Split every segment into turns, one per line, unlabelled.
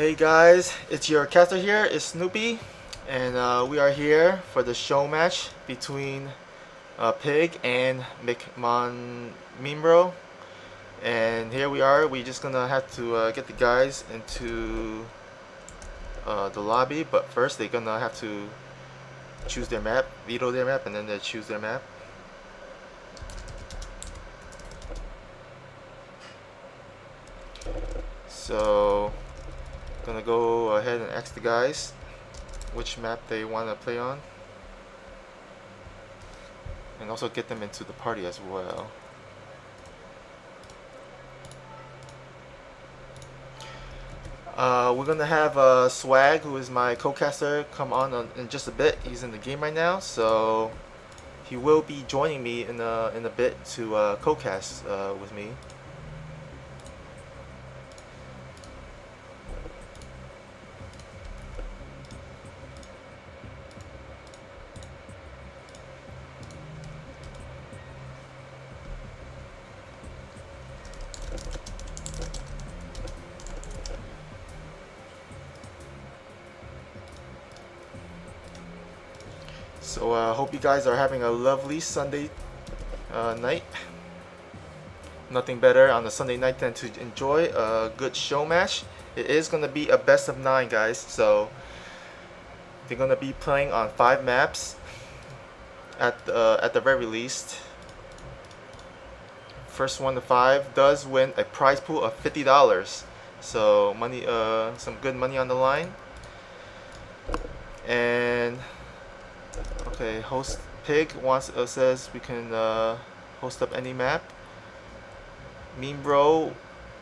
Hey guys, it's your caster here, it's Snoopy, and we are here for the show match between Pig and McMonroe. And here we are, we just gonna have to get the guys into the lobby, but first they're gonna have to choose their map, veto their map, and then they choose their map. So, gonna go ahead and ask the guys which map they want to play on, and also get them into the party as well. We're gonna have Swag, who is my co-caster, come on in just a bit. He's in the game right now, so he will be joining me in a bit to co-cast with me. So hope you guys are having a lovely Sunday night. Nothing better on a Sunday night than to enjoy a good show match. It is going to be a best of 9, guys, so they're going to be playing on 5 maps at the very least. First 1 to 5 does win a prize pool of $50, so money, some good money on the line. And okay, host Pig wants says we can host up any map. Mean Bro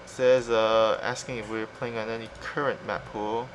says asking if we're playing on any current map pool.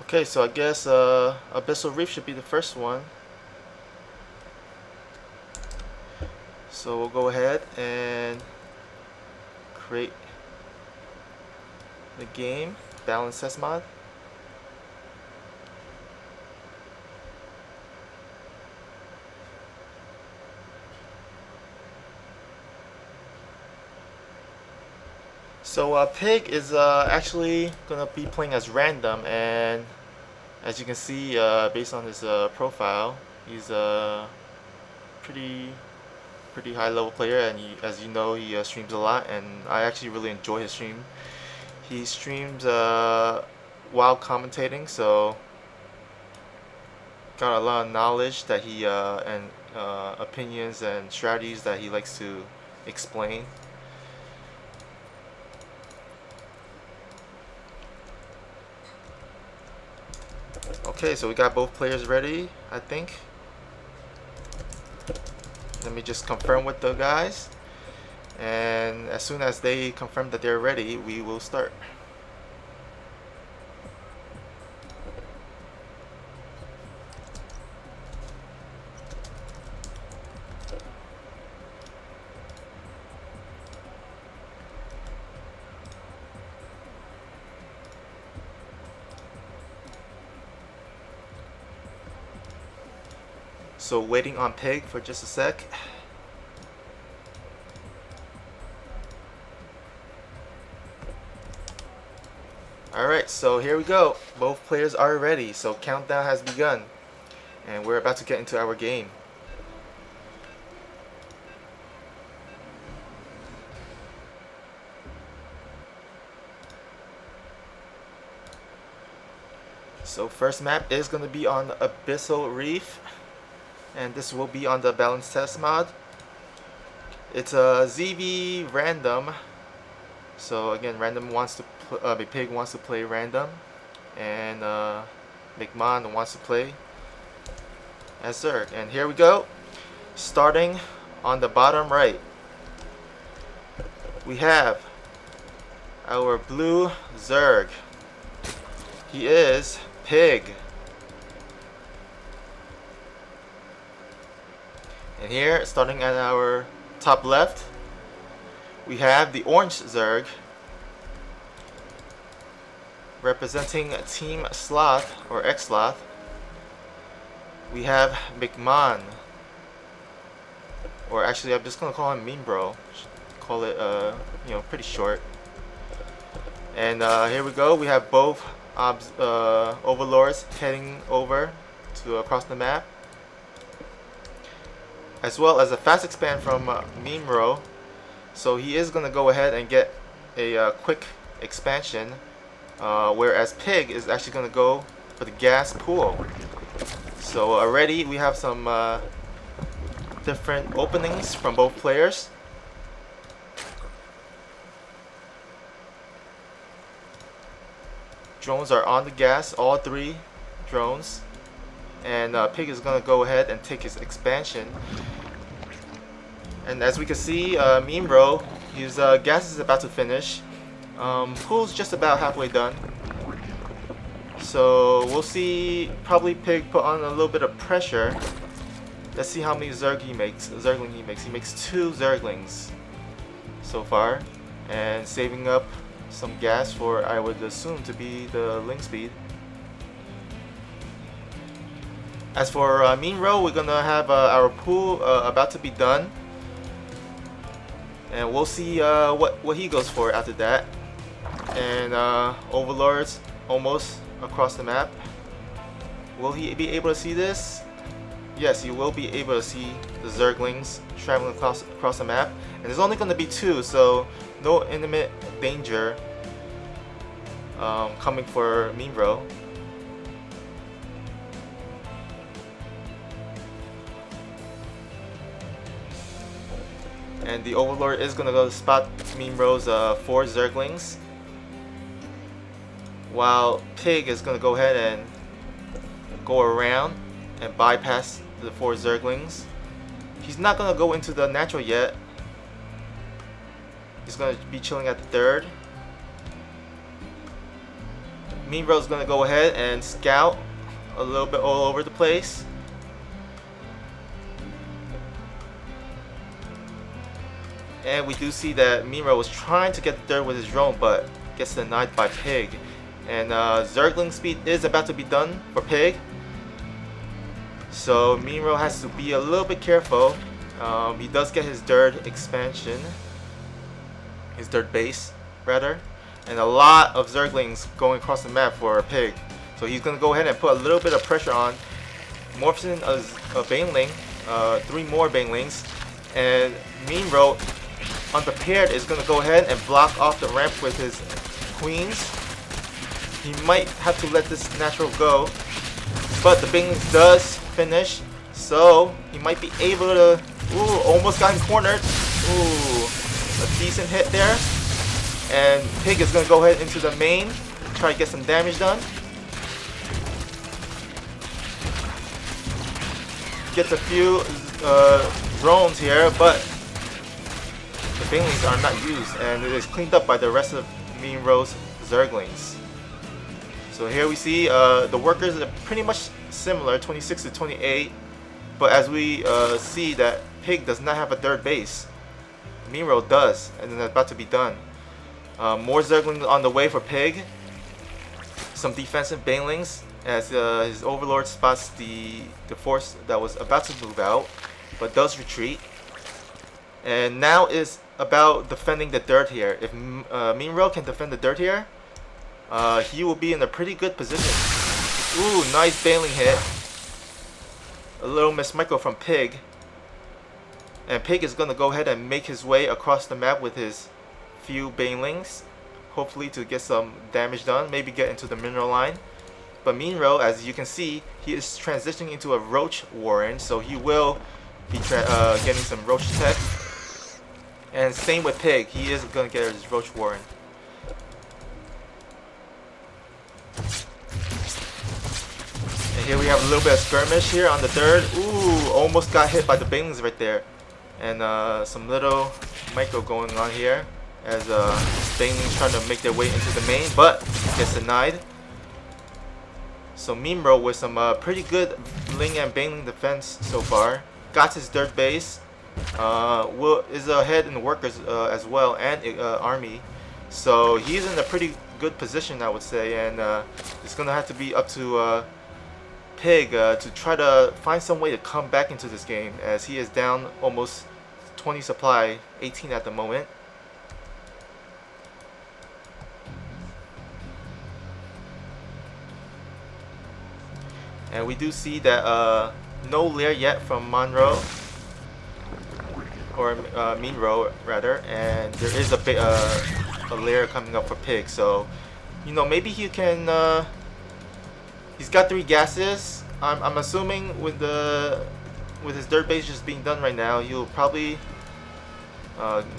Okay, so I guess Abyssal Reef should be the first one. So we'll go ahead and create the game, balance test mod. So Pig is actually gonna be playing as random, and as you can see, based on his profile, he's a pretty high level player, and as you know, he streams a lot, and I actually really enjoy his stream. He streams while commentating, so got a lot of knowledge that he and opinions and strategies that he likes to explain. Okay, so we got both players ready, I think. Let me just confirm with the guys, and as soon as they confirm that they're ready, we will start. So waiting on Pig for just a sec. Alright, so here we go. Both players are ready, so countdown has begun. And we're about to get into our game. So first map is going to be on Abyssal Reef, and this will be on the balance test mod. It's a ZV random, so again, random wants to Pig wants to play random, and McMon wants to play as Zerg. And here we go, starting on the bottom right, we have our blue Zerg. He is Pig. And here, starting at our top left, we have the orange Zerg representing Team Sloth or X-Sloth. We have McMon, or actually I'm just gonna call him McMonroe. Call it pretty short. And here we go. We have both overlords heading over to across the map, as well as a fast expand from McMonroe. So he is gonna go ahead and get a quick expansion, whereas Pig is actually gonna go for the gas pool. So already we have some different openings from both players. Drones are on the gas, all 3 drones, and Pig is gonna go ahead and take his expansion. And as we can see, McMonroe, his gas is about to finish. Pool's just about halfway done. So we'll see, probably Pig put on a little bit of pressure. Let's see how many Zergling he makes. He makes 2 Zerglings so far, and saving up some gas for, I would assume, to be the link speed. As for McMonroe, we're gonna have our pool about to be done, and we'll see what he goes for after that. And Overlords almost across the map. Will he be able to see this? Yes, you will be able to see the Zerglings traveling across the map. And there's only going to be 2, so no imminent danger coming for McMonroe. And the Overlord is going to go spot McMonroe's 4 Zerglings, while Pig is going to go ahead and go around and bypass the 4 Zerglings. He's not going to go into the natural yet. He's going to be chilling at the 3rd. McMonroe is going to go ahead and scout a little bit all over the place. And we do see that McMonroe was trying to get the 3rd with his drone, but gets denied by Pig. And Zergling speed is about to be done for Pig. So McMonroe has to be a little bit careful. He does get his 3rd expansion, his 3rd base rather, and a lot of Zerglings going across the map for Pig. So he's going to go ahead and put a little bit of pressure on, morphs in a Baneling, 3 more Banelings, and McMonroe, unprepared, is going to go ahead and block off the ramp with his queens. He might have to let this natural go, but the Baneling does finish, so he might be able to. Ooh, almost got him cornered. Ooh, a decent hit there. And Pig is going to go ahead into the main, try to get some damage done. Gets a few drones here, but the Banelings are not used, and it is cleaned up by the rest of McMonroe's Zerglings. So here we see the workers are pretty much similar, 26 to 28, but as we see that Pig does not have a 3rd base. McMonroe does, and it's about to be done. More Zerglings on the way for Pig. Some defensive Banelings as his Overlord spots the force that was about to move out, but does retreat. And now is about defending the 3rd here. If McMonroe can defend the 3rd here, he will be in a pretty good position. Ooh, nice Baneling hit. A little miss micro from Pig. And Pig is going to go ahead and make his way across the map with his few Banelings, hopefully to get some damage done, maybe get into the mineral line. But McMonroe, as you can see, he is transitioning into a Roach Warren, so he will be getting some Roach tech. And same with Pig, he is going to get his Roach Warren. And here we have a little bit of skirmish here on the 3rd. Ooh, almost got hit by the Banelings right there. And some little micro going on here as Banelings trying to make their way into the main, but gets denied. So McMonroe with some pretty good Ling and Baneling defense so far. got his dirt base. Is ahead in the workers as well, and army. So he's in a pretty good position, I would say, and it's gonna have to be up to Pig to try to find some way to come back into this game, as he is down almost 20 supply, 18 at the moment. And we do see that no lair yet from Monroe, or McMonroe rather, and there is a lair coming up for Pig. So, you know, maybe he can. He's got 3 gases. I'm assuming with his dirt base just being done right now, he'll probably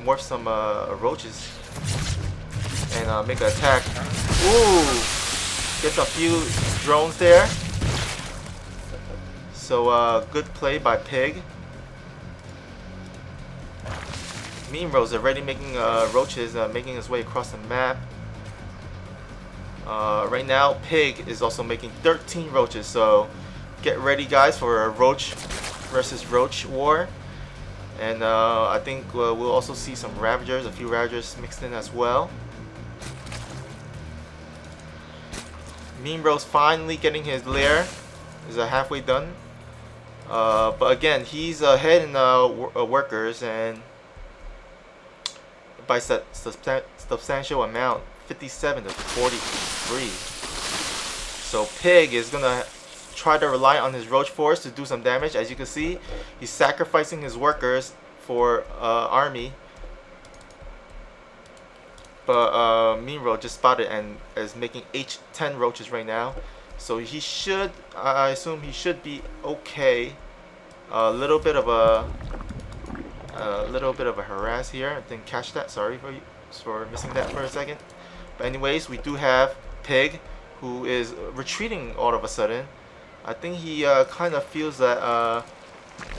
morph some roaches and make an attack. Ooh, gets a few drones there. So good play by Pig. McMonroe's already making roaches, making his way across the map. Right now, Pig is also making 13 roaches, so get ready, guys, for a roach versus roach war. And I think we'll also see some Ravagers, a few Ravagers mixed in as well. McMonroe's finally getting his lair. Is halfway done. But again, he's ahead in workers, and by substantial amount, 57 to 43. So Pig is gonna try to rely on his roach force to do some damage. As you can see, he's sacrificing his workers for army. But McMonroe just spotted and is making H10 roaches right now. So he should, I assume he should be okay. A little bit of a harass here. I didn't catch that. Sorry for missing that for a second. But anyways, we do have Pig, who is retreating all of a sudden. I think he kind of feels that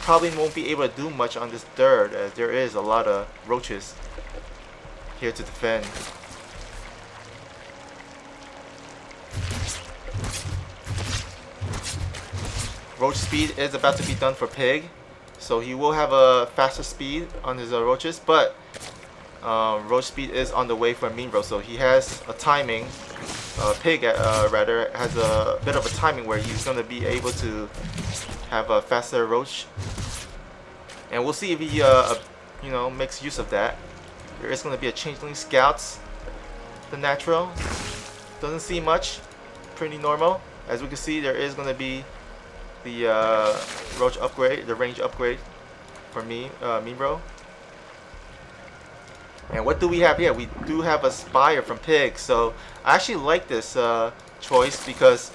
probably won't be able to do much on this dirt, as there is a lot of roaches here to defend. Roach speed is about to be done for Pig, so he will have a faster speed on his roaches, but roach speed is on the way for McMonroe, so he has a timing. Pig rather has a bit of a timing where he's going to be able to have a faster roach, and we'll see if he you know, makes use of that. There is going to be a Changeling Scouts. The natural doesn't see much, pretty normal. As we can see, there is going to be the roach upgrade, the range upgrade for McMonroe. And what do we have here? We do have a Spire from Pig. So I actually like this choice, because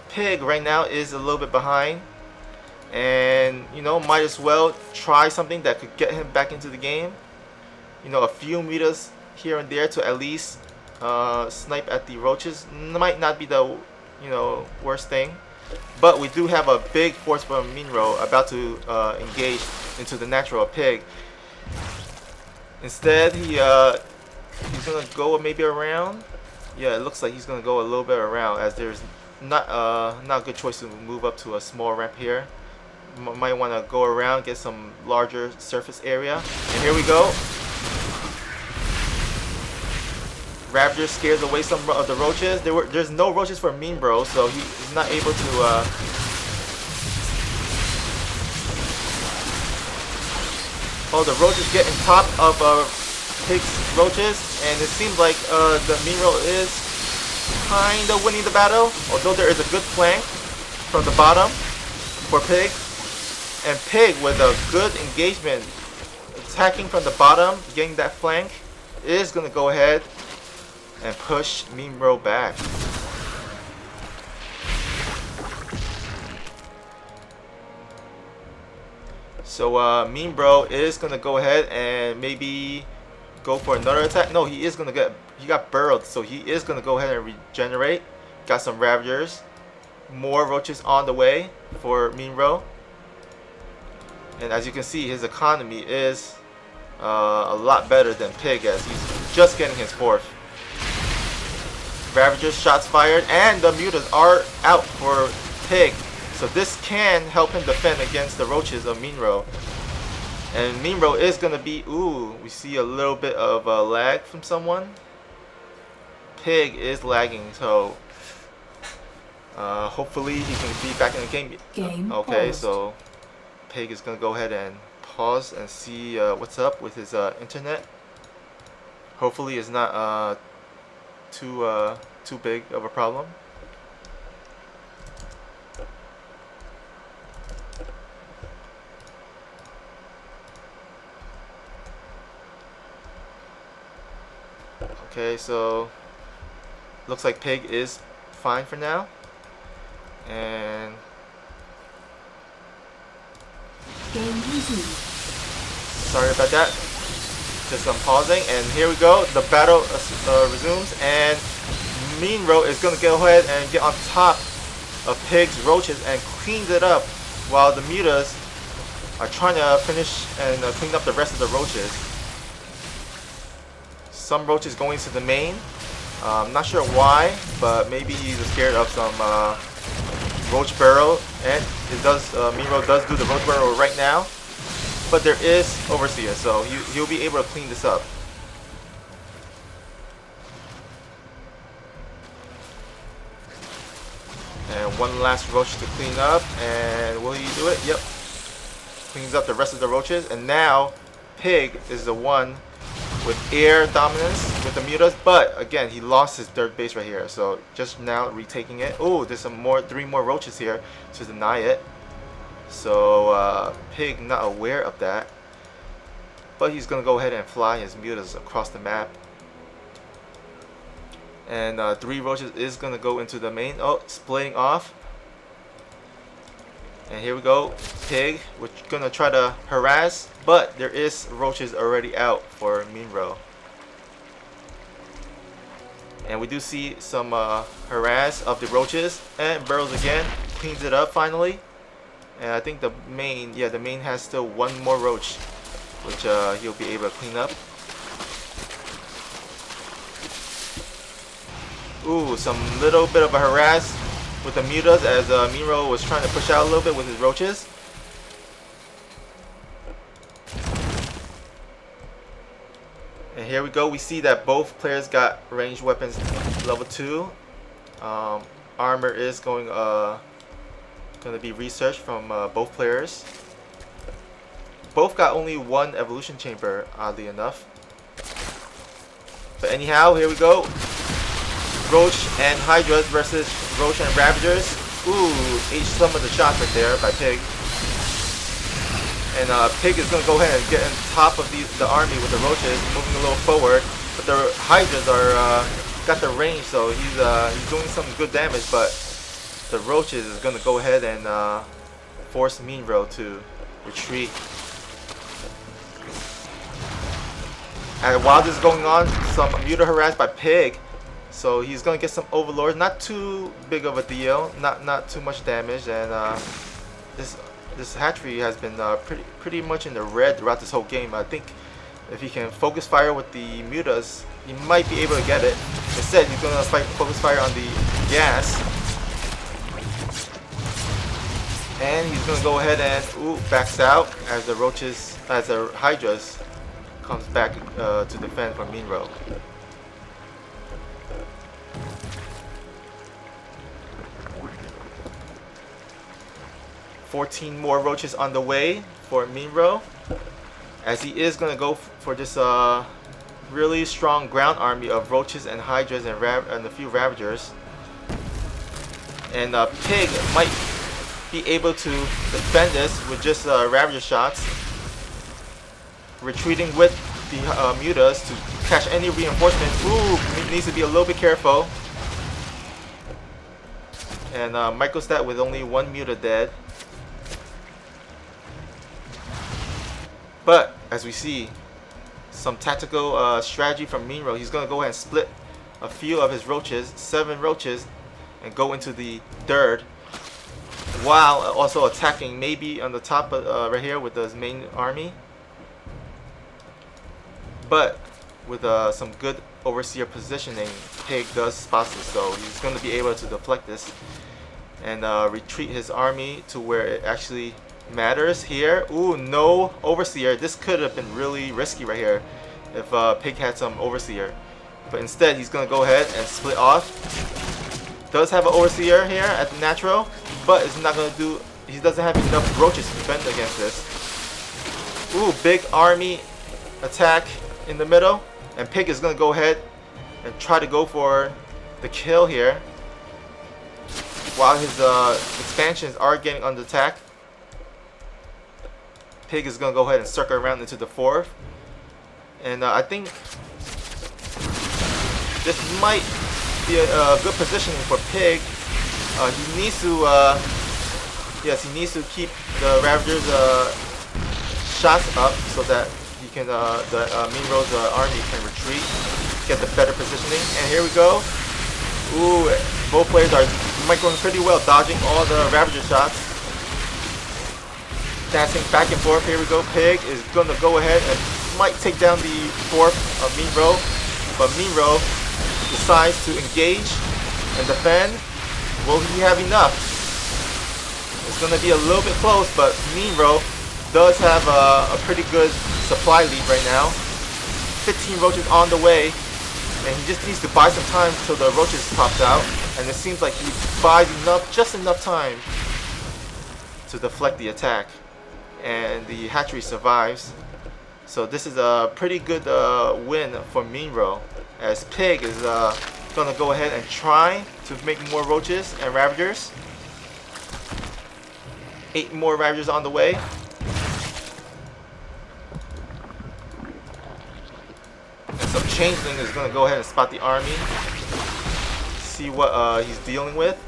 Pig right now is a little bit behind, and you know, might as well try something that could get him back into the game. You know, a few meters here and there to at least snipe at the roaches might not be the, you know, worst thing. But we do have a big force from McMonroe about to engage into the natural Pig. Instead, he's gonna go maybe around. Yeah, it looks like he's gonna go a little bit around, as there's not a good choice to move up to a small ramp here. Might want to go around, get some larger surface area. And here we go. Ravager scares away some of the roaches. There's no roaches for McMonroe, so he's not able to. Oh, the roaches get on top of Pig's roaches, and it seems like the McMonroe is kind of winning the battle. Although there is a good flank from the bottom for Pig, and Pig with a good engagement, attacking from the bottom, getting that flank, is gonna go ahead and push McMonroe back. So McMonroe is gonna go ahead and maybe go for another attack. No, he got burrowed, so he is gonna go ahead and regenerate. Got some Ravagers, more roaches on the way for McMonroe. And as you can see, his economy is a lot better than Pig, as he's just getting his 4th. Ravagers, shots fired, and the mutants are out for Pig. So this can help him defend against the roaches of McMonroe. And McMonroe is going to be... Ooh, we see a little bit of lag from someone. Pig is lagging, so... hopefully he can be back in the game. Okay, paused. So Pig is going to go ahead and pause and see what's up with his internet. Hopefully it's not too big of a problem. Okay, so looks like Pig is fine for now. And sorry about that. Just pausing, and here we go. The battle resumes, and McMonroe is going to go ahead and get on top of Pig's roaches and cleans it up, while the mutas are trying to finish and clean up the rest of the roaches. Some roaches going to the main. I'm not sure why, but maybe he's scared of some roach burrow, and it does. McMonroe does do the roach burrow right now, but there is overseer, so he'll be able to clean this up. And one last roach to clean up, and will he do it? Yep. Cleans up the rest of the roaches, and now Pig is the one with air dominance with the mutas, but again he lost his third base right here, so just now retaking it. Oh, there's three more roaches here to deny it, so Pig not aware of that, but he's gonna go ahead and fly his mutas across the map, and 3 roaches is gonna go into the main. Oh, splitting off, and here we go. Pig, we're gonna try to harass, but there is roaches already out for McMonroe. And we do see some harass of the roaches, and burrows again, cleans it up finally. And I think the main has still one more roach, which he'll be able to clean up. Ooh, some little bit of a harass with the mutas as McMonroe was trying to push out a little bit with his roaches. And here we go. We see that both players got ranged weapons level 2. Armor is going to be researched from both players. Both got only one evolution chamber, oddly enough. But anyhow, here we go. Roach and Hydras versus Roach and Ravagers. Ooh, H some of the shots right there by Pig. And Pig is going to go ahead and get on top of the army with the roaches, moving a little forward. But the Hydras are got the range, so he's doing some good damage. But the roaches is going to go ahead and force McMonroe to retreat. And while this is going on, some muta harassed by Pig. So he's going to get some overlords. Not too big of a deal. Not too much damage. And this hatchery has been pretty much in the red throughout this whole game. I think if he can focus fire with the mutas, he might be able to get it. Instead, he's going to focus fire on the gas. And he's going to go ahead and backs out as the roaches, as the Hydras comes back to defend from McMonroe. 14 more roaches on the way for McMonroe, as he is going to go for this really strong ground army of roaches and hydras and a few ravagers. And Pig might be able to defend this with just ravager shots, retreating with the mutas to catch any reinforcements. Ooh, needs to be a little bit careful. And Microstat with only one muta dead. But as we see, some tactical strategy from McMonroe. He's going to go ahead and split a few of his roaches, 7 roaches, and go into the third, while also attacking maybe on the top right here with his main army. But with some good overseer positioning, Pig does spot this, so he's going to be able to deflect this. and retreat his army to where it actually matters here. Ooh, no Overseer. This could have been really risky right here if Pig had some Overseer. But instead, he's going to go ahead and split off. Does have an Overseer here at the natural, but it's not going to do... He doesn't have enough roaches to defend against this. Ooh, big army attack in the middle. And Pig is going to go ahead and try to go for the kill here, while his expansions are getting under attack. Pig is going to go ahead and circle around into the 4th. And I think this might be a good positioning for Pig. He needs to, yes, he needs to keep the Ravagers' shots up so that he can, McMonroe's army can retreat, get the better positioning. And here we go. Ooh, both players are microing pretty well, dodging all the Ravager shots. Dancing back and forth. Here we go. Pig is going to go ahead and might take down the 4th of McMonroe, but McMonroe decides to engage and defend. Will he have enough? It's going to be a little bit close, but McMonroe does have a pretty good supply lead right now. 15 roaches on the way, and he just needs to buy some time till the roaches pops out. And it seems like he buys just enough time to deflect the attack, and the hatchery survives. So this is a pretty good win for McMonroe, as Pig is going to go ahead and try to make more roaches and Ravagers. 8 more Ravagers on the way. And some Changeling is going to go ahead and spot the army, see what he's dealing with.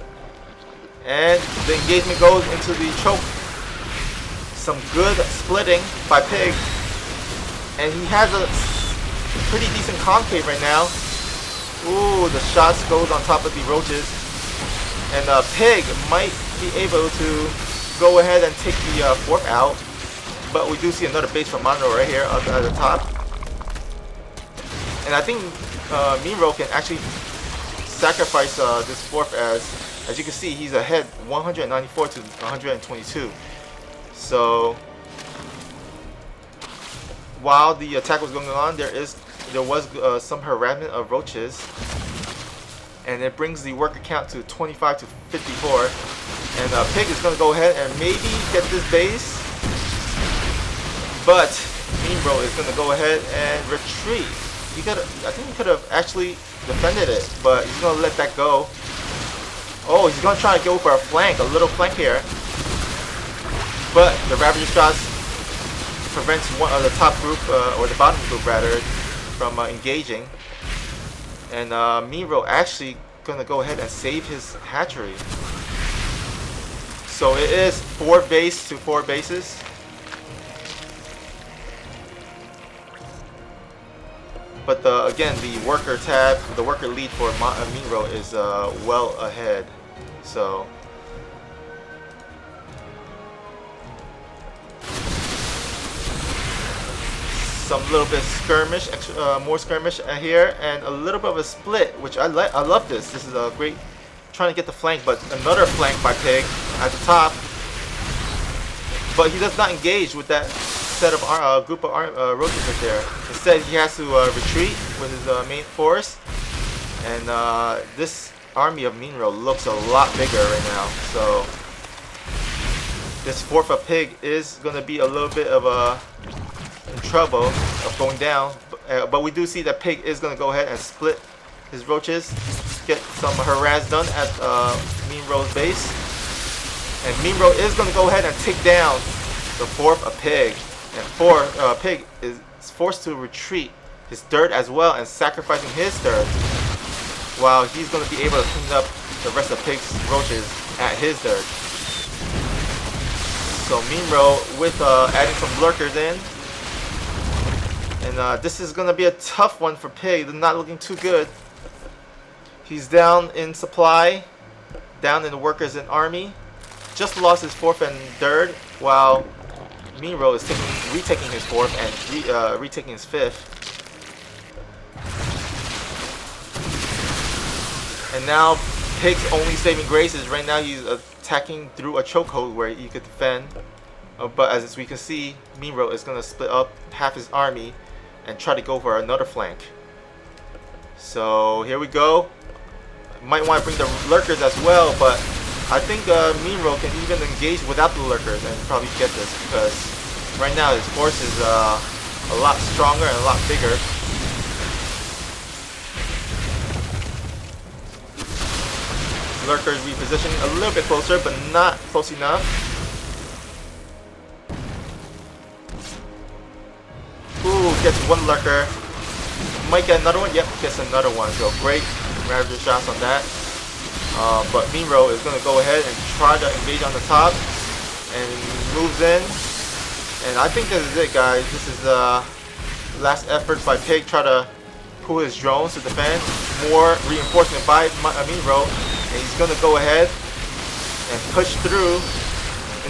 And the engagement goes into the choke. Some good splitting by Pig. And he has a pretty decent concave right now. Ooh, the shots goes on top of the roaches. And Pig might be able to go ahead and take the 4th out. But we do see another base from McMonroe right here at the top. And I think McMonroe can actually sacrifice this 4th, as you can see, he's ahead 194 to 122. So while the attack was going on, there was some harassment of roaches, and it brings the worker count to 25 to 54. And Pig is going to go ahead and maybe get this base, but McMonroe is going to go ahead and retreat. I think he could have actually defended it, but he's going to let that go. Oh, he's going to try to go for a flank, a little flank here. But the Ravager shots prevents one of the top group, or the bottom group rather, from engaging. And McMonroe actually going to go ahead and save his hatchery. So it is 4 base to 4 bases. But again, the worker tab, the worker lead for McMonroe is well ahead. So some little bit skirmish, more skirmish here, and a little bit of a split, which I like. I love this. This is a great trying to get the flank, but another flank by Pig at the top. But he does not engage with that set of group of roaches right there. Instead, he has to retreat with his main force, and this army of McMonroe looks a lot bigger right now. So this 4th of Pig is going to be a little bit of in trouble of going down, but we do see that Pig is going to go ahead and split his roaches, get some harass done at McMonroe's base, and McMonroe is going to go ahead and take down the 4th of Pig. And Pig is forced to retreat his dirt as well, and sacrificing his dirt, while he's going to be able to clean up the rest of Pig's roaches at his dirt. So McMonroe with adding some lurkers in, and this is going to be a tough one for Pig. They're not looking too good. He's down in supply, down in the workers and army. Just lost his 4th and 3rd, while McMonroe is retaking his 4th and retaking his 5th. And now Pig's only saving grace is right now he's attacking through a chokehold where he could defend. But as we can see, McMonroe is going to split up half his army and try to go for another flank. So here we go. Might want to bring the lurkers as well, but I think McMonroe can even engage without the lurkers and probably get this, because right now his force is a lot stronger and a lot bigger. Lurkers repositioning a little bit closer, but not close enough. Ooh, gets one lurker. Might get another one. Yep, gets another one. So great Ravager shots on that. But McMonroe is going to go ahead and try to engage on the top. And moves in. And I think this is it, guys. This is the last effort by Pig. Try to pull his drones to defend. More reinforcement by McMonroe. And he's going to go ahead and push through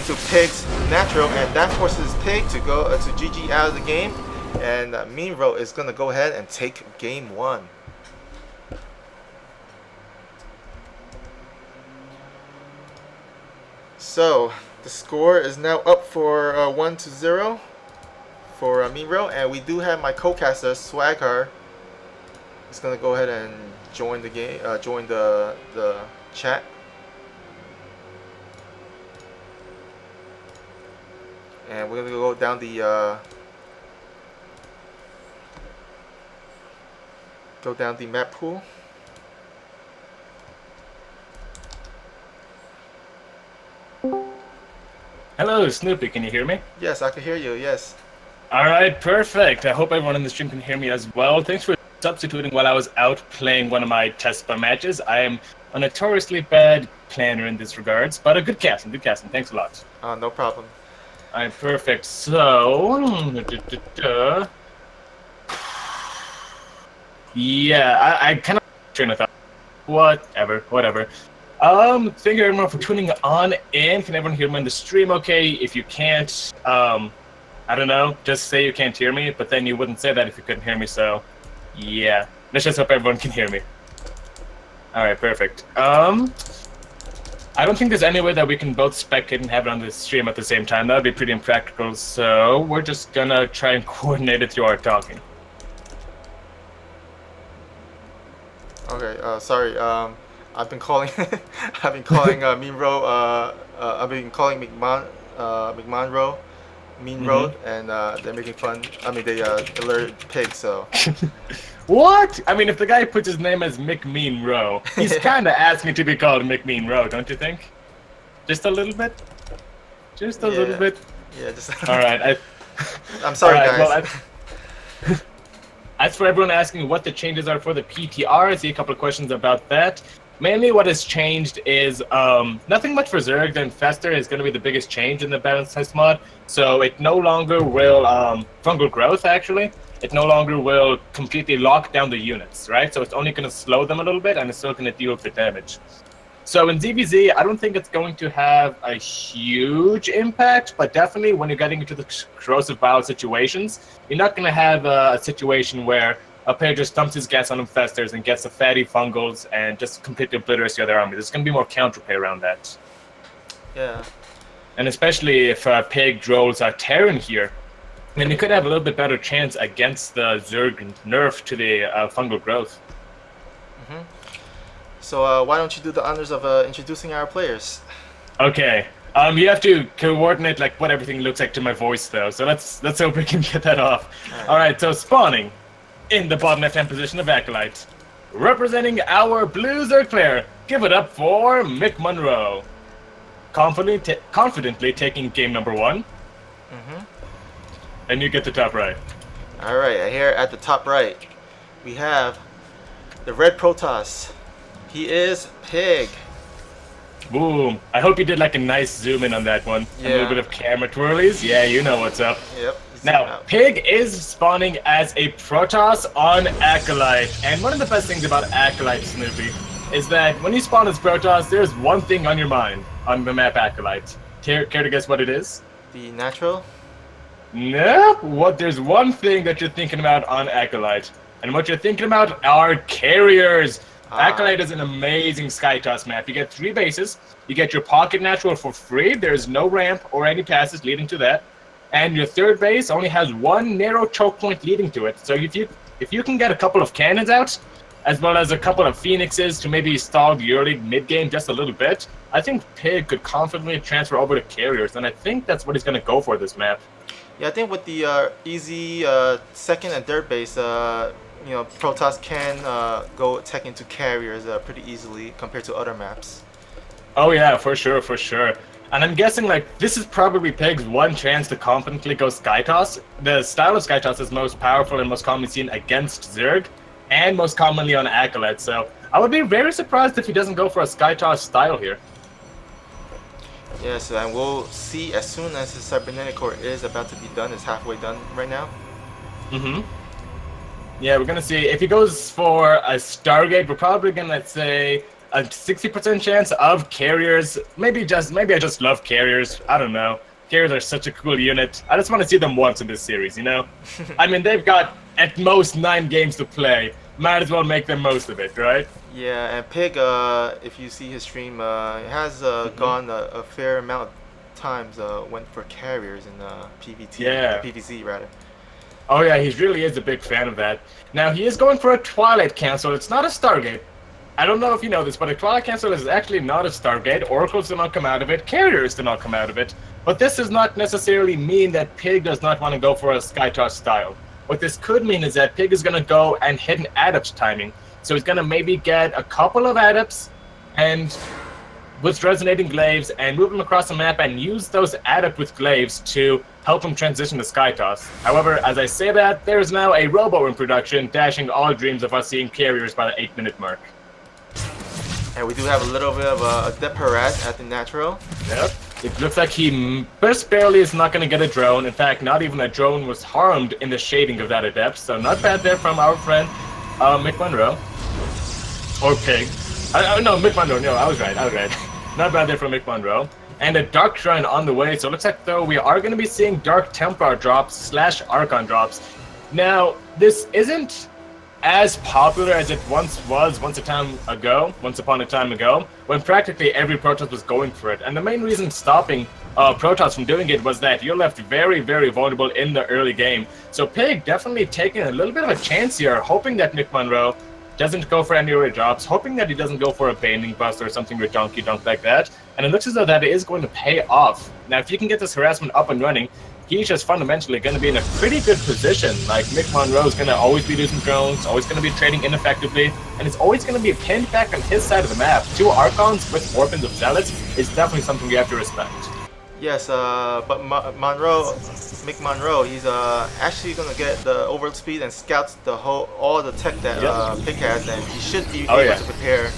into Pig's natural. And that forces Pig to go to GG out of the game. And McMonroe is going to go ahead and take game 1. So the score is now up for 1-0 for McMonroe, and we do have my co-caster Swagger. He's going to go ahead and join the game, join the chat. And we're going to go down the map pool.
Hello, Snoopy. Can you hear me?
Yes, I can hear you. Yes.
All right, perfect. I hope everyone in the stream can hear me as well. Thanks for substituting while I was out playing one of my test spam matches. I am a notoriously bad planner in this regards, but a good casting. Good casting. Thanks a lot.
No problem.
All right, perfect. So, yeah, I kind of train of thought. Whatever. Thank you everyone for tuning on in. Can everyone hear me on the stream okay? If you can't, I don't know, just say you can't hear me, but then you wouldn't say that if you couldn't hear me, so yeah. Let's just hope everyone can hear me. Alright, perfect. I don't think there's any way that we can both spectate and have it on the stream at the same time. That would be pretty impractical, so we're just gonna try and coordinate it through our talking.
Okay, sorry. I've been calling McMonroe. I've been calling McMonroe, and they're making fun. I mean, they alerted Pig. So.
What? I mean, if the guy puts his name as McMonroe, he's kind of asking to be called McMonroe, don't you think? Just a little bit. Just a little bit.
Yeah, just.
All right.
I'm sorry, guys.
Well, as for everyone asking what the changes are for the PTR, I see a couple of questions about that. Mainly what has changed is nothing much for Zerg, and Fester is going to be the biggest change in the balance test mod. So it no longer will, fungal growth actually, it no longer will completely lock down the units, right? So it's only going to slow them a little bit, and it's still going to deal with the damage. So in ZVZ, I don't think it's going to have a huge impact, but definitely when you're getting into the corrosive bile situations, you're not going to have a situation where a player just dumps his gas on infestors and gets the fatty fungals and just completely obliterates the other army. There's going to be more counterplay around that.
Yeah.
And especially if Pig rolls a Terran here, then you could have a little bit better chance against the Zerg nerf to the fungal growth.
Mm-hmm. So why don't you do the honors of introducing our players?
Okay. You have to coordinate like what everything looks like to my voice though. So let's hope we can get that off. All right. So spawning in the bottom left-hand position of Acolyte, representing our blue Zerg player. Give it up for McMonroe. Confidently taking game number 1.
Mm-hmm.
And you get the top right.
All right. Here at the top right, we have the Red Protoss. He is Pig.
Boom. I hope you did like a nice zoom in on that one.
Yeah.
A little bit of camera twirlies. Yeah, you know what's up.
Yep.
Now, Pig is spawning as a Protoss on Acolyte. And one of the best things about Acolyte, Snoopy, is that when you spawn as Protoss, there's one thing on your mind on the map Acolyte. Care to guess what it is?
The natural?
Nope. There's one thing that you're thinking about on Acolyte. And what you're thinking about are carriers.
Ah,
Acolyte is an amazing Sky Toss map. You get 3 bases. You get your Pocket Natural for free. There's no ramp or any passes leading to that. And your third base only has 1 narrow choke point leading to it. So if you can get a couple of cannons out, as well as a couple of Phoenixes to maybe stall the early mid-game just a little bit, I think Pig could confidently transfer over to Carriers, and I think that's what he's going to go for this map.
yeah, I think with the easy second and third base, Protoss can go tech into carriers pretty easily compared to other maps.
Oh yeah, for sure, for sure. And I'm guessing like this is probably Pig's one chance to confidently go Sky Toss. The style of Sky Toss is most powerful and most commonly seen against Zerg, and most commonly on Acolyte. So I would be very surprised if he doesn't go for a Sky Toss style here.
Yes, and we'll see as soon as his cybernetic core is about to be done. It's halfway done right now.
Mm-hmm. Yeah, we're gonna see if he goes for a Stargate. We're probably gonna say a 60% chance of Carriers. Maybe I just love Carriers. I don't know. Carriers are such a cool unit. I just want to see them once in this series, you know? I mean, they've got at most 9 games to play. Might as well make the most of it, right?
Yeah, and Pig, if you see his stream, has gone a fair amount of times went for carriers in PVT,
Yeah.
PVZ rather.
Oh yeah, he really is a big fan of that. Now, he is going for a Twilight Cancel. It's not a Stargate. I don't know if you know this, but a Twilight Cancel is actually not a Stargate. Oracles do not come out of it. Carriers do not come out of it. But this does not necessarily mean that Pig does not want to go for a Sky Toss style. What this could mean is that Pig is going to go and hit an Adept timing. So he's going to maybe get a couple of Adepts and with Resonating Glaives and move them across the map and use those Adept with Glaives to help him transition to Sky Toss. However, as I say that, there is now a Robo in production, dashing all dreams of us seeing Carriers by the 8-minute mark.
And we do have a little bit of a Adept harass at the natural.
Yep. It looks like he just barely is not going to get a drone. In fact, not even a drone was harmed in the shading of that Adept. So not bad there from our friend McMonroe. Or Pig. No, McMonroe. No, I was right. Not bad there from McMonroe. And a Dark Shrine on the way. So it looks like, though, we are going to be seeing Dark Templar drops / Archon drops. Now, this isn't as popular as it once was once upon a time ago, when practically every Protoss was going for it. And the main reason stopping Protoss from doing it was that you're left very, very vulnerable in the early game. So Pig definitely taking a little bit of a chance here, hoping that McMonroe doesn't go for any early drops, hoping that he doesn't go for a Baning Bust or something with Donkey Dunk like that. And it looks as though that is going to pay off. Now, if you can get this harassment up and running, he's just fundamentally going to be in a pretty good position. Like, McMonroe is going to always be losing drones, always going to be trading ineffectively, and it's always going to be pinned back on his side of the map. 2 Archons with Orphans of Zealots is definitely something you have to respect.
Yes, but McMonroe, he's actually gonna get the overload speed and scouts all the tech that Pig has, and he should be able to prepare.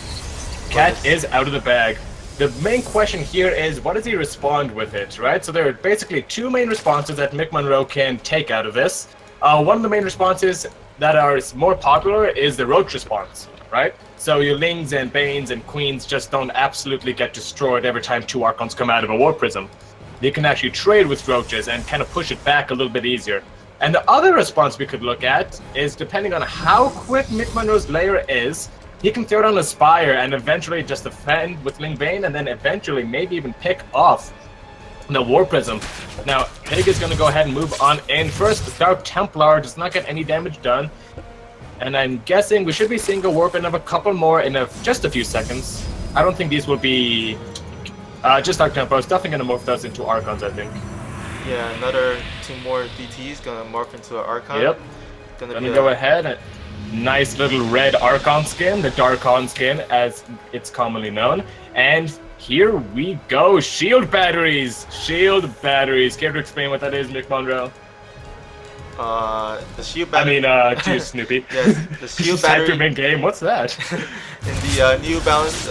Cat is out of the bag. The main question here is, what does he respond with it, right? So there are basically 2 main responses that McMonroe can take out of this. One of the main responses that are more popular is the Roach response, right? So your Lings and Banes and Queens just don't absolutely get destroyed every time 2 Archons come out of a War Prism. You can actually trade with Roaches and kind of push it back a little bit easier. And the other response we could look at is, depending on how quick McMonroe's layer is, he can throw down a Spire and eventually just defend with Ling Bane, and then eventually maybe even pick off the War Prism. Now, Pig is going to go ahead and move on in. First, Dark Templar does not get any damage done. And I'm guessing we should be seeing a warp in of a couple more in just a few seconds. I don't think these will be just Dark Templar. It's definitely going to morph those into Archons, I think.
Yeah, another 2 more DTs going to morph into an Archon.
Yep. Gonna go ahead and nice little red Archon skin, the Darkon skin as it's commonly known. And here we go, shield batteries. Care to explain what that is, McMonroe?
The shield battery.
Geez, Snoopy.
Yes, the shield battery.
Main game. What's that?
In the New Balance,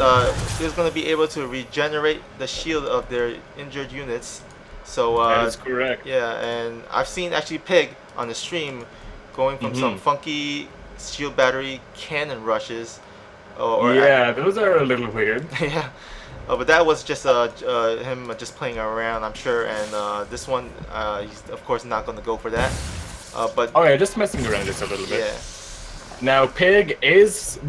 is going to be able to regenerate the shield of their injured units. So
that is correct.
Yeah, and I've seen actually Pig on the stream going from some funky shield battery cannon rushes.
Those are a little weird.
Yeah. But that was just him just playing around, I'm sure. And this one, he's of course not going to go for that. But
just messing around just a little bit.
Yeah.
Now, Pig is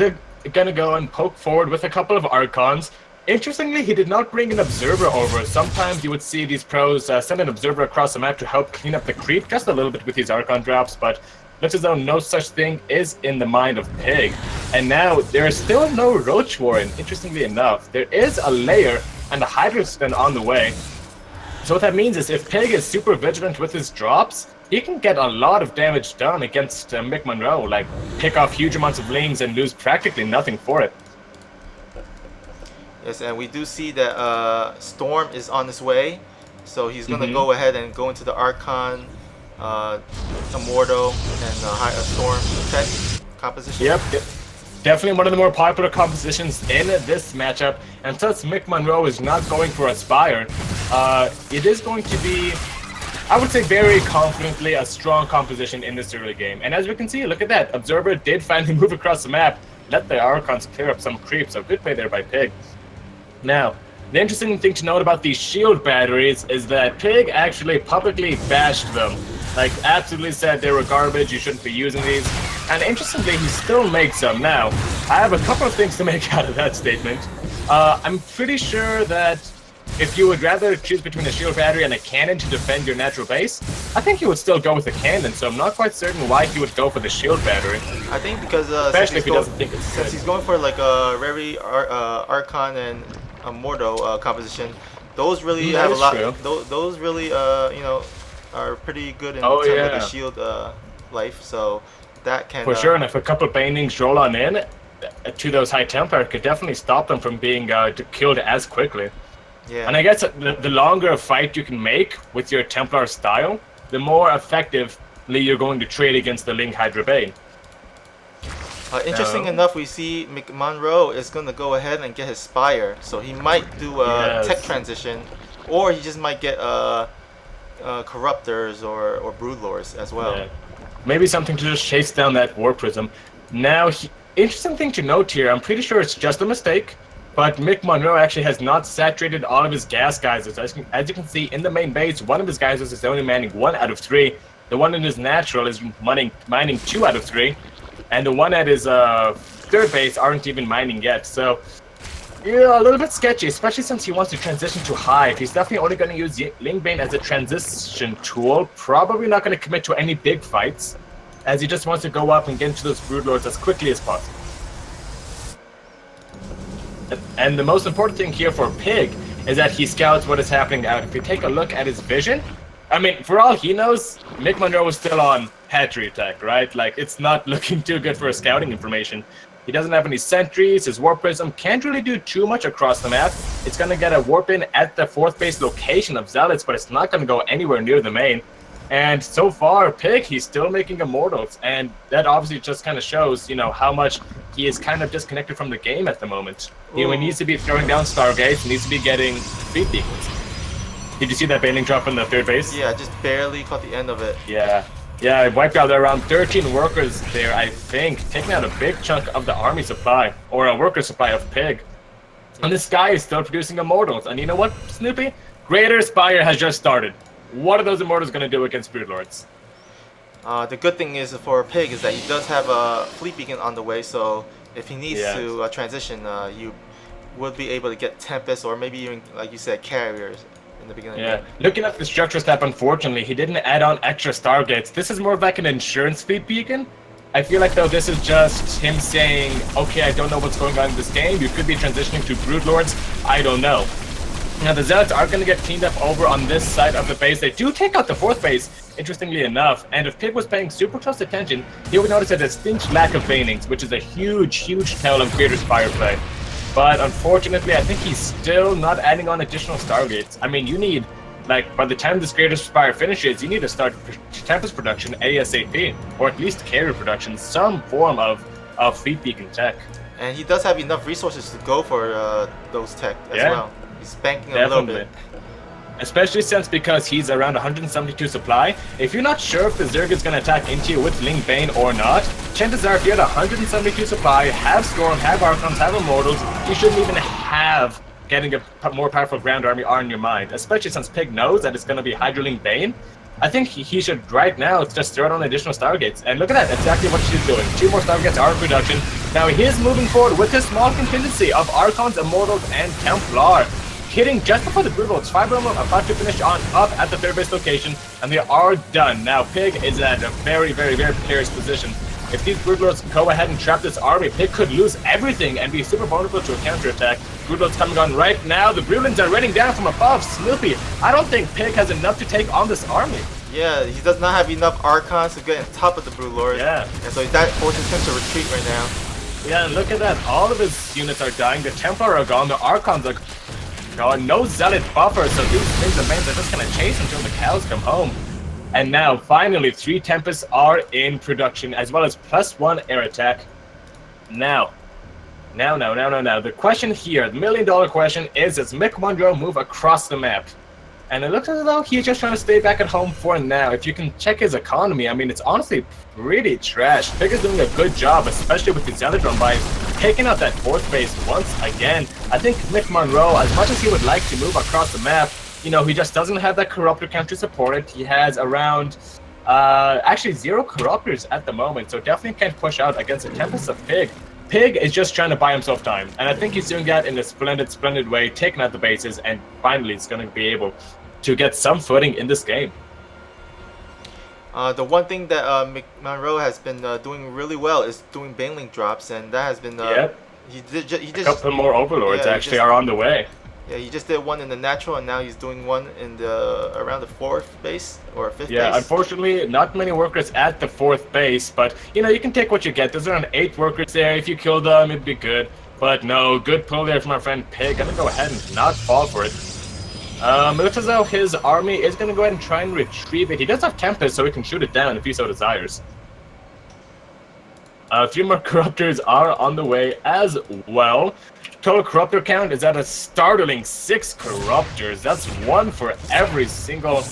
gonna go and poke forward with a couple of Archons. Interestingly, he did not bring an Observer over. Sometimes you would see these pros send an Observer across the map to help clean up the creep just a little bit with these Archon drops, but looks as though no such thing is in the mind of Pig. And now, there is still no Roach Warren, interestingly enough. There is a Lair and a Hydra Spin on the way. So what that means is if Pig is super vigilant with his drops, he can get a lot of damage done against McMonroe, like pick off huge amounts of lings and lose practically nothing for it.
Yes, and we do see that Storm is on his way, so he's going to go ahead and go into the Archon, Immortal, and a Storm tech composition.
Yep. Definitely one of the more popular compositions in this matchup, and since McMonroe is not going for a Spire, it is going to be, I would say very confidently, a strong composition in this early game. And as we can see, look at that, Observer did finally move across the map, let the Archons clear up some creep, so good play there by Pig. Now, the interesting thing to note about these shield batteries is that Pig actually publicly bashed them. Like, absolutely said they were garbage, you shouldn't be using these. And interestingly, he still makes them. Now, I have a couple of things to make out of that statement. I'm pretty sure that if you would rather choose between a shield battery and a cannon to defend your natural base, I think he would still go with the cannon, so I'm not quite certain why he would go for the shield battery.
I think because
especially if he doesn't think it's
since
good.
he's going for like a very Archon and Immortal composition, those really have a lot. Those really you know, are pretty good in terms of the shield life. So that can
for sure. And if a couple of Banings roll on in to those high Templar, it could definitely stop them from being killed as quickly.
Yeah.
And I guess the longer a fight you can make with your Templar style, the more effectively you're going to trade against the Ling Hydra Bane.
Interesting enough, we see McMonroe is going to go ahead and get his Spire, so he might do a tech transition, or he just might get Corruptors or Broodlords as well.
Yeah. Maybe something to just chase down that War Prism. Now, interesting thing to note here, I'm pretty sure it's just a mistake, but McMonroe actually has not saturated all of his gas geysers. As you can see, in the main base, one of his geysers is only mining 1 out of 3. The one in his natural is mining 2 out of 3. And the one at his third base aren't even mining yet. So, yeah, a little bit sketchy, especially since he wants to transition to Hive. He's definitely only going to use Lingbane as a transition tool. Probably not going to commit to any big fights, as he just wants to go up and get into those Broodlords as quickly as possible. And the most important thing here for Pig is that he scouts what is happening out. If you take a look at his vision, I mean, for all he knows, McMonroe is still on hatchery attack, right? Like, it's not looking too good for his scouting information. He doesn't have any sentries, his Warp Prism can't really do too much across the map. It's going to get a Warp in at the 4th base location of Zealots, but it's not going to go anywhere near the main. And so far, Pig, he's still making Immortals, and that obviously just kind of shows, you know, how much he is kind of disconnected from the game at the moment. He needs to be throwing down Stargates, he needs to be getting Speed Beacons. Did you see that Baneling drop in the 3rd base?
Yeah, just barely caught the end of it.
Yeah, I wiped out around 13 workers there, I think, taking out a big chunk of the army supply, or a worker supply of Pig. And this guy is still producing Immortals, and you know what, Snoopy? Greater Spire has just started. What are those Immortals going to do against Broodlords?
The good thing is for Pig is that he does have a Fleet Beacon on the way, so if he needs to transition, you would be able to get Tempest, or maybe even, like you said, Carriers. In the beginning.
Yeah, looking at the structure step, unfortunately, he didn't add on extra Stargates. This is more of like an insurance Fleet Beacon. I feel like, though, this is just him saying, okay, I don't know what's going on in this game. You could be transitioning to Broodlords. I don't know. Now, the Zealots are going to get cleaned up over on this side of the base. They do take out the 4th base, interestingly enough. And if Pig was paying super close attention, he would notice a distinct lack of Banings, which is a huge, huge tell of Greater Spire play. But unfortunately, I think he's still not adding on additional Stargates. I mean, you need, like, by the time this Greater Spire finishes, you need to start Tempest production ASAP, or at least carrier production, some form of Fleet Beacon tech.
And he does have enough resources to go for those tech as well. He's banking a little bit.
Especially because he's around 172 supply. If you're not sure if the Zerg is going to attack into you with Ling Bane or not, chances are if you're at 172 supply, have Storm, have Archons, have Immortals, you shouldn't even have getting a more powerful ground army on your mind. Especially since Pig knows that it's going to be Hydra Ling Bane. I think he should right now just throw down additional Stargates. And look at that, exactly what she's doing. 2 more Stargates are in production. Now he is moving forward with his small contingency of Archons, Immortals, and Templar. Hitting just before the Broodlords. 5 of them about to finish on up at the 3rd base location, and they are done. Now Pig is at a very, very, very precarious position. If these Broodlords go ahead and trap this army, Pig could lose everything and be super vulnerable to a counterattack. Broodlords coming on right now. The Brulins are raining down from above. Snoopy, I don't think Pig has enough to take on this army.
Yeah, he does not have enough Archons to get on top of the Broodlord.
Yeah.
And so that forces him to retreat right now.
Yeah, and look at that. All of his units are dying. The Templar are gone. The Archons are gone. No Zealot buffer, so these things are just going to chase until the cows come home. And now, finally, 3 Tempests are in production, as well as +1 air attack. Now. The question here, the $1 million question is, does McMonroe move across the map? And it looks as though he's just trying to stay back at home for now. If you can check his economy, I mean, it's honestly pretty trash. Pig is doing a good job, especially with the Zealotron buys, taking out that 4th base once again. I think McMonroe, as much as he would like to move across the map, you know, he just doesn't have that Corruptor count to support it. He has around, actually 0 Corruptors at the moment, so definitely can't push out against the Tempest of Pig. Pig is just trying to buy himself time, and I think he's doing that in a splendid, splendid way, taking out the bases, and finally he's going to be able to get some footing in this game.
The one thing that McMonroe has been doing really well is doing Baneling drops, and that has been...
Yep.
He just
a couple more Overlords actually are on the way.
Yeah, he just did one in the natural, and now he's doing one in the around the 4th base or 5th base.
Yeah, unfortunately, not many workers at the 4th base, but you know, you can take what you get. There's around 8 workers there. If you kill them, it'd be good. But no, good pull there from our friend Pig. Gonna go ahead and not fall for it. It looks as though his army is gonna go ahead and try and retrieve it. He does have Tempest, so he can shoot it down if he so desires. A few more Corruptors are on the way as well. Total Corruptor count is at a startling 6 Corruptors. That's 1 for every single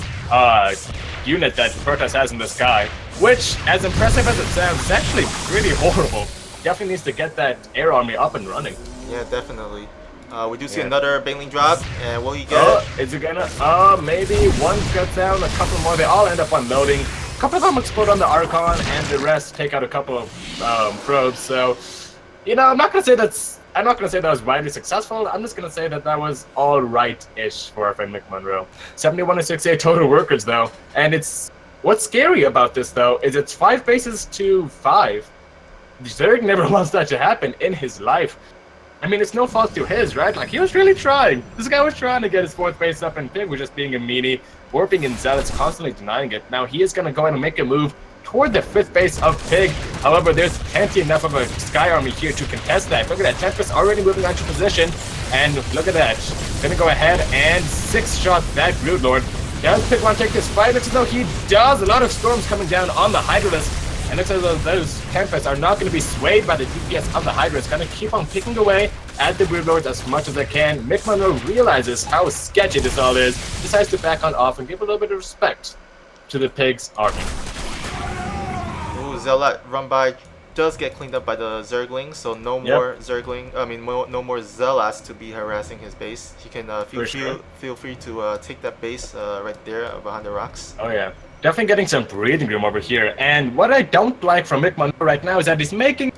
unit that Protoss has in the sky. Which, as impressive as it sounds, is actually pretty horrible. Definitely needs to get that air army up and running.
Yeah, definitely. We do see another Baneling drop, and will he get it?
Is it gonna? Maybe one gets down, a couple more. They all end up unloading. A couple of them explode on the Archon, and the rest take out a couple of probes. So, you know, I'm not gonna say that was widely successful. I'm just gonna say that that was all right-ish for our friend McMonroe. 71 to 68 total workers though, and it's what's scary about this though is it's 5 bases to 5. Zerg never wants that to happen in his life. I mean, it's no fault to his, right? Like, he was really trying. This guy was trying to get his 4th base up, and Pig was just being a meanie, warping in Zealots, constantly denying it. Now he is going to go ahead and make a move toward the 5th base of Pig. However, there's plenty enough of a Sky Army here to contest that. Look at that, Tempest already moving onto position, and look at that. Going to go ahead and 6-shot that Broodlord. Does Pig want to take this fight? Looks as though he does. A lot of storms coming down on the Hydralisk. And looks as though those Tempests are not going to be swayed by the DPS of the Hydra. It's going to keep on picking away at the Broodlords as much as they can. McMonroe realizes how sketchy this all is, decides to back on off and give a little bit of respect to the Pig's army.
Ooh, Zealot run by does get cleaned up by the Zerglings, so no more no more Zealots to be harassing his base. He can feel free to take that base right there behind the rocks.
Oh yeah. Definitely getting some breathing room over here. And what I don't like from McMonroe right now is that he's making...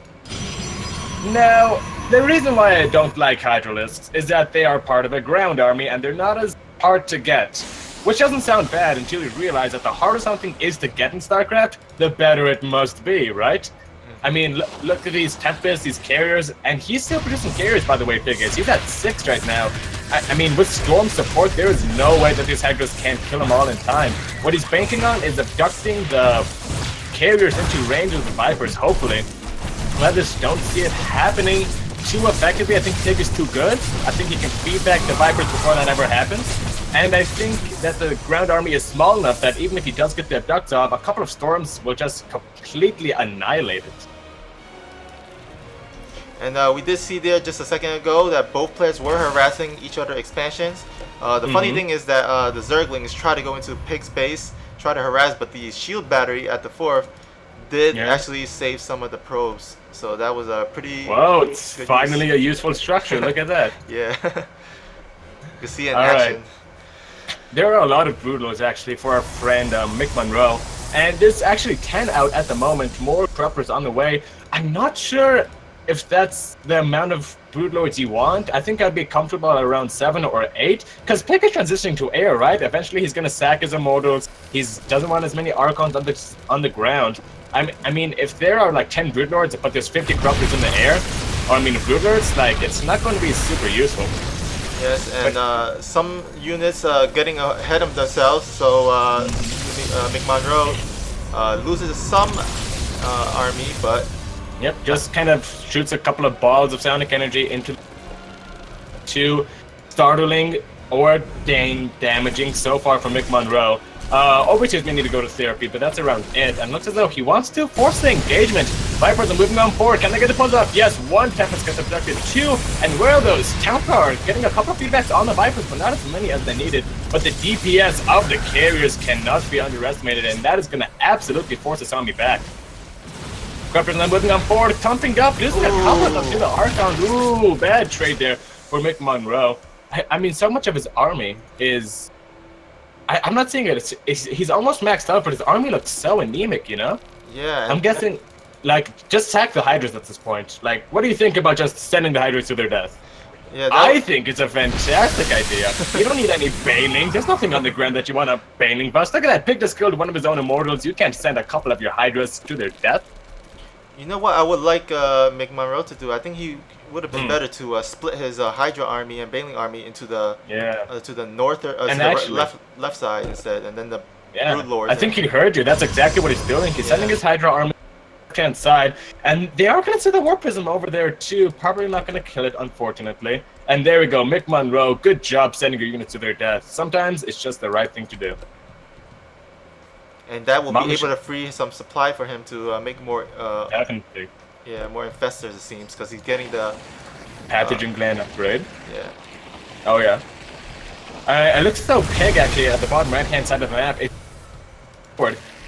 Now, the reason why I don't like Hydralisks is that they are part of a ground army and they're not as hard to get. Which doesn't sound bad until you realize that the harder something is to get in StarCraft, the better it must be, right? I mean, look at these Tempests, these carriers, and he's still producing carriers, by the way, Pig is. He's at 6 right now. I mean, with Storm support, there is no way that these Hydras can't kill them all in time. What he's banking on is abducting the carriers into range of the Vipers, hopefully. I just don't see it happening too effectively. I think Pig is too good. I think he can feed back the Vipers before that ever happens. And I think that the ground army is small enough that even if he does get the abducts off, a couple of storms will just completely annihilate it.
And we did see there just a second ago that both players were harassing each other expansions. The funny thing is that the Zerglings try to go into Pig's base, try to harass, but the shield battery at the 4th did actually save some of the probes. So that was a pretty...
Whoa, it's finally a useful structure. Look at that.
Yeah. You can see it in action.
Right. there are a lot of Broodlords actually for our friend McMonroe, and there's actually 10 out at the moment. More Corruptors on the way. I'm not sure if that's the amount of Broodlords you want. I think I'd be comfortable at around 7 or 8, because Pick is transitioning to air, right? Eventually he's gonna sack his Immortals. He doesn't want as many Archons on the ground. I mean, if there are like 10 Broodlords, but there's 50 Corruptors in the air, or I mean Broodlords, like it's not going to be super useful.
Yes, and some units getting ahead of themselves, so McMonroe loses some army, but
Yep, just kind of shoots a couple of balls of Psionic energy into two, startling or damaging so far from McMonroe. Overseers may need to go to therapy, but that's around it. And looks as though he wants to force the engagement. Vipers are moving on forward. Can they get the pulls off? Yes, one Tempest gets abducted. Two, and where are those? Town Power getting a couple of feedbacks on the Vipers, but not as many as they needed. But the DPS of the carriers cannot be underestimated, and that is going to absolutely force the zombie back. Corruptors now moving on forward, thumping up, losing a couple of them to the Archon. Ooh, bad trade there for McMonroe. I mean, so much of his army is... I'm not saying it. He's almost maxed out, but his army looks so anemic, you know?
yeah.
I'm guessing, like, just sack the Hydras at this point. Like, what do you think about just sending the Hydras to their death?
Yeah,
I think it's a fantastic idea. You don't need any Baneling. There's nothing on the ground that you want a Baneling bust. Look at that. Pig just killed one of his own Immortals. You can't send a couple of your Hydras to their death.
You know what I would like McMonroe to do? I think he would have been better to split his Hydra army and Baneling army into the to the north or to the left side instead, and then the Broodlords.
I think he heard you. That's exactly what he's doing. He's sending his Hydra army left-hand side, and they are going to send the Warp Prism over there too. Probably not going to kill it, unfortunately. And there we go, McMonroe. Good job sending your units to their death. Sometimes it's just the right thing to do.
And that will be able to free some supply for him to make more.
Definitely.
Yeah, more infestors it seems, because he's getting the
Pathogen gland upgrade.
Yeah.
Oh yeah. It looks so Pig actually at the bottom right-hand side of the map.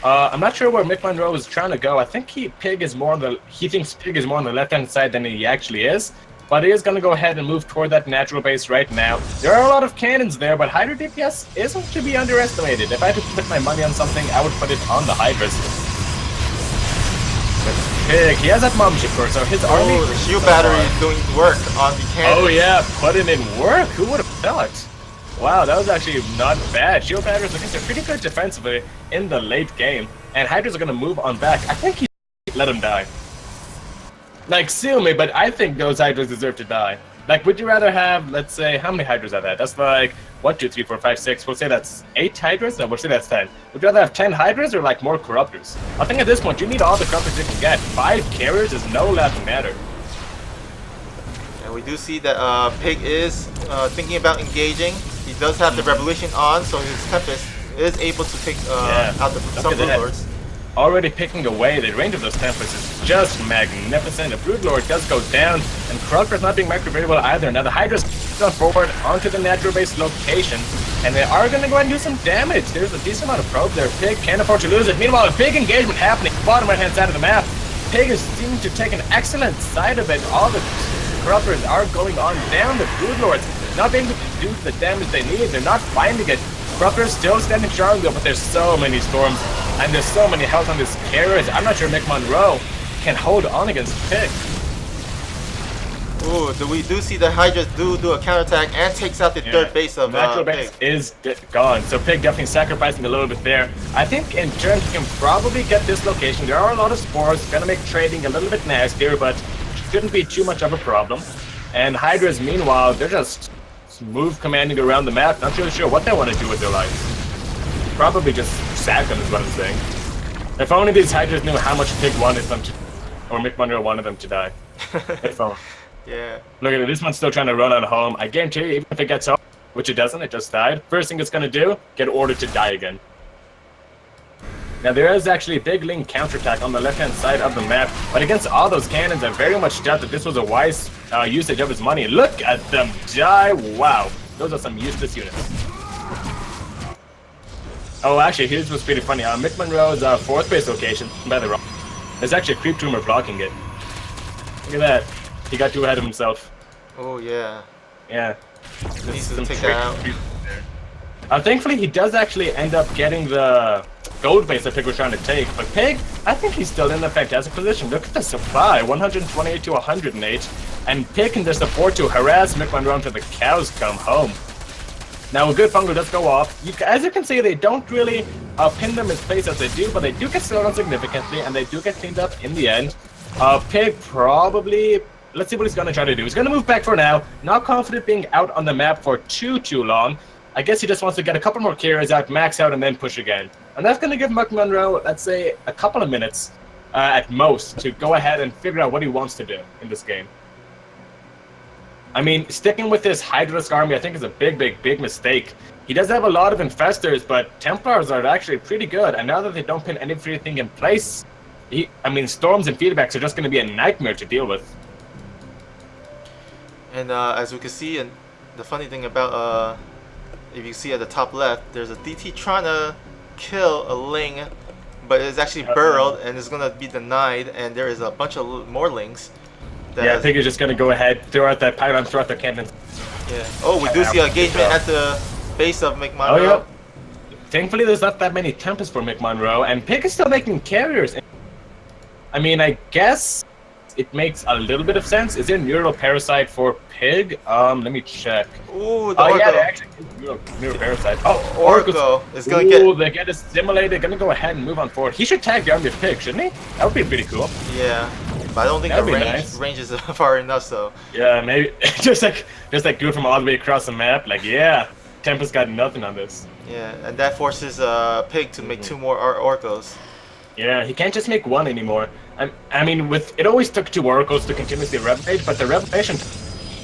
I'm not sure where McMonroe is trying to go. I think he thinks Pig is more on the left-hand side than he actually is. But he is going to go ahead and move toward that natural base right now. There are a lot of cannons there, but Hydra DPS isn't to be underestimated. If I had to put my money on something, I would put it on the Hydras. But Pig, he has that Mom Shipper, so his army...
Oh, the shield battery is doing work on the cannons.
Oh yeah, putting in work. Who would have thought? Wow, that was actually not bad. Shield batteries looking pretty good defensively in the late game. And Hydras are going to move on back. I think he let him die. Like, sue me, but I think those Hydras deserve to die. Like, would you rather have, let's say, how many Hydras are that? That's like 1, 2, 3, 4, 5, 6. We'll say that's 8 Hydras? No, we'll say that's 10. Would you rather have 10 Hydras or like more Corruptors? I think at this point, you need all the Corruptors you can get. 5 carriers is no laughing matter.
And we do see that Pig is thinking about engaging. He does have the Revolution on, so his Tempest is able to take out some Broodlords.
Already picking away. The range of those Tempests is just magnificent. The Broodlord does go down, and Corruptor's not being micro very well either. Now the Hydra's gone forward onto the natural base location, and they are going to go ahead and do some damage. There's a decent amount of probe there. Pig can't afford to lose it. Meanwhile, a big engagement happening bottom right-hand side of the map. Pig is seeming to take an excellent side of it. All the Corruptors are going on down. The Broodlords not being able to do the damage they need. They're not finding it. Corruptors still standing strong though, but there's so many storms and there's so many health on this carriers. I'm not sure McMonroe can hold on against Pig.
Ooh, we do see the Hydras do a counterattack and takes out the third base of
natural
Pig.
base is gone, so Pig definitely sacrificing a little bit there. I think in turn he can probably get this location. There are a lot of spores, gonna make trading a little bit nastier, but shouldn't be too much of a problem. And Hydras, meanwhile, they're just move commanding around the map, not really sure what they want to do with their lives. Probably just sack them is what I'm saying. If only these Hydras knew how much Pig wanted them to, or McMonroe wanted them to die. If only.
Yeah.
Look at it, this one's still trying to run on home. I guarantee you, even if it gets home, which it doesn't, it just died, first thing it's going to do, get ordered to die again. Now there is actually a big Ling counterattack on the left-hand side of the map, but against all those cannons, I very much doubt that this was a wise usage of his money. Look at them die! Wow, those are some useless units. Oh, actually, here's what's pretty funny. McMonroe's 4th base location, by the way, there's actually a creep tumor blocking it. Look at that. He got too ahead of himself.
Oh, yeah.
Yeah.
He needs to take that out.
Thankfully, he does actually end up getting the gold base that Pig was trying to take. But Pig, I think he's still in a fantastic position. Look at the supply, 128 to 108. And Pig can just afford to harass McMonroe until the cows come home. Now, a good fungal does go off. As you can see, they don't really pin them in place as they do, but they do get slowed down significantly, and they do get cleaned up in the end. Pig probably... Let's see what he's going to try to do. He's going to move back for now. Not confident being out on the map for too long. I guess he just wants to get a couple more carriers out, max out, and then push again. And that's going to give McMonroe, let's say, a couple of minutes at most to go ahead and figure out what he wants to do in this game. I mean, sticking with this Hydralisk army, I think is a big mistake. He does have a lot of infestors, but Templars are actually pretty good. And now that they don't pin anything in place, storms and feedbacks are just going to be a nightmare to deal with.
And as we can see, and the funny thing about, if you see at the top left, there's a DT trying to kill a Ling, but it's actually burrowed and it's going to be denied. And there is a bunch of more Lings.
Yeah, Pig is just going to go ahead, throw out that pylon, throw out the cannons.
Yeah. Oh, we do see engagement at the base of McMonroe.
Oh, yeah. Thankfully, there's not that many Tempests for McMonroe, and Pig is still making carriers. I mean, I guess it makes a little bit of sense. Is there Neural Parasite for Pig? Let me check.
Ooh, the Orco.
Yeah, they actually Neural Parasite. Oh,
Orco is going to get...
they get assimilated. Going to go ahead and move on forward. He should tag the army of Pig, shouldn't he? That would be pretty cool.
Yeah. But I don't think the range is far enough, so...
Yeah, maybe... just like dude from all the way across the map, like, yeah, Tempest got nothing on this.
Yeah, and that forces Pig to make 2 more Orcos.
Yeah, he can't just make 1 anymore. I mean, it always took 2 Oracles to continuously revelate, but the Revelation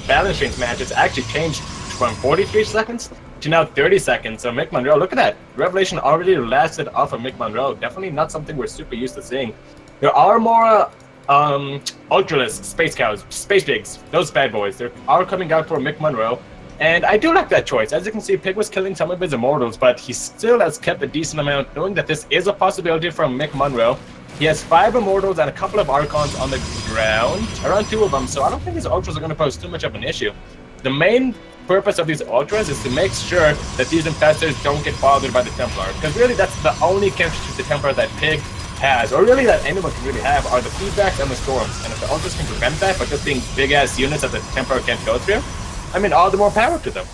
balance change matches actually changed from 43 seconds to now 30 seconds. So McMonroe, look at that. Revelation already lasted off of McMonroe. Definitely not something we're super used to seeing. There are more... Ultralisk, Space Cows, Space Pigs, those bad boys, they are coming out for McMonroe, and I do like that choice. As you can see, Pig was killing some of his Immortals, but he still has kept a decent amount, knowing that this is a possibility from McMonroe. He has 5 Immortals and a couple of Archons on the ground, around 2 of them, so I don't think his Ultras are going to pose too much of an issue. The main purpose of these Ultras is to make sure that these Infestors don't get bothered by the Templar, because really that's the only counter to the Templar that Pig has, or really that anyone can really have, are the feedbacks and the storms. And if the Ultras can prevent that by just being big-ass units that the Templar can't go through, I mean, all the more power to them.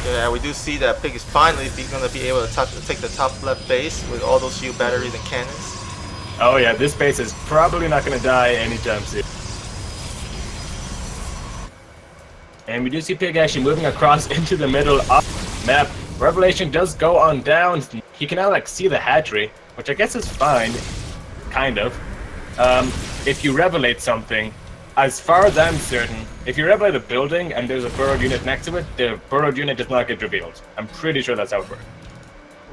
Yeah, we do see that Pig is finally going to be able to take the top left base with all those shield batteries and cannons.
Oh yeah, this base is probably not going to die anytime soon. And we do see Pig actually moving across into the middle of the map. Revelation does go on down. He can now, like, see the hatchery, which I guess is fine, kind of. If you revelate something, as far as I'm certain, if you revelate a building and there's a burrowed unit next to it, the burrowed unit does not get revealed. I'm pretty sure that's how it works.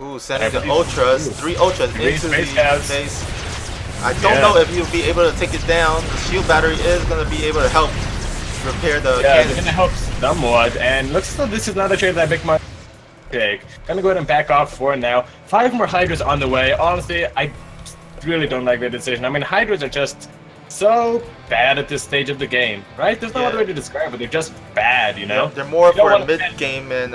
Ooh, sending the Ultras, 3 Ultras into the base. I don't know if you'll be able to take it down. The shield battery is going to be able to help repair the cannons.
They're going to help somewhat, and looks as though this is not a trade that big money. Pig. Gonna go ahead and back off for now. 5 more Hydras on the way. Honestly, I really don't like the decision. I mean, Hydras are just so bad at this stage of the game, right? There's no other way to describe it. They're just bad, you know?
They're more for a mid-game and...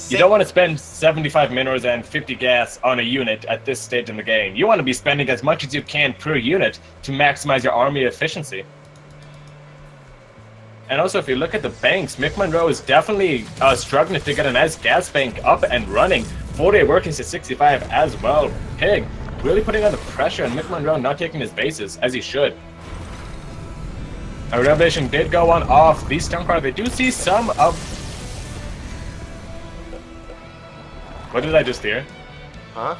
You don't want to spend 75 minerals and 50 gas on a unit at this stage in the game. You want to be spending as much as you can per unit to maximize your army efficiency. And also, if you look at the banks, McMonroe is definitely struggling to get a nice gas bank up and running. 4-day working to 65 as well. Pig really putting on the pressure, and McMonroe not taking his bases, as he should. A Revelation did go on off. These Templars, they do see some of... What did I just hear?
Huh?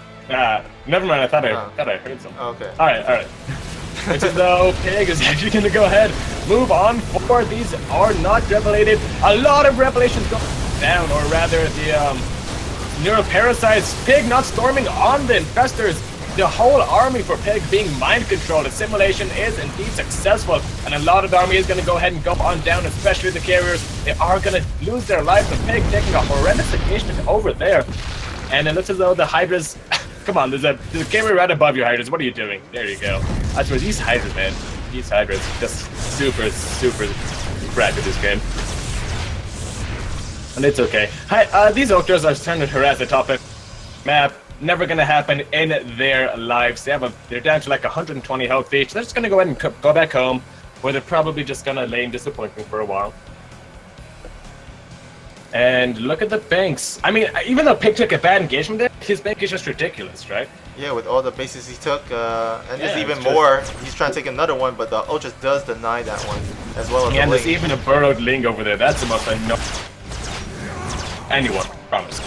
Never mind, I thought I heard something.
Oh, okay.
Alright. It's as though Pig is actually going to go ahead, move on forward. These are not revelated. A lot of revelations going down, or rather the neuroparasites. Pig not storming on the infestors. The whole army for Pig being mind controlled. Assimilation is indeed successful, and a lot of the army is going to go ahead and go on down, especially the carriers. They are going to lose their lives. The Pig taking a horrendous engagement over there, and it looks as though the Hydras. Come on, there's a camera right above your Hydras. What are you doing? There you go. That's where these Hydras, man. These Hydras just super frag at this game. And it's okay. Hi, these ultras are trying to harass the top map. Never gonna happen in their lives. They're down to like 120 health each. They're just gonna go ahead and go back home, where they're probably just gonna lay in disappointment for a while. And look at the banks. I mean, even though Pig took a bad engagement there, his bank is just ridiculous, right?
Yeah, with all the bases he took, and there's
Yeah,
even
it's just-
more. He's trying to take another one, but the Ultras does deny that one, as well as
And
the
there's
link.
even a burrowed Ling over there. That's the most annoying. Anyone, promise.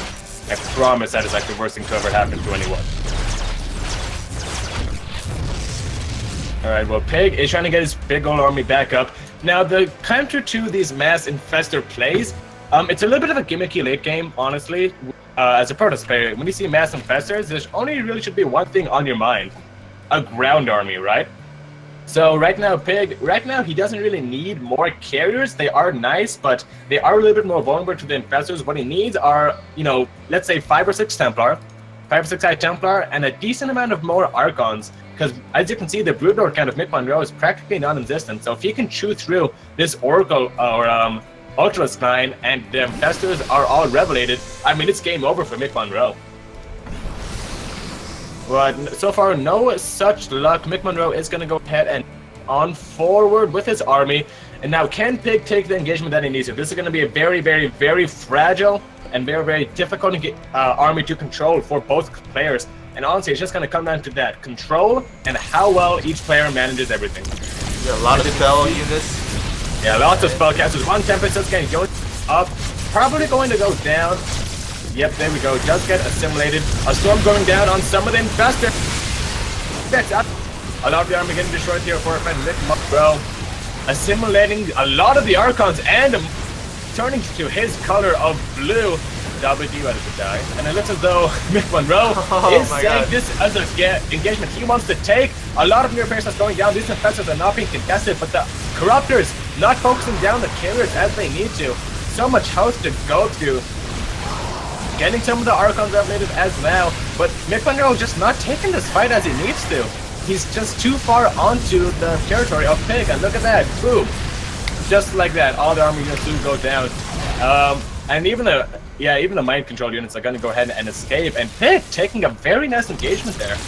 I promise that is like the worst thing to ever happen to anyone. Alright, well, Pig is trying to get his big old army back up. Now, the counter to these mass infestor plays, it's a little bit of a gimmicky late game, honestly. As a Protoss player, when you see mass infestors, there's only really should be one thing on your mind. A ground army, right? So right now, Pig, he doesn't really need more carriers. They are nice, but they are a little bit more vulnerable to the infestors. What he needs are, you know, let's say 5 or 6 Templar, 5 or 6 High Templar, and a decent amount of more Archons. Because as you can see, the Broodlord count of McMonroe is practically non-existent. So if he can chew through this Oracle or Ultras line and the infestors are all revelated, I mean, it's game over for McMonroe. But so far, no such luck. McMonroe is going to go ahead and on forward with his army. And now, can Pig take the engagement that he needs to? This is going to be a very, very, very fragile and very, very difficult army to control for both players. And honestly, it's just going to come down to that. Control and how well each player manages everything.
Yeah, a lot of spell units.
Yeah, lots of spellcasters. One Tempest is going to go up. Probably going to go down. Yep, there we go. Does get assimilated. A storm going down on some of the infestors. That's up. A lot of the army getting destroyed here for a friend McMonroe. Assimilating a lot of the Archons and turning to his color of blue. W out of the die. And it looks as though McMonroe is saying this as an engagement he wants to take. A lot of near pairs that's going down. These infestors are not being contested, but the Corruptors not focusing down the carriers as they need to. So much health to go through. Getting some of the Archons revelated as well, but McMonroe just not taking this fight as he needs to. He's just too far onto the territory of Pig, and look at that, boom. Just like that, all the army units do go down. And even the mind control units are gonna go ahead and escape, and Pig taking a very nice engagement there.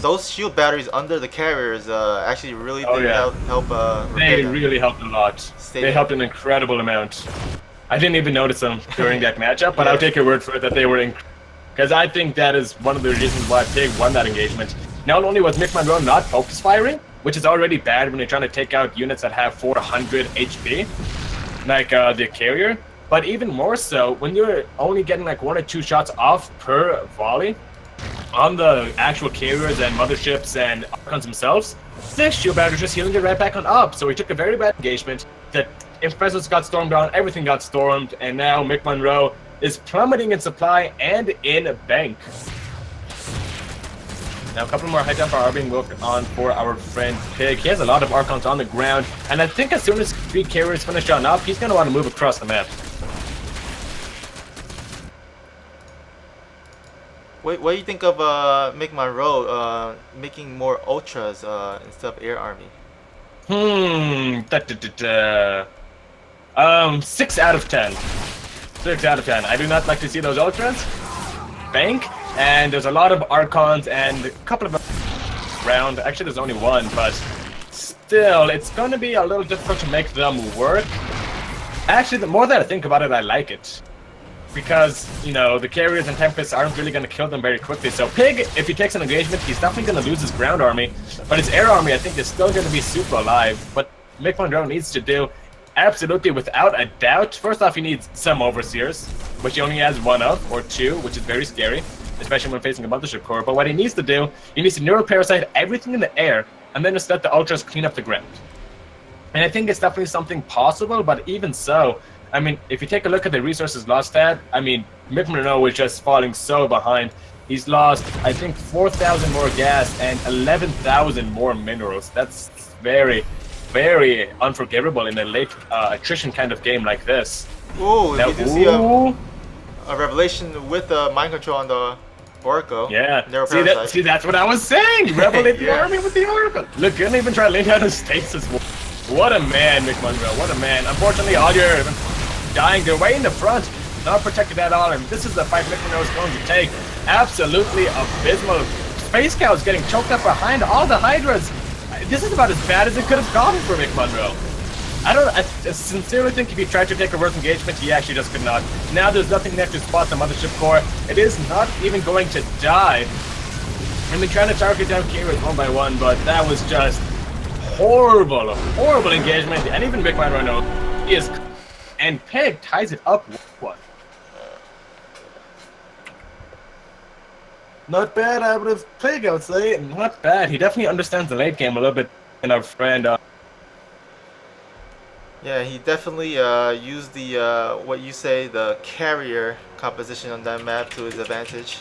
Those shield batteries under the carriers actually really did help
they really helped a lot. They helped an incredible amount. I didn't even notice them during that matchup, but I'll take your word for it that they were because I think that is one of the reasons why Pig won that engagement. Not only was McMonroe not focus firing, which is already bad when you're trying to take out units that have 400 HP, like the carrier, but even more so when you're only getting like 1 or 2 shots off per volley on the actual carriers and motherships and Archons themselves, the shield battery just healing it right back on up. So he took a very bad engagement. The infestors got stormed down, everything got stormed, and now McMonroe is plummeting in supply and in bank. Now a couple more high tempo are being worked on for our friend Pig. He has a lot of Archons on the ground, and I think as soon as 3 carriers finish on up, he's going to want to move across the map.
What do you think of McMonroe making more Ultras instead of Air Army?
6 out of 10. 6 out of 10. I do not like to see those Ultras. Bank, and there's a lot of Archons and a couple of round. Actually, there's only 1, but still, it's going to be a little difficult to make them work. Actually, the more that I think about it, I like it. Because, you know, the carriers and Tempests aren't really going to kill them very quickly. So Pig, if he takes an engagement, he's definitely going to lose his ground army. But his air army, I think, is still going to be super alive. What McMonroe needs to do, absolutely without a doubt, first off, he needs some Overseers, which he only has 1 of, or 2, which is very scary, especially when facing a Mothership Core. But what he needs to do, he needs to Neural Parasite everything in the air, and then just let the Ultras clean up the ground. And I think it's definitely something possible, but even so, I mean, if you take a look at the resources lost stat, I mean, McMonroe is just falling so behind. He's lost, I think, 4,000 more gas and 11,000 more minerals. That's very, very unforgivable in a late attrition kind of game like this.
Ooh,
now,
we do see a revelation with mind control on the Oracle.
Yeah.
Neuroparasite.
See, that's what I was saying. Revelate the army with the Oracle. Look, couldn't even try to lay down his stasis. What a man, McMonroe. What a man. Unfortunately, all your dying. They're way in the front, not protected at all, and this is the fight McMonroe is going to take. Absolutely abysmal. Space Cow is getting choked up behind all the Hydras. This is about as bad as it could have gotten for McMonroe. I sincerely think if he tried to take a reverse engagement, he actually just could not. Now there's nothing there to spot the mothership core. It is not even going to die. I've been trying to target down Kira's one by one, but that was just horrible engagement. And even McMonroe knows he is. And Peg ties it up with one. Not bad out of Peg, I would say. Not bad. He definitely understands the late game a little bit. And our friend.
Yeah, he definitely used the what you say, the carrier composition on that map to his advantage.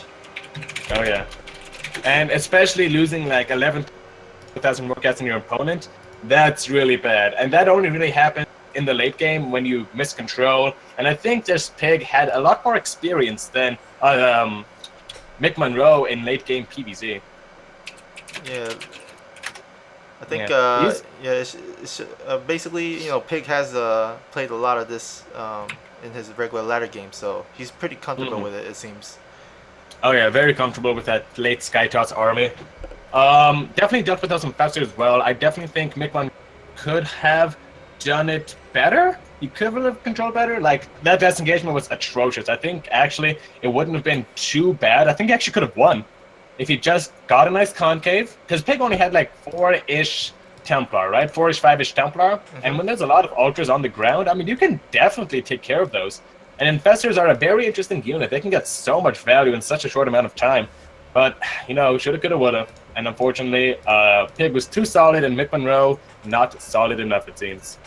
Oh yeah, and especially losing like 11,000 workouts in your opponent. That's really bad, and that only really happens in the late game when you miss control. And I think this Pig had a lot more experience than McMonroe in late game PvZ.
Yeah, I think basically, you know, Pig has played a lot of this in his regular ladder game, so he's pretty comfortable with it seems.
Oh yeah, very comfortable with that late Sky Toss army. Definitely dealt with some faster as well. I definitely think McMonroe could have done it better. He could have controlled better. Like, that best engagement was atrocious. I think, actually, it wouldn't have been too bad. I think he actually could have won if he just got a nice concave. Because Pig only had, like, 4-ish Templar, right? 4-ish, 5-ish Templar. And when there's a lot of Ultras on the ground, I mean, you can definitely take care of those. And Infestors are a very interesting unit. They can get so much value in such a short amount of time. But, you know, shoulda, coulda, woulda. And unfortunately, Pig was too solid, and McMonroe not solid enough, it seems.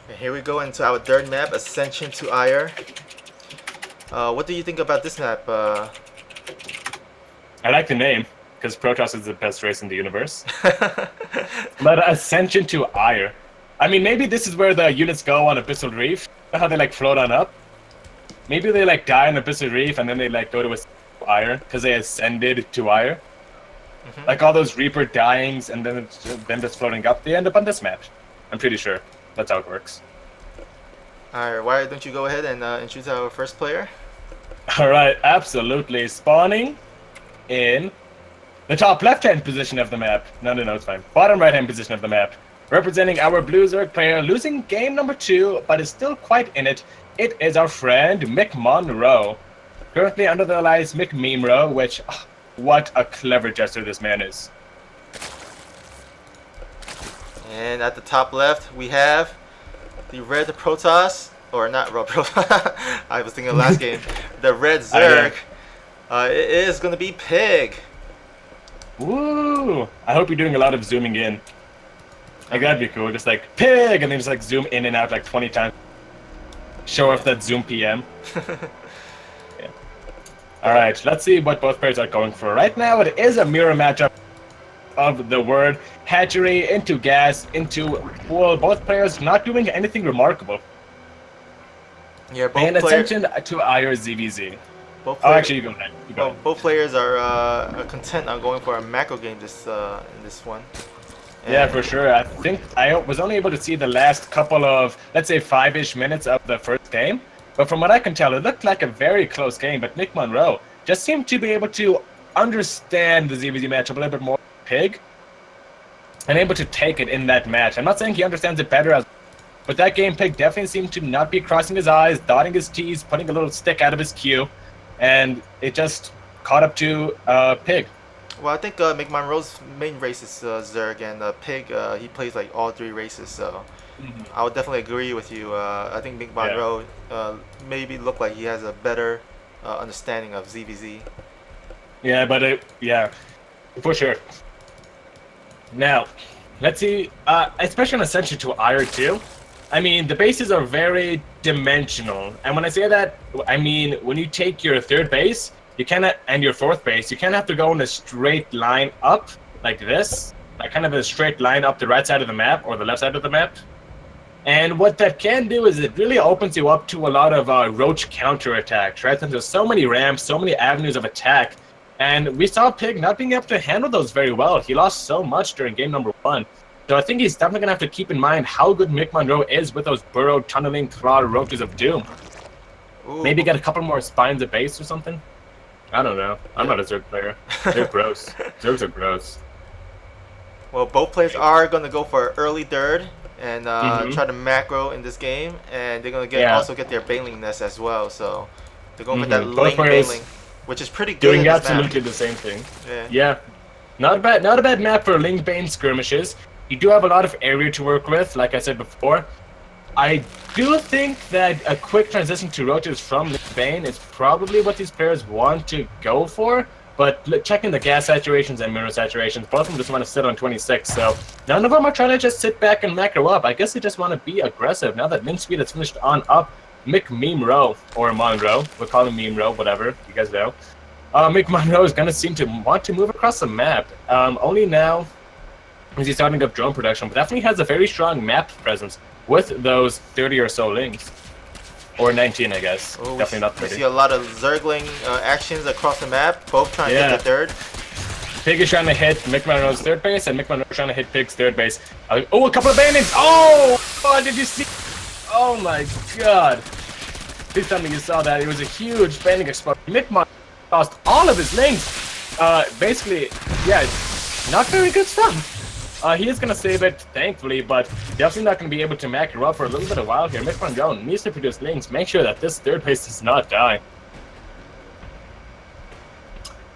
And here we go into our third map, Ascension to Ire. What do you think about this map?
I like the name, because Protoss is the best race in the universe. But Ascension to Ire. I mean, maybe this is where the units go on Abyssal Reef. You know how they, like, float on up? Maybe they, like, die on Abyssal Reef, and then they, like, go to Ire, because they ascended to Ire. Like all those Reaper dyings, and then just floating up, they end up on this map. I'm pretty sure that's how it works.
Alright, why don't you go ahead and introduce our first player?
Alright, absolutely. Spawning in the top left-hand position of the map. No, it's fine. Bottom right-hand position of the map. Representing our Blue Zerg player, losing game number 2, but is still quite in it. It is our friend McMonroe. Currently under the alias McMonroe, which... what a clever jester this man is.
And at the top left, we have the red Protoss, or not red Protoss, I was thinking last game, the red Zerg. It is going to be Pig.
Woo! I hope you're doing a lot of zooming in. Like, that'd be cool, just like, Pig! And then just like zoom in and out like 20 times. Show off that zoom PM. Alright, let's see what both players are going for. Right now, it is a mirror matchup of the word hatchery into gas into well, both players not doing anything remarkable.
Yeah, both
and Ascension to Ire ZVZ. Actually, you go ahead.
Both players are content on going for a macro game in this one. And
yeah, for sure. I think I was only able to see the last couple of, let's say, 5-ish minutes of the first game. But from what I can tell, it looked like a very close game. But McMonroe just seemed to be able to understand the ZVZ matchup a little bit more than Pig. And able to take it in that match. I'm not saying he understands it better, but that game, Pig definitely seemed to not be crossing his eyes, dotting his T's, putting a little stick out of his Q. And it just caught up to Pig.
Well, I think McMonroe's main race is Zerg, and Pig, he plays like all 3 races, so... I would definitely agree with you. I think McMonroe maybe look like he has a better understanding of ZVZ.
Yeah, but yeah, for sure. Now, let's see, especially on Ascension to Ire 2, I mean, the bases are very dimensional. And when I say that, I mean, when you take your 3rd base, you cannot, and your 4th base, you can't have to go in a straight line up like this, like kind of a straight line up the right side of the map or the left side of the map. And what that can do is it really opens you up to a lot of roach counterattacks, right? Since there's so many ramps, so many avenues of attack. And we saw Pig not being able to handle those very well. He lost so much during game number 1. So I think he's definitely going to have to keep in mind how good McMonroe is with those burrow, tunneling, claw roaches of doom.
Ooh.
Maybe get a couple more spines of base or something? I don't know. I'm not a Zerg player. They're gross. Zergs are gross.
Well, both players are going to go for early third and try to macro in this game, and they're going to also get their Baneling nest as well. So they're going for that Ling Baneling, which is pretty good.
Doing
in this
absolutely
map.
the same thing.
Yeah.
Not a bad map for Ling Bane skirmishes. You do have a lot of area to work with, like I said before. I do think that a quick transition to roaches from Ling Bane is probably what these players want to go for. But checking the gas saturations and mineral saturations, both of them just want to sit on 26. So none of them are trying to just sit back and macro up. I guess they just want to be aggressive. Now that Link Speed is finished on up, McMonroe, or Monroe, we'll call him Memro, whatever, you guys know. McMonroe is going to seem to want to move across the map. Only now is he starting up drone production, but definitely has a very strong map presence with those 30 or so links. Or 19, I guess.
Oh,
definitely not 30.
We see a lot of Zergling actions across the map, both trying to get the third.
Pig is trying to hit McMonroe's third base, and McMonroe is trying to hit Pig's third base. Oh, a couple of banings! Oh, did you see? Oh my god. Please tell me you saw that. It was a huge banding explosion. McMonroe lost all of his links. Basically, yeah, not very good stuff. He is going to save it, thankfully, but definitely not going to be able to macro up for a little bit of a while here. McMonroe needs to produce links, make sure that this third base does not die.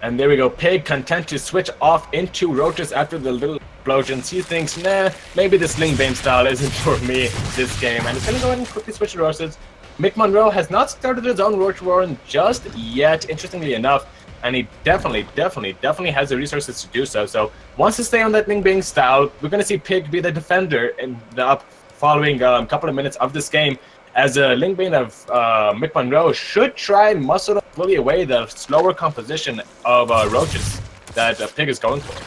And there we go. Pig content to switch off into roaches after the little explosions. He thinks, nah, maybe this Ling Bane style isn't for me this game. And he's going to go ahead and quickly switch to roaches. McMonroe has not started his own roach warren just yet, interestingly enough. And he definitely has the resources to do so. So wants to stay on that Ling Bane style. We're going to see Pig be the defender in the following couple of minutes of this game, as Ling Bane of McMonroe should try and muscle fully away the slower composition of roaches that Pig is going for.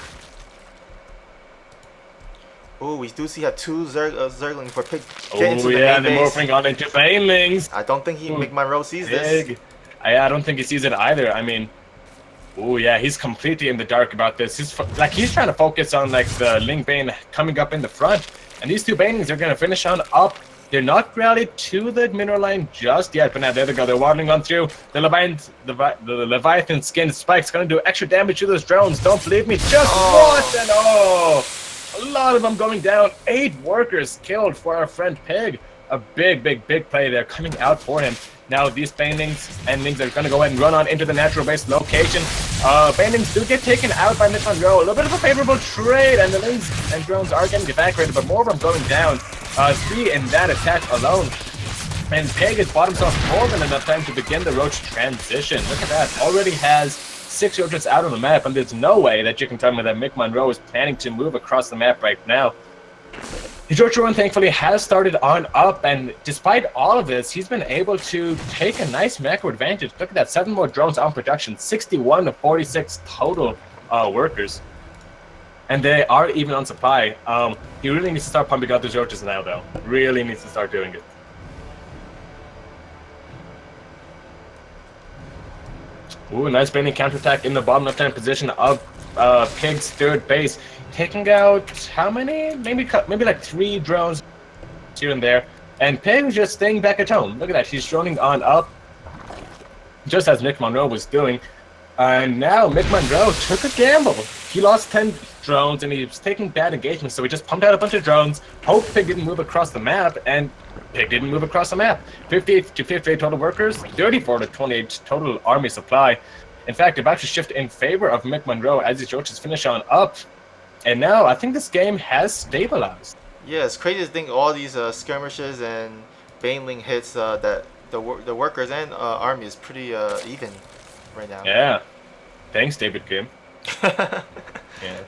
Oh, we do see two Zergling for Pig.
Oh yeah, they're morphing on into Banelings.
I don't think McMonroe sees this.
I don't think he sees it either. I mean, oh yeah, he's completely in the dark about this. He's trying to focus on like the Ling Bane coming up in the front, and these two Banelings are going to finish on up. They're not rallied to the mineral line just yet, but now there they go. They're waddling on through. The Leviathan skin spike's going to do extra damage to those drones. Don't believe me? Just watch and a lot of them going down. 8 workers killed for our friend Pig. A big play there coming out for him. Now these Banelings and Lings are going to go ahead and run on into the natural base location. Banelings do get taken out by McMonroe. A little bit of a favorable trade, and the Lings and drones are getting evacuated, but more of them going down. 3 in that attack alone. And Pig has bought himself more than enough time to begin the roach transition. Look at that. Already has 6 roaches out on the map, and there's no way that you can tell me that McMonroe is planning to move across the map right now. His roach run thankfully has started on up, and despite all of this, he's been able to take a nice macro advantage. Look at that, 7 more drones on production, 61 to 46 total workers. And they are even on supply. He really needs to start pumping out those roaches now, though. Really needs to start doing it. Ooh, nice Baneling counterattack in the bottom left-hand position of Pig's third base. Taking out how many? Maybe like 3 drones here and there. And Pig just staying back at home. Look at that, he's droning on up, just as McMonroe was doing. And now McMonroe took a gamble. He lost 10 drones and he was taking bad engagements, so he just pumped out a bunch of drones, hoped Pig didn't move across the map, and Pig didn't move across the map. 58 to 58 total workers, 34 to 28 total army supply. In fact, about to shift in favor of McMonroe as his roaches finish on up. And now I think this game has stabilized.
Yeah, it's crazy to think all these skirmishes and Baneling hits that the workers and army is pretty even right now.
Yeah. Thanks, David Kim. Yeah.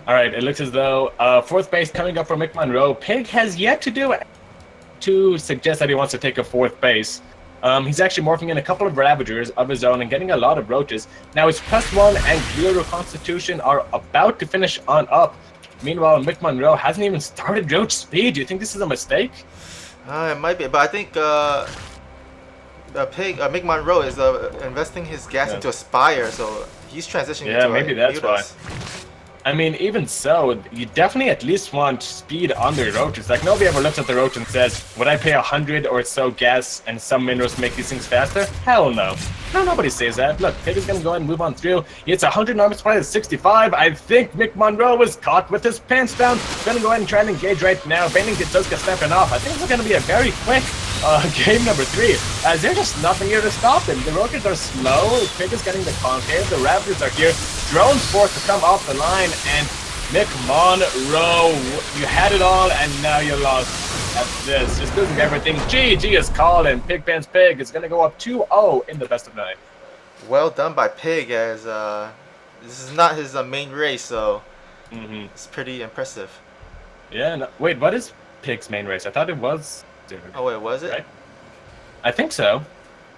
All right, it looks as though 4th base coming up for McMonroe. Pig has yet to suggest that he wants to take a 4th base. He's actually morphing in a couple of Ravagers of his own and getting a lot of roaches. Now his +1 and Zero Constitution are about to finish on up. Meanwhile, McMonroe hasn't even started roach speed. Do you think this is a mistake?
It might be, but I think McMonroe is investing his gas into Aspire, so he's transitioning into
maybe that's why. I mean, even so, you definitely at least want speed on the roaches. Like, nobody ever looks at the roach and says, would I pay 100 or so gas and some minerals to make these things faster? Hell no. No, nobody says that. Look, Pig is going to go ahead and move on through. It's 100 armor supply to 65. I think McMonroe was caught with his pants down. Going to go ahead and try and engage right now. Baiting does get stepping off. I think this is going to be a very quick game number 3, as there's just nothing here to stop them. The rockets are slow, Pig is getting the concave, the Raptors are here, drones forced to come off the line, and McMonroe, you had it all, and now you lost at this. Just losing everything. GG is calling. Pigpen's Pig is going to go up 2-0 in the best of 9.
Well done by Pig, as this is not his main race, so it's pretty impressive.
Yeah, no, wait, what is Pig's main race? I thought it was Zerg.
Oh wait, was it?
Right? I think so.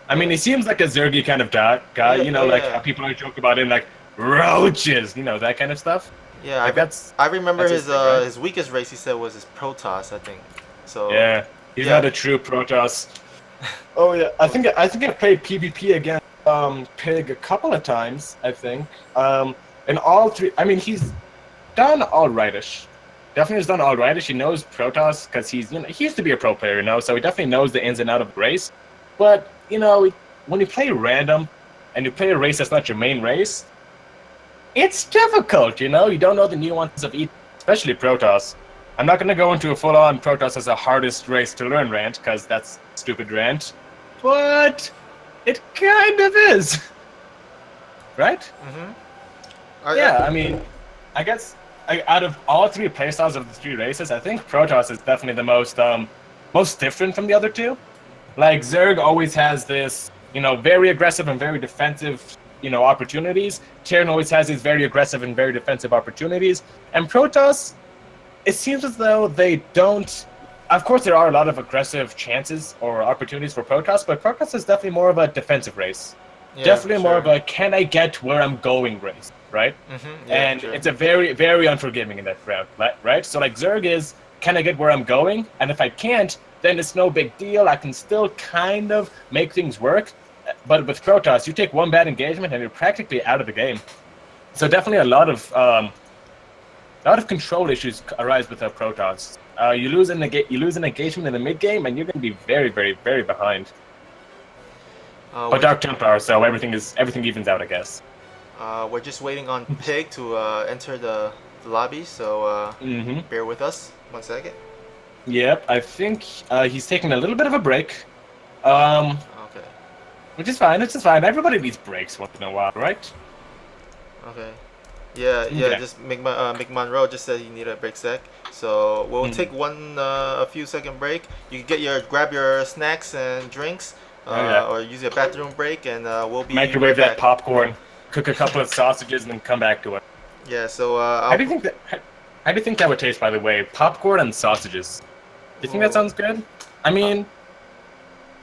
I mean, he seems like a Zergy kind of guy, you know, like how people are joking about him, like roaches, you know, that kind of stuff.
Yeah,
like
I remember
his thing, right?
his weakest race he said was his Protoss, I think. So
yeah, he's not a true Protoss. Oh yeah, I think I played PvP against Pig a couple of times, I think. And all 3, I mean, he's done all rightish. Definitely has done all rightish. He knows Protoss because he used to be a pro player, you know, so he definitely knows the ins and outs of the race. But you know, when you play random and you play a race that's not your main race, it's difficult, you know. You don't know the nuances of each, especially Protoss. I'm not going to go into a full-on Protoss as the hardest race to learn rant, because that's stupid rant. But it kind of is. Right? Yeah, I mean, I guess out of all 3 playstyles of the 3 races, I think Protoss is definitely the most different from the other 2. Like, Zerg always has this, you know, very aggressive and very defensive, you know, opportunities. Terran always has these very aggressive and very defensive opportunities. And Protoss, it seems as though they don't... Of course, there are a lot of aggressive chances or opportunities for Protoss, but Protoss is definitely more of a defensive race. Yeah, definitely more of a can I get where I'm going race, right? Yeah, and it's a very, very unforgiving in that round, right? So like Zerg is, can I get where I'm going? And if I can't, then it's no big deal. I can still kind of make things work. But with Protoss, you take one bad engagement and you're practically out of the game. So definitely a lot of control issues arise with Protoss. You lose an engagement in the mid game, and you're going to be very, very, very behind. But Dark Templar, so everything evens out, I guess.
We're just waiting on Pig to enter the lobby, so bear with us 1 second.
Yep, I think he's taking a little bit of a break.
Okay.
Which is fine, it's fine. Everybody needs breaks once in a while, right?
Okay. Yeah. Just McMonroe just said he needed a break sec. So we'll take a few second break. You can grab your snacks and drinks. Or use your bathroom break, and we'll be
microwave that popcorn, cook a couple of sausages, and then come back to it.
Yeah. So
how do you think that would taste? By the way, popcorn and sausages. Do you think that sounds good? I mean,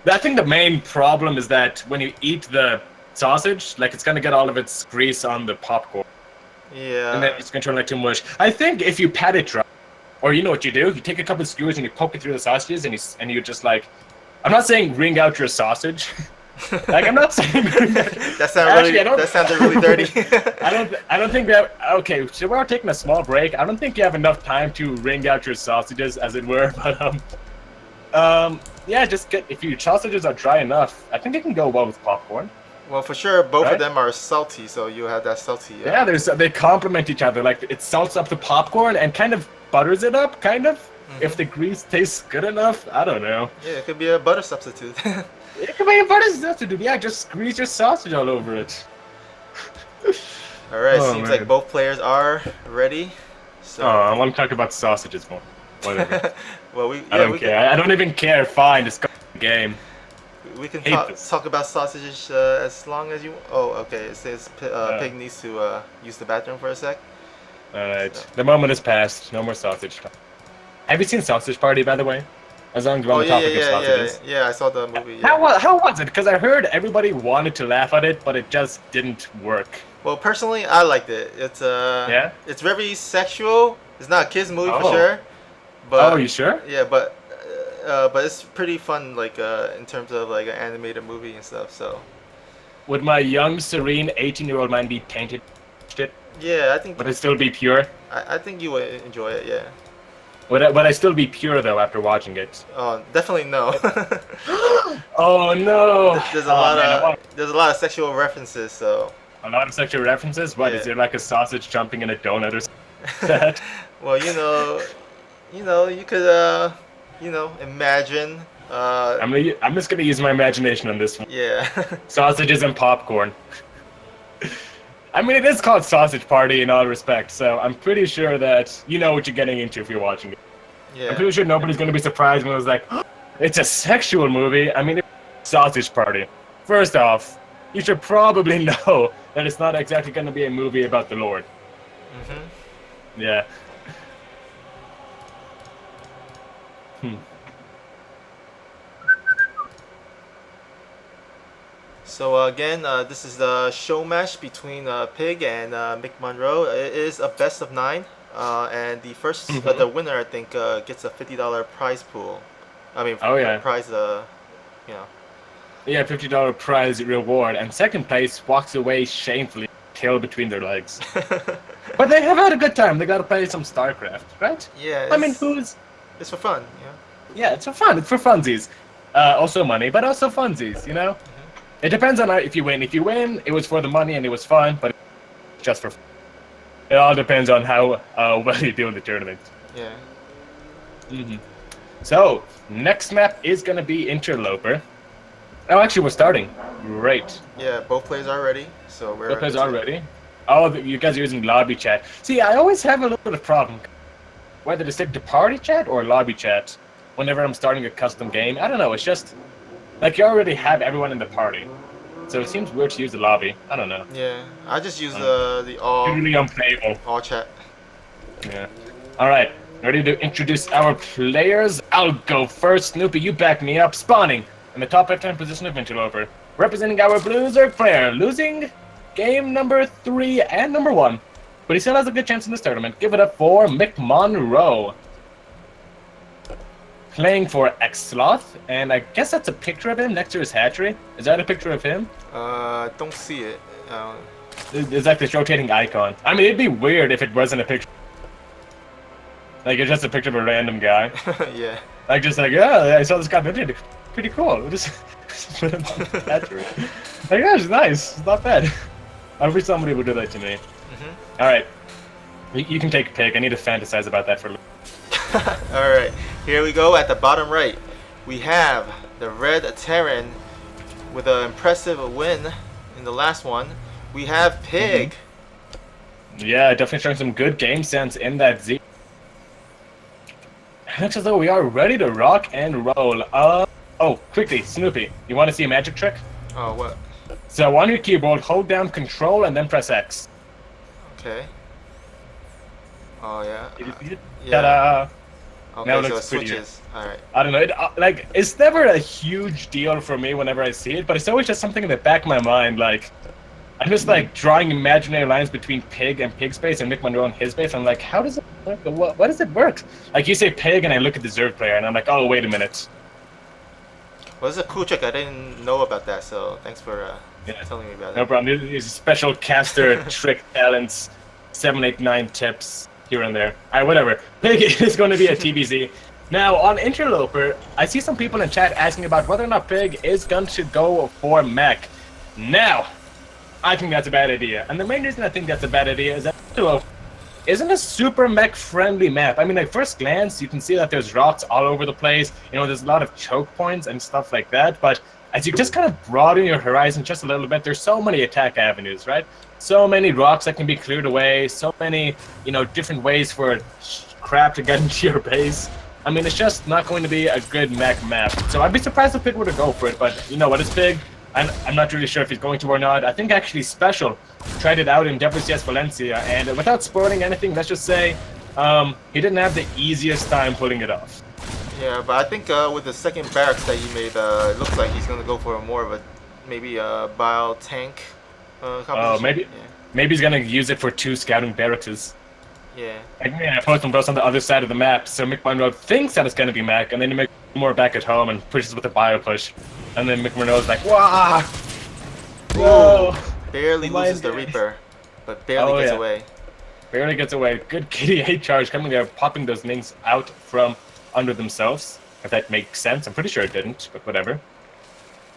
I think the main problem is that when you eat the sausage, like it's gonna get all of its grease on the popcorn.
Yeah.
And then it's gonna turn like too much. I think if you pat it dry, or you know what you do, you take a couple of skewers and you poke it through the sausages, and you just like. I'm not saying wring out your sausage. Like I'm not saying
that sounded really dirty.
I don't think that. Okay, so we're taking a small break. I don't think you have enough time to wring out your sausages, as it were. But yeah, if your sausages are dry enough, I think it can go well with popcorn.
Well, for sure, both of them are salty, so you have that salty.
Yeah, they complement each other. Like it salts up the popcorn and kind of butters it up, kind of. If the grease tastes good enough, I don't know.
Yeah, it could be a butter substitute.
It could be a butter substitute. Yeah, just squeeze your sausage all over it.
Alright, seems like both players are ready. So.
I want to talk about sausages more. Whatever.
Well,
I don't care. I don't even care. Fine, just go to the game.
We can talk about sausages as long as you... Oh, okay. It says Pig needs to use the bathroom for a sec.
Alright. So. The moment has passed. No more sausage talk. Have you seen Sausage Party, by the way? As long as we're on the topic of sausages.
Yeah, I saw the movie.
Yeah. How was it? Because I heard everybody wanted to laugh at it, but it just didn't work.
Well, personally, I liked it. It's it's very sexual. It's not a kids movie for sure. But,
you sure?
Yeah, but it's pretty fun, like in terms of like an animated movie and stuff. So.
Would my young, serene 18-year-old mind be tainted? it?
Yeah, I think
Would it still be pure?
I think you would enjoy it. Yeah.
Would I still be pure though after watching it?
Oh, definitely no.
Oh no!
There's a
Oh
lot
man, I
of
want
sexual references, so
a lot of sexual references. What is
yeah.
there like a sausage jumping in a donut or something like that?
Well, you could imagine.
I'm just gonna use my imagination on this one.
Yeah.
Sausages and popcorn. I mean, it is called Sausage Party in all respects, so I'm pretty sure that you know what you're getting into if you're watching it. I'm
Yeah.
pretty sure nobody's gonna be surprised when it was like, oh, it's a sexual movie. I mean, it's Sausage Party. First off, you should probably know that it's not exactly gonna be a movie about the Lord.
Mhm.
Yeah. Hmm.
So again, this is the show match between Pig and McMonroe. It is a best of 9, and the winner I think gets a $50 prize pool. I mean,
Oh yeah.
prize. You know.
Yeah, $50 prize reward, and second place walks away shamefully, tail between their legs. But they have had a good time. They got to play some StarCraft, right?
Yeah.
I mean, who's?
It's for fun.
Yeah, it's for fun. It's for funsies. Also money, but also funsies. You know, it depends on if you win. If you win, it was for the money and it was fun, but just for fun. It all depends on how well you do in the tournament.
Yeah.
Mm-hmm. So next map is gonna be Interloper. Oh, actually, we're starting. Great.
Yeah. Both players are ready, so we're.
Both players are ready. Oh, you guys are using lobby chat. See, I always have a little bit of problem whether to stick to party chat or lobby chat whenever I'm starting a custom game. I don't know. It's just like you already have everyone in the party, so it seems weird to use the lobby. I don't know.
Yeah. I just use the all
Really unplayable.
chat.
Yeah. All right. Ready to introduce our players? I'll go first. Snoopy, you back me up. Spawning in the top left-hand position of Interloper, representing our Blue Zerg player, losing game number 3 and number 1, but he still has a good chance in this tournament. Give it up for McMonroe. Playing for X-Sloth, and I guess that's a picture of him next to his hatchery. Is that a picture of him?
Don't see it.
It's like this rotating icon. I mean, it'd be weird if it wasn't a picture. Like, it's just a picture of a random guy.
Yeah.
Like, just like, yeah, I saw this guy picture. Pretty cool. Just put him in the hatchery. Like, yeah, it's nice. It's not bad. I wish somebody would do that to me. All right. You can take a pick. I need to fantasize about that for a little.
All right, here we go. At the bottom right, we have the Red Terran with an impressive win in the last one. We have Pig.
Yeah, definitely showing some good game sense in that Z. Looks as though we are ready to rock and roll. Oh, quickly, Snoopy, you want to see a magic trick?
Oh, what?
So on your keyboard, hold down Control and then press X.
Okay. Oh, yeah.
Did you see it?
Yeah.
Ta-da!
Okay,
Now it
so it
looks prettier.
switches. All right.
I don't know. Like, it's never a huge deal for me whenever I see it, but it's always just something in the back of my mind. Like, I'm just like drawing imaginary lines between Pig and Pig Space and McMonroe and his space. I'm like, how does it work? What does it work? Like, you say Pig, and I look at the Zerg player, and I'm like, oh, wait a minute.
Well, this is a cool trick. I didn't know about that, so thanks for
Yeah.
telling me about
No
it.
problem. These special caster trick talents, 7, 8, 9 tips here and there. All right, whatever. Pig is going to be a TBZ. Now, on Interloper, I see some people in chat asking about whether or not Pig is going to go for mech. Now, I think that's a bad idea. And the main reason I think that's a bad idea is that Interloper isn't a super mech-friendly map. I mean, at first glance, you can see that there's rocks all over the place. You know, there's a lot of choke points and stuff like that. But as you just kind of broaden your horizon just a little bit, there's so many attack avenues, right? So many rocks that can be cleared away. So many, you know, different ways for crap to get into your base. I mean, it's just not going to be a good mech map. So I'd be surprised if Pig were to go for it. But you know what, it's Pig. I'm not really sure if he's going to or not. I think actually Special tried it out in WCS Valencia, and without spoiling anything, let's just say he didn't have the easiest time pulling it off.
Yeah, but I think with the second barracks that you made, it looks like he's gonna go for more of a maybe a bio tank composition.
Maybe
Yeah.
maybe he's gonna use it for 2 scouting barracks.
Yeah.
Like, yeah, post them both on the other side of the map, so McMonroe thinks that it's gonna be mech, and then he makes more back at home and pushes with a bio push, and then McMonroe's like, "Wah! Whoa!"
Barely
Mind
loses the
games.
Reaper. but barely gets away.
Barely gets away. Good KDA charge coming there, popping those Lings out from under themselves. If that makes sense. I'm pretty sure it didn't, but whatever.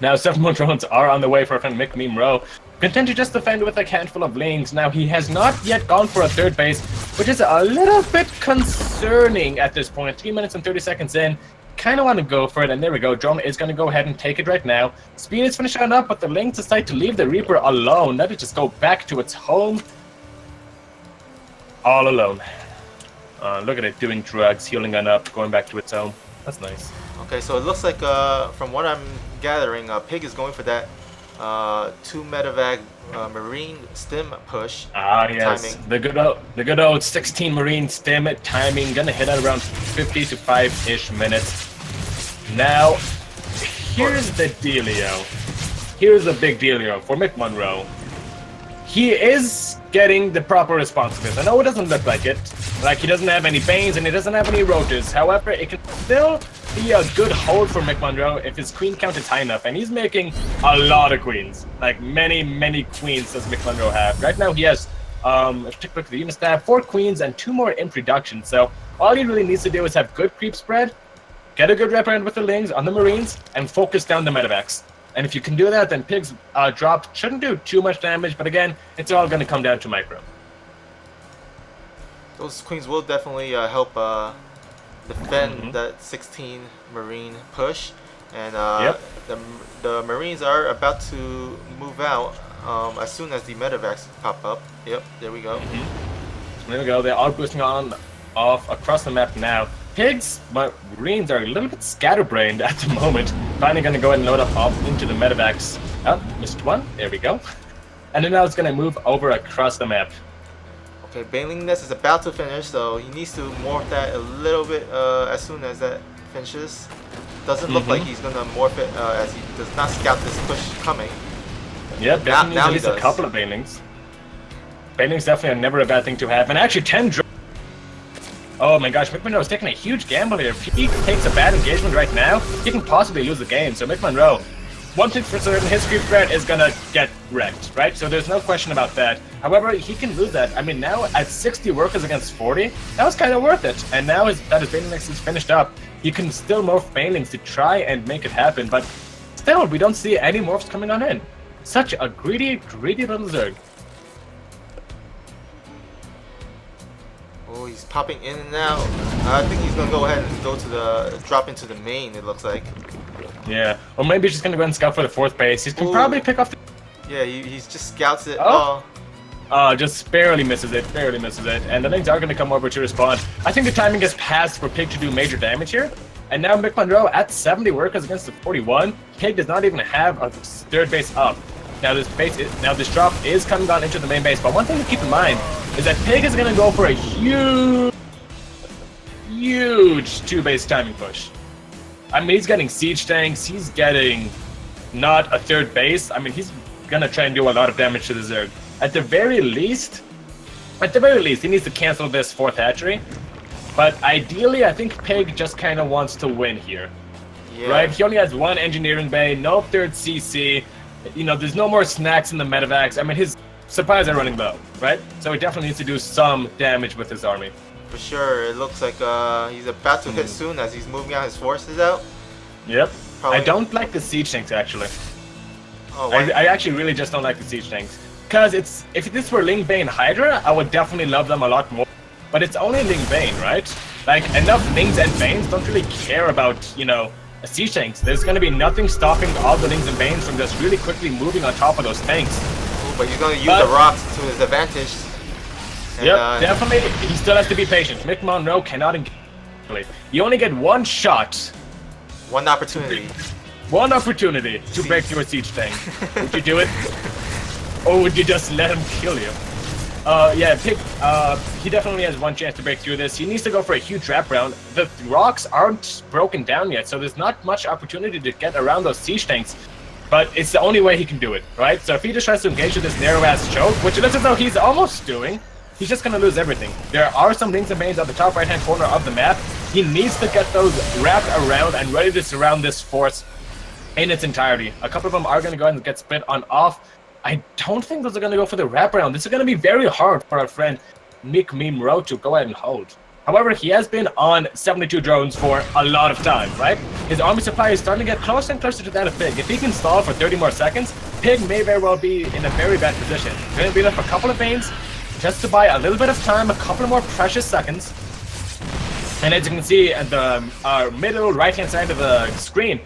Now 7 more drones are on the way for McMonroe. Content to just defend with a handful of Lings. Now he has not yet gone for a third base, which is a little bit concerning at this point. 3 minutes and 30 seconds in. Kind of want to go for it, and there we go. Drone is going to go ahead and take it right now. Speed is finishing up, but the Lings decide to leave the Reaper alone. Let it just go back to its home. All alone. Look at it doing drugs, healing on up, going back to its home. That's nice.
Okay, so it looks like, from what I'm gathering, Pig is going for that 2 medevac Marine stim push.
Ah, yes.
Timing.
The good old 16 Marine stim timing, gonna hit at around 50 to 5-ish minutes. Now, here's the dealio. Here's the big dealio for McMonroe. He is getting the proper response to this. I know it doesn't look like it. Like, he doesn't have any Banes and he doesn't have any Roaches. However, it can still be a good hold for McMonroe if his queen count is high enough. And he's making a lot of queens. Like, many queens does McMonroe have. Right now, he has, let's take a look at the unit stat, 4 queens and 2 more in production. So, all he really needs to do is have good creep spread, get a good rep around with the Lings on the Marines, and focus down the medevacs. And if you can do that, then Pig's drop shouldn't do too much damage, but again, it's all going to come down to micro.
Those queens will definitely help defend that 16 Marine push. And the Marines are about to move out as soon as the medevacs pop up. Yep, there we go.
There we go, they're all boosting on off across the map now. Pigs, but Marines are a little bit scatterbrained at the moment. Finally going to go ahead and load up off into the medevacs. Oh, missed one. There we go. And then now it's going to move over across the map.
Okay, Baneling Nest is about to finish, so he needs to morph that a little bit as soon as that finishes. Doesn't look like he's going to morph it as he does not scout this push coming.
Yeah, definitely
now
at least a couple of Banelings. Banelings definitely are never a bad thing to have. And actually 10 drones. Oh my gosh, McMonroe is taking a huge gamble here. If he takes a bad engagement right now, he can possibly lose the game. So McMonroe, one thing for certain, his creep threat is gonna get wrecked, right? So there's no question about that. However, he can lose that. I mean, now at 60 workers against 40, that was kind of worth it. And now that his Banelings is finished up, he can still morph Banelings to try and make it happen. But still, we don't see any morphs coming on in. Such a greedy little Zerg.
Oh, he's popping in and out. I think he's gonna go ahead and go to the drop into the main. It looks like.
Yeah, or maybe he's just gonna go and scout for the 4th base. He can probably pick off the...
Yeah, he's just scouts it.
Just barely misses it, and the Lings are gonna come over to respond. I think the timing has passed for Pig to do major damage here. And now McMonroe at 70 workers against the 41. Pig does not even have a 3rd base up. Now this drop is coming on into the main base, but one thing to keep in mind is that Pig is gonna go for a huge 2-base timing push. I mean, he's getting siege tanks, he's getting not a 3rd base. I mean, he's gonna try and do a lot of damage to the Zerg. At the very least, he needs to cancel this 4th hatchery. But ideally, I think Pig just kind of wants to win here. Yeah. Right? He only has 1 engineering bay, no 3rd CC. You know, there's no more snacks in the medevacs. I mean, his supplies are running low, right? So he definitely needs to do some damage with his army.
For sure, it looks like he's about to hit soon as he's moving out his forces out.
Yep. Probably. I don't like the siege tanks, actually. Oh, I actually really just don't like the siege tanks. Because if this were Ling Bane Hydra, I would definitely love them a lot more. But it's only Ling Bane, right? Like, enough Lings and Banes don't really care about, you know, siege tanks. There's going to be nothing stopping all the Lings and Banes from just really quickly moving on top of those tanks.
Ooh, but he's going to use the rocks to his advantage. And,
yep, definitely. He still has to be patient. McMonroe cannot engage. You only get 1 shot.
1 opportunity.
1 opportunity to break through a siege tank. Would you do it? Or would you just let him kill you? Yeah, Pig, he definitely has 1 chance to break through this. He needs to go for a huge wraparound. The rocks aren't broken down yet, so there's not much opportunity to get around those siege tanks. But it's the only way he can do it, right? So if he just tries to engage with this narrow-ass choke, which it looks as though he's almost doing, he's just gonna lose everything. There are some Lings and Banes at the top right-hand corner of the map. He needs to get those wrapped around and ready to surround this force in its entirety. A couple of them are gonna go ahead and get split on off. I don't think those are going to go for the wraparound. This is going to be very hard for our friend McMonroe to go ahead and hold. However, he has been on 72 drones for a lot of time, right? His army supply is starting to get closer and closer to that of Pig. If he can stall for 30 more seconds, Pig may very well be in a very bad position. He's going to be left a couple of veins just to buy a little bit of time, a couple more precious seconds. And as you can see at the middle right-hand side of the screen,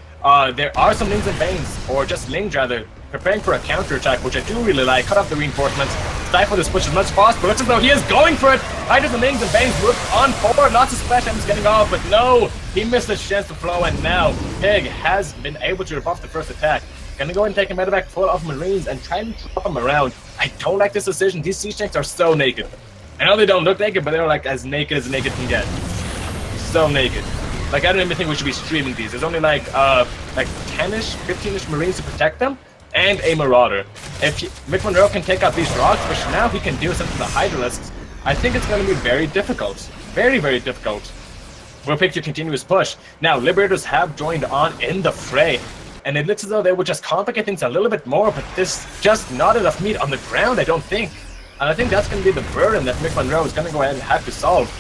there are some Lings and Banes, or just Lings rather, preparing for a counter-attack, which I do really like. Cut off the reinforcements, stifle this push as much as possible. Looks as though he is going for it. Hydras and Lings and Banes move on forward. Lots of splash items getting off, but no, he missed his chance to flow, and now Pig has been able to rebuff the first attack. Gonna go ahead and take a medevac full of Marines and try and drop him around. I don't like this decision. These siege tanks are so naked. I know they don't look naked, but they're like as naked can get. So naked. Like, I don't even think we should be streaming these. There's only like 10-ish, 15-ish Marines to protect them, and a Marauder. If McMonroe can take out these rocks, which now he can do something to the Hydralisks, I think it's going to be very difficult. Very, very difficult. We'll pick to continue his push. Now, Liberators have joined on in the fray, and it looks as though they would just complicate things a little bit more, but there's just not enough meat on the ground, I don't think. And I think that's going to be the burden that McMonroe is going to go ahead and have to solve.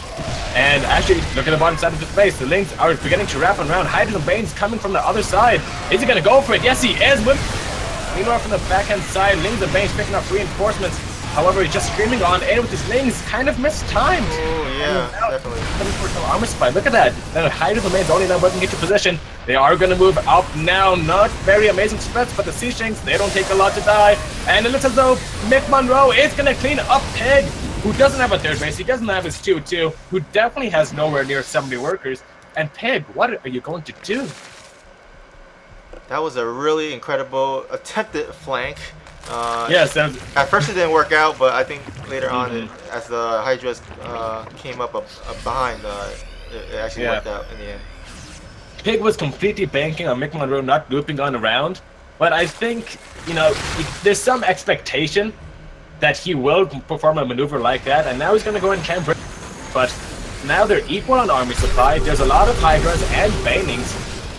And actually, look at the bottom side of the face. The Lings are beginning to wrap around. Hydras and Banes coming from the other side. Is he going to go for it? Yes, he is. Meanwhile, from the backhand side, Lings and Banes picking up reinforcements. However, he's just screaming on in with his Lings, kind of mistimed.
Oh, yeah, definitely.
Armor supply. Look at that. Then Hydras and Banes only now working into position. They are going to move up now. Not very amazing spreads, but the Sea Shanks, they don't take a lot to die. And it looks as though McMonroe is going to clean up Pig, who doesn't have a third base. He doesn't have his 2-2, who definitely has nowhere near 70 workers. And Pig, what are you going to do?
That was a really incredible attempted flank.
Yes.
At first it didn't work out, but I think later on, as the Hydras came up behind, it actually worked out in the end.
Pig was completely banking on McMonroe not looping on around, but I think, you know, there's some expectation that he will perform a maneuver like that, and now he's going to go and camp. But now they're equal on army supply. There's a lot of Hydras and Banings,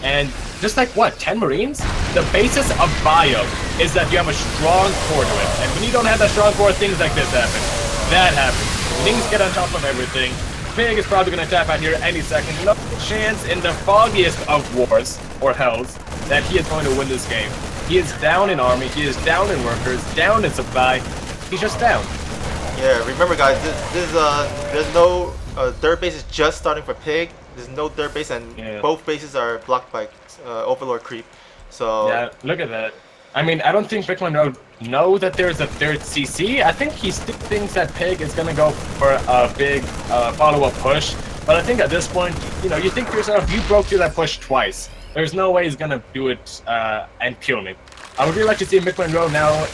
and just like, what, 10 Marines? The basis of bio is that you have a strong core to it, and when you don't have that strong core, things like this happen. That happens. Things get on top of everything. Pig is probably going to tap out here any second. No chance in the foggiest of wars, or hells, that he is going to win this game. He is down in army, he is down in workers, down in supply. He's just down.
Yeah, remember guys, there's no third base is just starting for Pig. There's no third base, and both bases are blocked by Overlord creep. So
yeah, look at that. I mean, I don't think McMonroe know that there's a third CC. I think he still thinks that Pig is gonna go for a big follow-up push. But I think at this point, you know, you think to yourself, you broke through that push twice. There's no way he's gonna do it and kill me. I would really like to see McMonroe now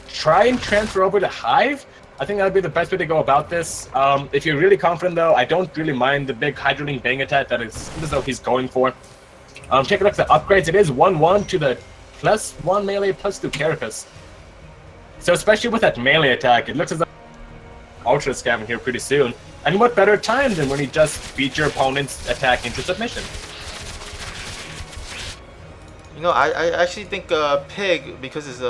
try and transfer over to Hive. I think that would be the best way to go about this. If you're really confident, though, I don't really mind the big Hydroling Bang attack that is as though he's going for. Take a look at the upgrades. It is 1-1 to the +1 melee +2 carapace. So especially with that melee attack, it looks as though Ultra is scamming here pretty soon. And what better time than when you just beat your opponent's attack into submission?
you know, I actually think Pig, because his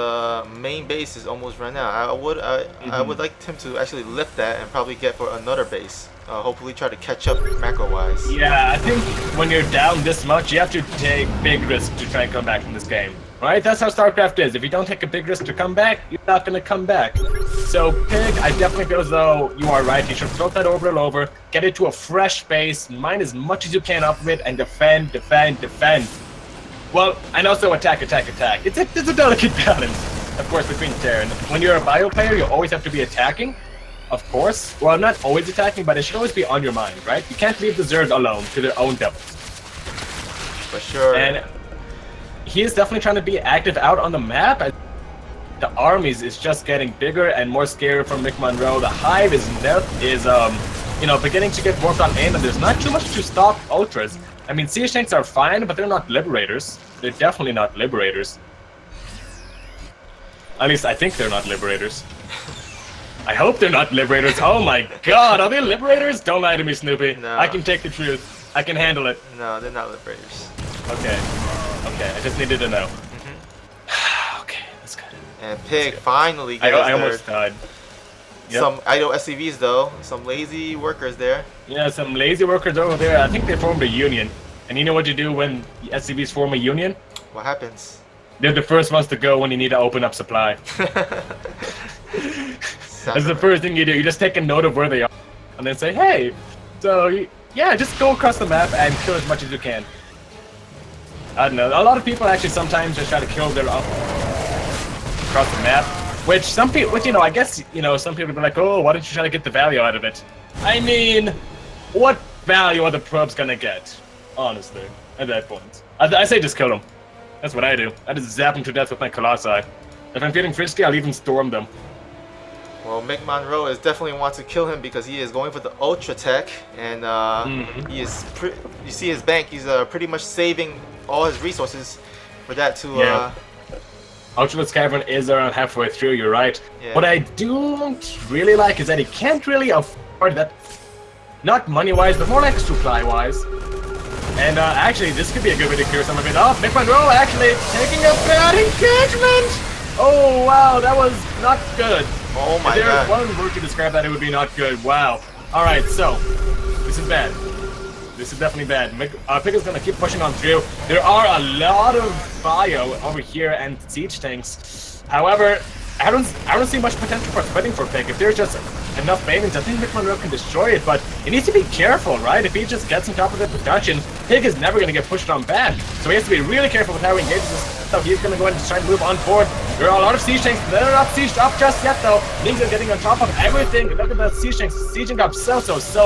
main base is almost run out, I would like him to actually lift that and probably get for another base. Hopefully try to catch up macro-wise.
Yeah, I think when you're down this much, you have to take big risks to try and come back from this game. Right? That's how StarCraft is. If you don't take a big risk to come back, you're not going to come back. So, Pig, I definitely feel as though you are right. You should float that orbital over, get it to a fresh base, mine as much as you can off of it, and defend, defend, defend. Well, and also attack, attack, attack. It's a delicate balance, of course, between Terran. When you're a bio player, you always have to be attacking, of course. Well, not always attacking, but it should always be on your mind, right? You can't leave the Zerg alone to their own devils.
For sure.
And he is definitely trying to be active out on the map. The armies is just getting bigger and more scary from McMonroe. The Hive is you know, beginning to get worked on in, and there's not too much to stop Ultras. I mean, Sea Shanks are fine, but they're not Liberators. They're definitely not Liberators. At least I think they're not Liberators. I hope they're not Liberators. Oh my god, are they Liberators? Don't lie to me, Snoopy.
No.
I can take the truth. I can handle it.
No, they're not Liberators.
Okay. Okay, I just needed to know. Okay, that's good.
And Pig finally gets
I
his
almost
third.
died. Yep.
Some idle SCVs though. Some lazy workers there.
Yeah, some lazy workers over there. I think they formed a union. And you know what you do when SCVs form a union?
What happens?
They're the first ones to go when you need to open up supply. That's the first thing you do. You just take a note of where they are, and then say, "Hey, so yeah, just go across the map and kill as much as you can." I don't know. A lot of people actually sometimes just try to kill their across the map, which some people, which I guess some people be like, "Oh, why don't you try to get the value out of it?" I mean, what value are the probes gonna get? Honestly, at that point, I say just kill them. That's what I do. I just zap them to death with my Colossi. If I'm feeling frisky, I'll even storm them.
Well, McMonroe is definitely wants to kill him because he is going for the Ultra Tech, and he is. You see his bank. He's pretty much saving all his resources for that to.
Yeah. Ultra's Cavern is around halfway through. You're right.
Yeah.
What I don't really like is that he can't really afford that. Not money-wise, but more like supply-wise. And actually, this could be a good way to clear some of it off. McMonroe actually taking a bad engagement! Oh, wow, that was not good.
Oh my
God. If there
god.
was one word to describe that, it would be not good. Wow. Alright, so, this is bad. This is definitely bad. Pig is going to keep pushing on through. There are a lot of bio over here and siege tanks. However, I don't see much potential for spreading for Pig. If there's just enough baitings, I think McMonroe can destroy it, but he needs to be careful, right? If he just gets on top of the production, Pig is never going to get pushed on back. So he has to be really careful with how he engages this. So he's going to go ahead and try to move on forward. There are a lot of siege tanks. They're not sieged up just yet, though. Lings are getting on top of everything. Look at the siege tanks sieging up so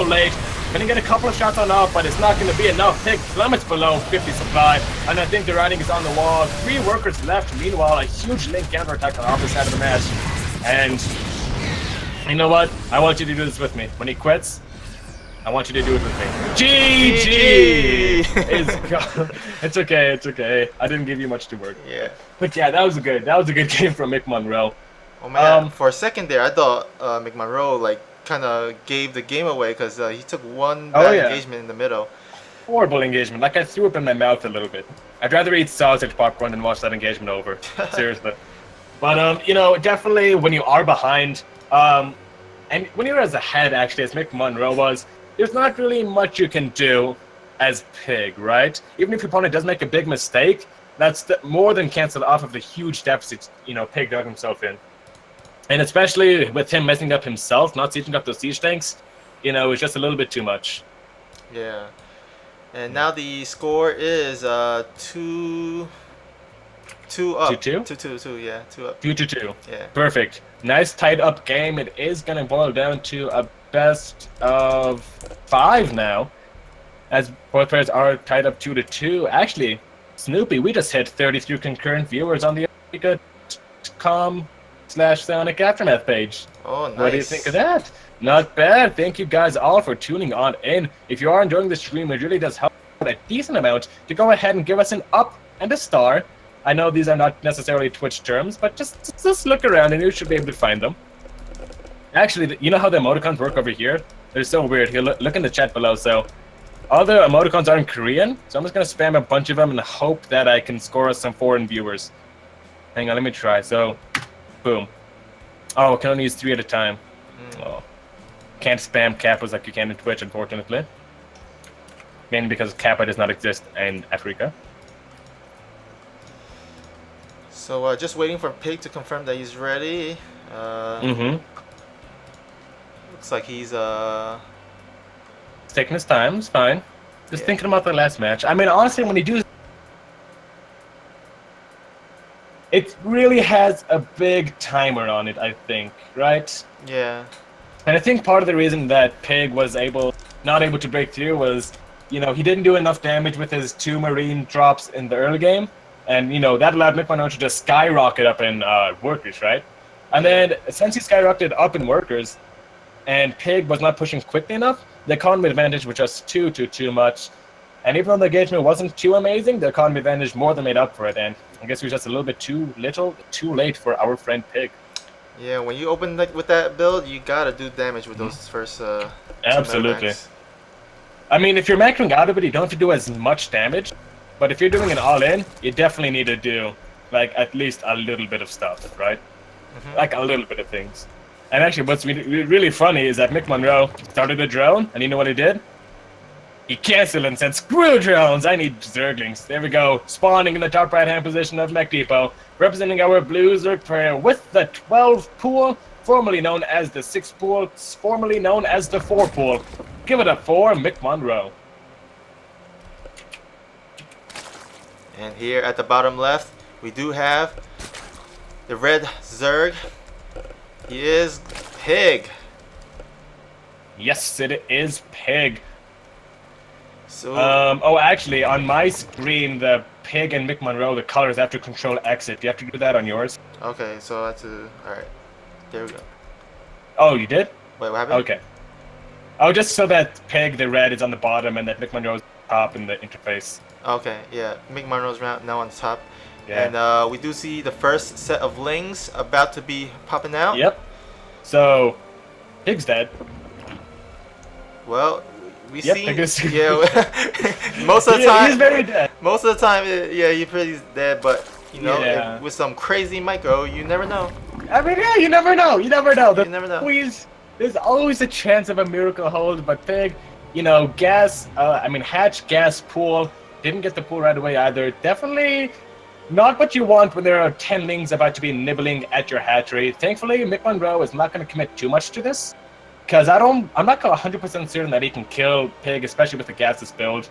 late. Gonna get a couple of shots on off, but it's not gonna be enough. Pig plummets below 50 supply, and I think the writing is on the wall. 3 workers left. Meanwhile, a huge Link counterattack on the opposite side of the match. And you know what? I want you to do this with me. When he quits, I want you to do it with me. GG! It's okay, it's okay. I didn't give you much to work.
Yeah.
But yeah, that was a good game from McMonroe.
Oh man, for a second there, I thought McMonroe like kind of gave the game away because he took one bad engagement in the middle.
Horrible engagement. Like I threw up in my mouth a little bit. I'd rather eat sausage popcorn than watch that engagement over. Seriously. But definitely when you are behind, and when you're as ahead, actually, as McMonroe was, there's not really much you can do as Pig, right? Even if your opponent does make a big mistake, that's more than canceled off of the huge deficits Pig dug himself in. And especially with him messing up himself, not sieging up those siege tanks, it's just a little bit too much.
Yeah. And now the score is 2 up.
2-2?
2-2, yeah. 2 up.
2-2.
Yeah.
Perfect. Nice tied up game. It is going to boil down to a best of 5 now, as both players are tied up 2-2. Actually, Snoopy, we just hit 33 concurrent viewers on the Afreecatv.com/Psionic Aftermath page.
Oh, nice.
What do you think of that? Not bad. Thank you guys all for tuning on in. If you are enjoying the stream, it really does help a decent amount to go ahead and give us an up and a star. I know these are not necessarily Twitch terms, but just look around and you should be able to find them. Actually, you know how the emoticons work over here? They're so weird. Here, look in the chat below. So all the emoticons are in Korean, so I'm just going to spam a bunch of them and hope that I can score us some foreign viewers. Hang on, let me try. So, boom. Oh, I can only use 3 at a time. Oh. Can't spam Kappas like you can in Twitch, unfortunately. Mainly because Kappa does not exist in Africa.
So, just waiting for Pig to confirm that he's ready. Looks like he's
taking his time, it's fine. Just thinking about the last match. I mean, honestly, when you do, it really has a big timer on it, I think, right?
Yeah.
And I think part of the reason that Pig was not able to break through was, he didn't do enough damage with his 2 marine drops in the early game. And, that allowed McMonroe to just skyrocket up in workers, right? And then, since he skyrocketed up in workers, and Pig was not pushing quickly enough, the economy advantage was just too much. And even though the engagement wasn't too amazing, the economy advantage more than made up for it. And I guess it was just a little bit too late for our friend Pig.
Yeah, when you open with that build, you gotta do damage with those first
Absolutely. I mean, if you're macroing out of it, you don't have to do as much damage. But if you're doing it all in, you definitely need to do like at least a little bit of stuff, right?
Mhm.
Like a little bit of things. And actually, what's really funny is that McMonroe started a drone, and you know what he did? He canceled and said, "Screw drones! I need Zerglings." There we go, spawning in the top right-hand position of Mech Depot, representing our blue Zerg player with the 12 pool, formerly known as the 6 pool, formerly known as the 4 pool. Give it up for McMonroe.
And here at the bottom left, we do have the red Zerg. He is Pig.
Yes, it is Pig.
So
Oh, actually, on my screen, the Pig and McMonroe, the colors have to control exit. Do you have to do that on yours?
okay, so that's all right. There we go.
Oh, you did?
Wait, what happened?
Okay. Oh, just so that Pig, the red, is on the bottom and that McMonroe is top in the interface.
Okay, yeah. McMonroe's now on top.
Yeah.
And we do see the first set of lings about to be popping out.
Yep. So, Pig's dead.
Well, we
Yep,
see.
I guess-
Yeah. Most of the time.
He's very dead.
Most of the time, yeah, he's pretty dead. But you know,
Yeah.
with some crazy micro, you never know.
I mean, yeah, you never know. You never know.
You never know.
There's always a chance of a miracle hold, but Pig, you know, hatch, gas, pool, didn't get the pool right away either. Definitely not what you want when there are 10 lings about to be nibbling at your hatchery. Thankfully, McMonroe is not going to commit too much to this, because I'm not 100% certain that he can kill Pig, especially with the gases build.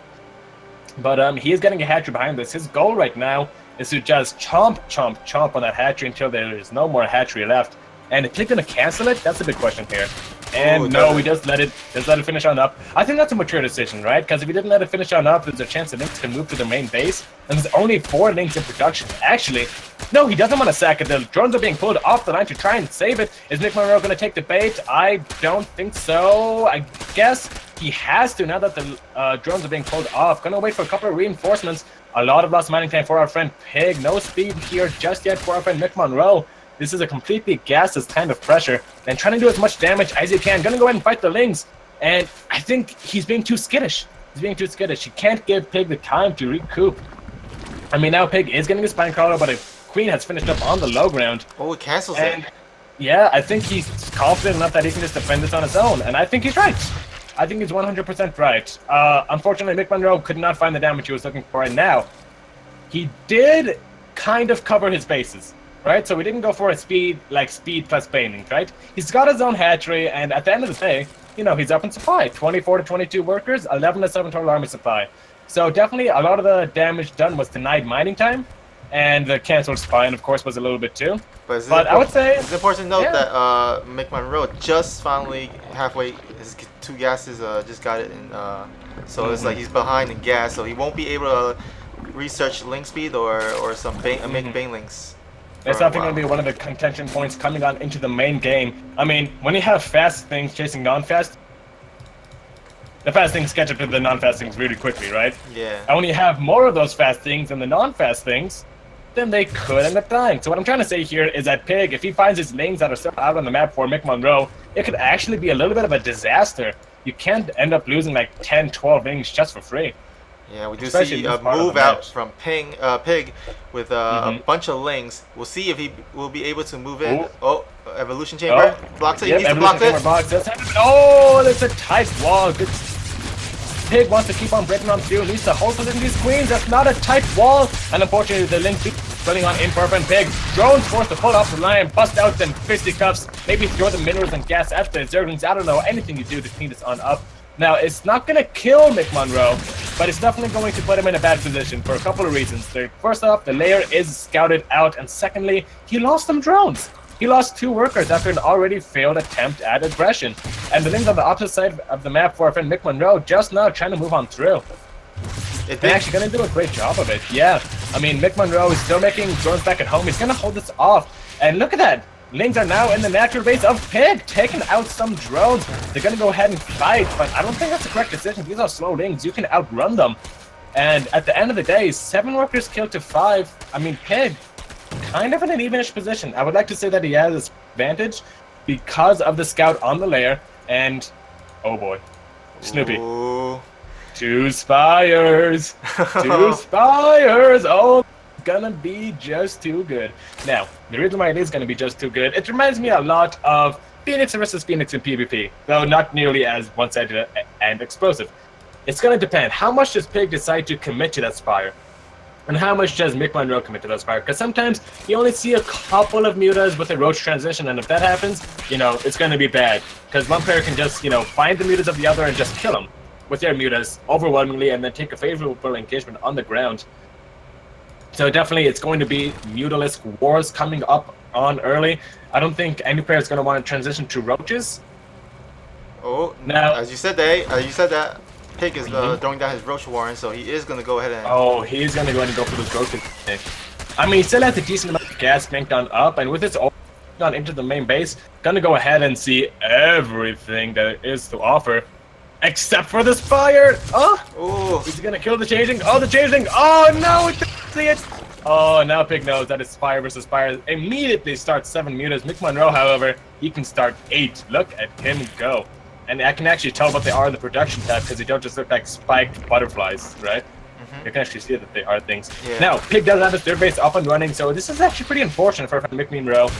But he is getting a hatchery behind this. His goal right now is to just chomp on that hatchery until there is no more hatchery left. And if Pig's gonna cancel it, that's a big question here. And
Ooh,
no, he does let it finish on up. I think that's a mature decision, right? Because if he didn't let it finish on up, there's a chance the links can move to their main base. And there's only 4 links in production. Actually, no, he doesn't want to sack it. The drones are being pulled off the line to try and save it. Is McMonroe gonna take the bait? I don't think so. I guess he has to now that the drones are being pulled off. Gonna wait for a couple of reinforcements. A lot of lost mining time for our friend Pig. No speed here just yet for our friend McMonroe. This is a completely gasless kind of pressure, and trying to do as much damage as you can. Gonna go ahead and fight the lings, and I think he's being too skittish. He's being too skittish. He can't give Pig the time to recoup. I mean, now Pig is getting a spine crawler, but a Queen has finished up on the low ground.
Oh, it cancels
And
it.
yeah, I think he's confident enough that he can just defend this on his own, and I think he's right. I think he's 100% right. Unfortunately, McMonroe could not find the damage he was looking for right now. He did kind of cover his bases, right? So we didn't go for a speed plus baning, right? He's got his own hatchery, and at the end of the day, you know, he's up in supply. 24 to 22 workers, 11 to 7 total army supply. So definitely a lot of the damage done was denied mining time, and the canceled spine, of course, was a little bit too. But I would say
it's important to note
yeah.
that McMonroe just finally halfway his 2 gases just got it in. So it's like he's behind in gas, so he won't be able to research link speed or some make bane links.
It's definitely going to be one of the contention points coming on into the main game. I mean, when you have fast things chasing non-fast, the fast things catch up to the non-fast things really quickly, right?
Yeah.
And when you have more of those fast things than the non-fast things, then they could end up dying. So what I'm trying to say here is that Pig, if he finds his lings that are still out on the map for McMonroe, it could actually be a little bit of a disaster. You can't end up losing like 10, 12 lings just for free.
Yeah, we do
Especially
see a
this part of
move
the
out
match.
from Pig with a bunch of lings. We'll see if he will be able to move in.
Ooh.
Oh, evolution chamber. Blocks it. He
Yep,
needs to block
Evolution
this.
Chamber box does happen. Oh, there's a tight wall. Good. Pig wants to keep on breaking on through. Needs to hold position these queens. That's not a tight wall. And unfortunately, the link running on in for our friend Pig. Drones forced to pull off the line, bust out them fisticuffs. Maybe throw the minerals and gas at the Zerglings. I don't know. Anything you do to clean this on up. Now, it's not going to kill McMonroe, but it's definitely going to put him in a bad position for a couple of reasons. First off, the layer is scouted out, and secondly, he lost some drones. He lost 2 workers after an already failed attempt at aggression. And the lings on the opposite side of the map for our friend McMonroe just now trying to move on through. They're actually going to do a great job of it, yeah. I mean, McMonroe is still making drones back at home. He's going to hold this off. And look at that. Lings are now in the natural base of Pig, taking out some drones. They're going to go ahead and fight, but I don't think that's the correct decision. These are slow lings. You can outrun them. And at the end of the day, 7 workers killed to 5. I mean, Pig, kind of in an evenish position. I would like to say that he has this advantage because of the scout on the layer. And, oh boy, Snoopy.
Ooh.
2 spires. 2 spires. Oh, gonna be just too good. Now, the reason why it is gonna be just too good, it reminds me a lot of Phoenix versus Phoenix in PvP, though not nearly as one-sided and explosive. It's gonna depend. How much does Pig decide to commit to that Spire? And how much does McMonroe commit to that Spire? Because sometimes you only see a couple of mutas with a roach transition, and if that happens, it's going to be bad. Because one player can just, find the mutas of the other and just kill them with their mutas overwhelmingly, and then take a favorable engagement on the ground. So definitely, it's going to be mutalist wars coming up on early. I don't think any player is going to want to transition to roaches.
Oh,
now
as you said that. Pig is throwing down his Roach Warren, so he is going to go ahead and...
Oh, he's going to go ahead and go for this Roach. I mean, he still has a decent amount of gas banked on up, and with his on into the main base, going to go ahead and see everything that it is to offer, except for the Spire! Oh!
Ooh.
He's going to kill the Changeling! Oh, the Changeling! Oh, no! It didn't see it! Oh, now Pig knows that it's Spire versus Spire. Immediately starts 7 mutas. McMonroe, however, he can start 8. Look at him go. And I can actually tell what they are in the production tab because they don't just look like spiked butterflies, right? You can actually see that they are things.
Yeah.
Now, Pig does have his third base up and running, so this is actually pretty unfortunate for McMonroe,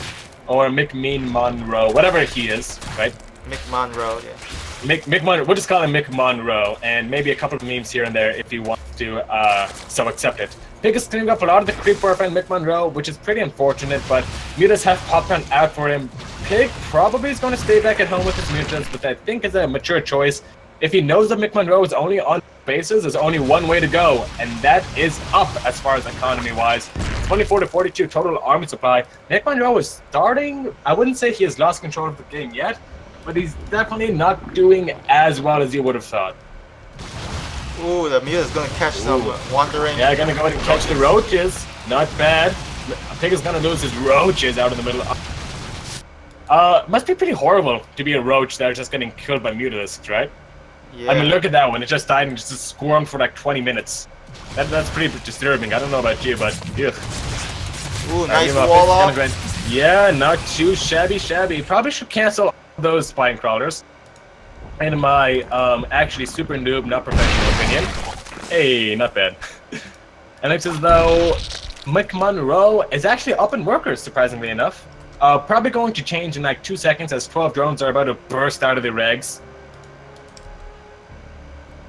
or McMonroe, whatever he is, right?
McMonroe, yeah.
McMonroe, we'll just call him McMonroe, and maybe a couple of memes here and there if he wants to so accept it. Pig is cleaning up a lot of the creep for our friend McMonroe, which is pretty unfortunate, but mutas have popped on out for him. Pig probably is going to stay back at home with his mutas, but I think it's a mature choice. If he knows that McMonroe is only on bases, there's only one way to go, and that is up as far as economy-wise. 24 to 42 total army supply. McMonroe is starting, I wouldn't say he has lost control of the game yet, but he's definitely not doing as well as you would have thought.
Ooh, the Muta's gonna catch some wandering.
Yeah, gonna go ahead and catch the roaches. Not bad. Pig is gonna lose his roaches out in the middle. Must be pretty horrible to be a roach that is just getting killed by mutalisks, right?
Yeah.
I mean, look at that one. It just died and just squirmed for like 20 minutes. That's pretty disturbing. I don't know about you, but yeah.
Ooh, nice wall off.
Yeah, not too shabby. Probably should cancel those spine crawlers. In my actually super noob, not professional opinion. Hey, not bad. And looks as though McMonroe is actually up in workers, surprisingly enough. Probably going to change in like 2 seconds as 12 drones are about to burst out of the regs.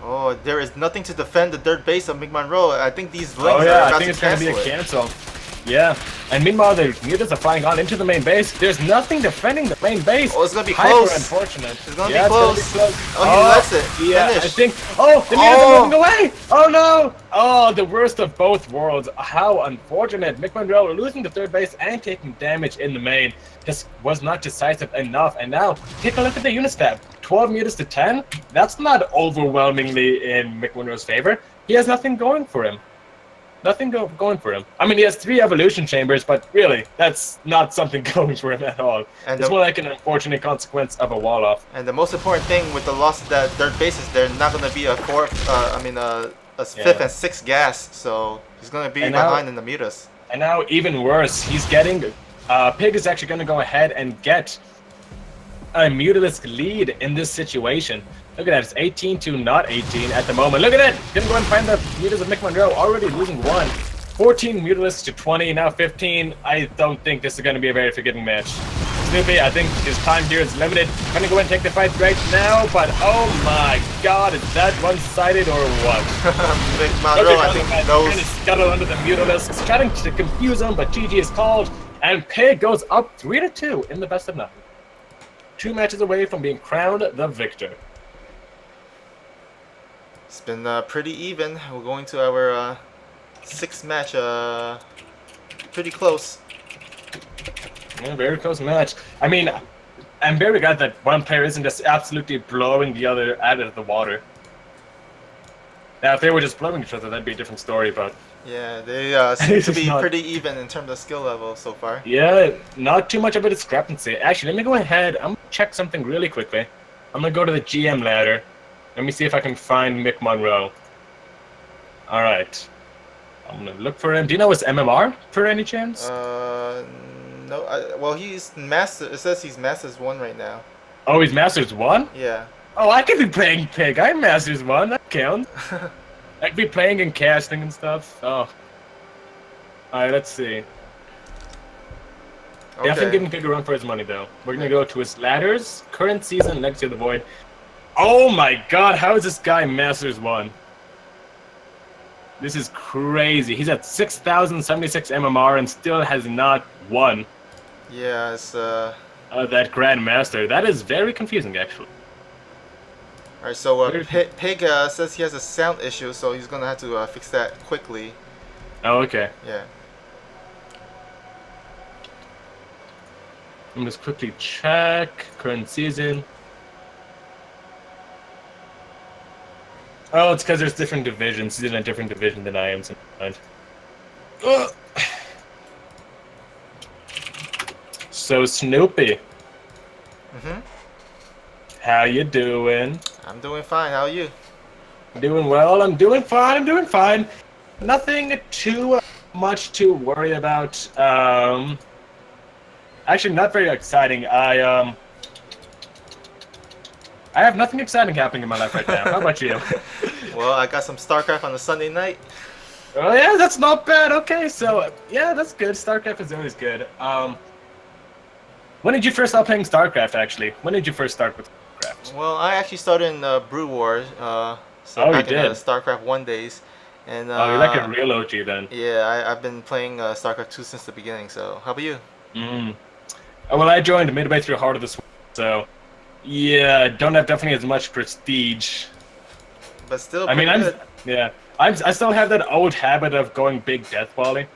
Oh, there is nothing to defend the third base of McMonroe. I think these
Oh
links are
yeah, I
about
think
to
it's going to be a
cancel
cancel. Yeah, and meanwhile the mutas are flying on into the main base. There's nothing defending the main base.
Oh, it's gonna be
Hyper
close.
Unfortunate.
It's gonna be close. Oh, he lets it.
Yeah,
Finish.
I think. Oh, the mutas are moving away. Oh no. Oh, the worst of both worlds. How unfortunate. McMonroe losing the third base and taking damage in the main just was not decisive enough. And now take a look at the units tab. 12 mutas to 10. That's not overwhelmingly in McMonroe's favor. He has nothing going for him. Nothing going for him. I mean, he has 3 evolution chambers, but really, that's not something going for him at all.
And
it's more like an unfortunate consequence of a wall off.
And the most important thing with the loss of that third base is they're not going to be a fifth and sixth gas, so he's going to be behind in the mutas.
And now, even worse, he's getting... Pig is actually going to go ahead and get a mutalisk lead in this situation. Look at that, it's 18 to not 18 at the moment. Look at that! Gonna go and find the mutas of McMonroe, already losing 1. 14 mutalisks to 20, now 15. I don't think this is gonna be a very forgiving match. Snoopy, I think his time here is limited. Gonna go and take the fight right now, but oh my god, is that one-sided or what?
McMonroe, I think, knows.
Trying to scuttle under the mutalisks, trying to confuse him, but GG is called, and Pig goes up 3 to 2 in the best of nothing. 2 matches away from being crowned the victor.
It's been pretty even. We're going to our 6th match. Pretty close.
Yeah, very close match. I mean, I'm very glad that one player isn't just absolutely blowing the other out of the water. Now, if they were just blowing each other, that'd be a different story, but...
Yeah, they seem to be pretty even in terms of skill level so far.
Yeah, not too much of a discrepancy. Actually, let me go ahead. I'm going to check something really quickly. I'm going to go to the GM ladder. Let me see if I can find McMonroe. Alright. I'm going to look for him. Do you know his MMR, for any chance?
No. Well, he's Master. It says he's Masters 1 right now.
Oh, he's Masters 1?
Yeah.
Oh, I could be playing Pig. I'm Masters 1. That counts. I could be playing and casting and stuff. Oh. Alright, let's see. Definitely
Okay.
giving Giga a run for his money, though. We're gonna go to his ladders. Current season, Legacy of the Void. Oh my god, how is this guy Masters 1? This is crazy. He's at 6,076 MMR and still has not won
Yeah, it's
that Grandmaster. That is very confusing, actually.
Alright, so
Very-
Pig says he has a sound issue, so he's gonna have to fix that quickly.
Oh, okay.
Yeah.
Let me just quickly check. Current season. Oh, it's because there's different divisions. He's in a different division than I am sometimes. Ugh. So, Snoopy,
Mhm.
how you doing?
I'm doing fine. How are you?
Doing well. I'm doing fine. I'm doing fine. Nothing too much to worry about. Actually, not very exciting. I have nothing exciting happening in my life right now. How about you?
Well, I got some StarCraft on a Sunday night.
Oh yeah, that's not bad. Okay, so yeah, that's good. StarCraft is always good. When did you first start playing StarCraft? Actually, when did you first start with StarCraft?
Well, I actually started in Brew Wars, so
Oh, you
back in the
did?
StarCraft 1 days. And
Oh, you're like a real OG then.
yeah, I've been playing StarCraft 2 since the beginning. So, how about you?
Mm. Oh, well, I joined midway through Heart of the Swarm, so yeah, don't have definitely as much prestige.
But still,
I mean,
pretty good.
I still have that old habit of going big death volley.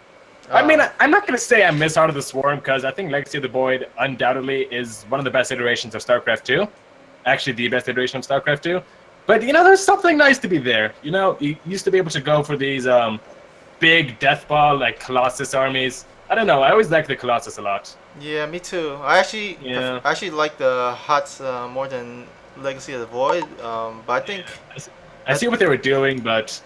I mean, I'm not gonna say I miss Heart of the Swarm because I think Legacy of the Void undoubtedly is one of the best iterations of StarCraft 2. Actually, the best iteration of StarCraft 2. But you know, there's something nice to be there. You know, you used to be able to go for these big death ball like Colossus armies. I don't know. I always liked the Colossus a lot.
Yeah, me too. I actually,
Yeah.
I actually like the HOTS more than Legacy of the Void. But I think,
I see what they were doing, but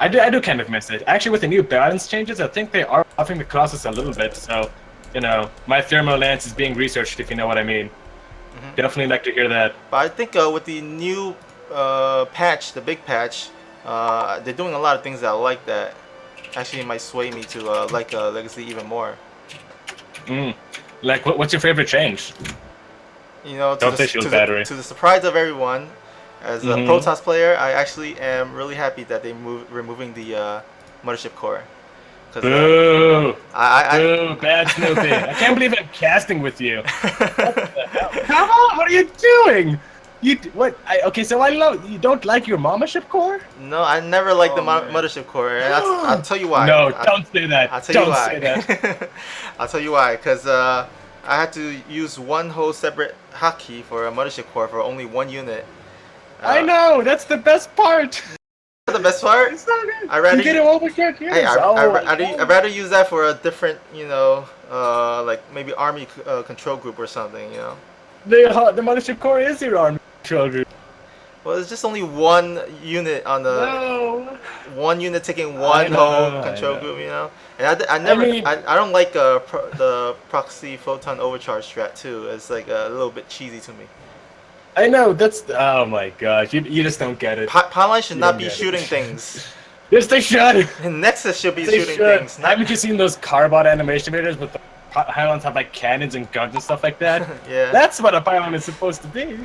I do kind of miss it. Actually, with the new balance changes, I think they are buffing the Colossus a little bit. So, you know, my Thermo Lance is being researched, if you know what I mean. Definitely like to hear that.
but I think with the new patch, the big patch, they're doing a lot of things that I like that actually might sway me to like Legacy even more.
Mm. Like, what's your favorite change?
You know,
Don't say shield battery.
to the surprise of everyone, as a Protoss player, I actually am really happy that they removing the mothership core.
Boo!
I
Boo! Bad Snoopy! I can't believe I'm casting with you. What the hell? Come on! What are you doing? Okay, so I love you. Don't like your mama ship core?
No, I never liked the
man.
mothership core, and I'll tell you why.
No, don't say that.
I'll tell
Don't
you why.
say that.
I'll tell you why. Because I had to use one whole separate hotkey for a mothership core for only one unit.
I know. That's the best part.
The best part.
It's so good.
I rather
You get it over here.
Hey, I'd rather use that for a different, you know, like maybe army control group or something, you know.
The mothership core is your army control group.
Well, it's just only one unit on the
No.
one unit taking one whole control group, you know. And I never, I don't like the proxy photon overcharge strat too. It's like a little bit cheesy to me.
I know, that's... Oh my gosh, you just don't get it.
Pylon should not
don't
be
get it.
shooting things.
Yes, they should!
And Nexus should be
They
shooting
should.
things.
Haven't you seen those Carbot animation videos with the pylons have like cannons and guns and stuff like that?
Yeah.
That's what a pylon is supposed to be.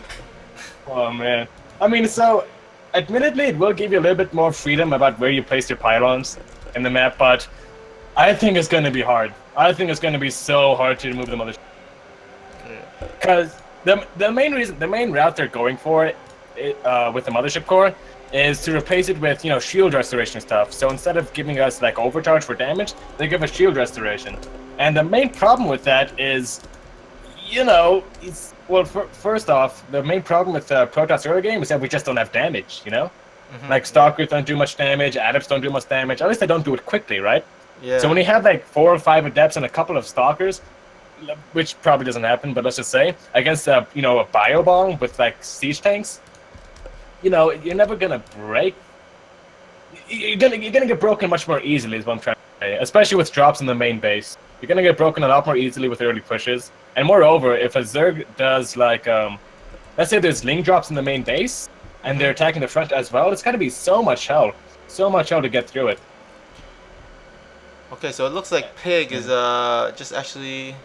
Oh man. I mean, so, admittedly, it will give you a little bit more freedom about where you place your pylons in the map, but I think it's going to be hard. I think it's going to be so hard to remove the mothership. Because the main route they're going for with the mothership core is to replace it with, you know, shield restoration stuff. So instead of giving us like overcharge for damage, they give us shield restoration. And the main problem with that is, you know, first off, the main problem with Protoss early game is that we just don't have damage, you know? Like, Stalkers don't do much damage, Adepts don't do much damage, at least they don't do it quickly, right?
Yeah.
So when you have like 4 or 5 Adepts and a couple of Stalkers, which probably doesn't happen, but let's just say, against you know, a bio bomb with like siege tanks, you know, you're never gonna break. You're gonna get broken much more easily, is what I'm trying to say. Especially with drops in the main base, you're gonna get broken a lot more easily with early pushes. And moreover, if a Zerg does like, let's say there's Ling drops in the main base, and they're attacking the front as well, it's gonna be so much hell to get through it.
Okay, so it looks like Pig is just actually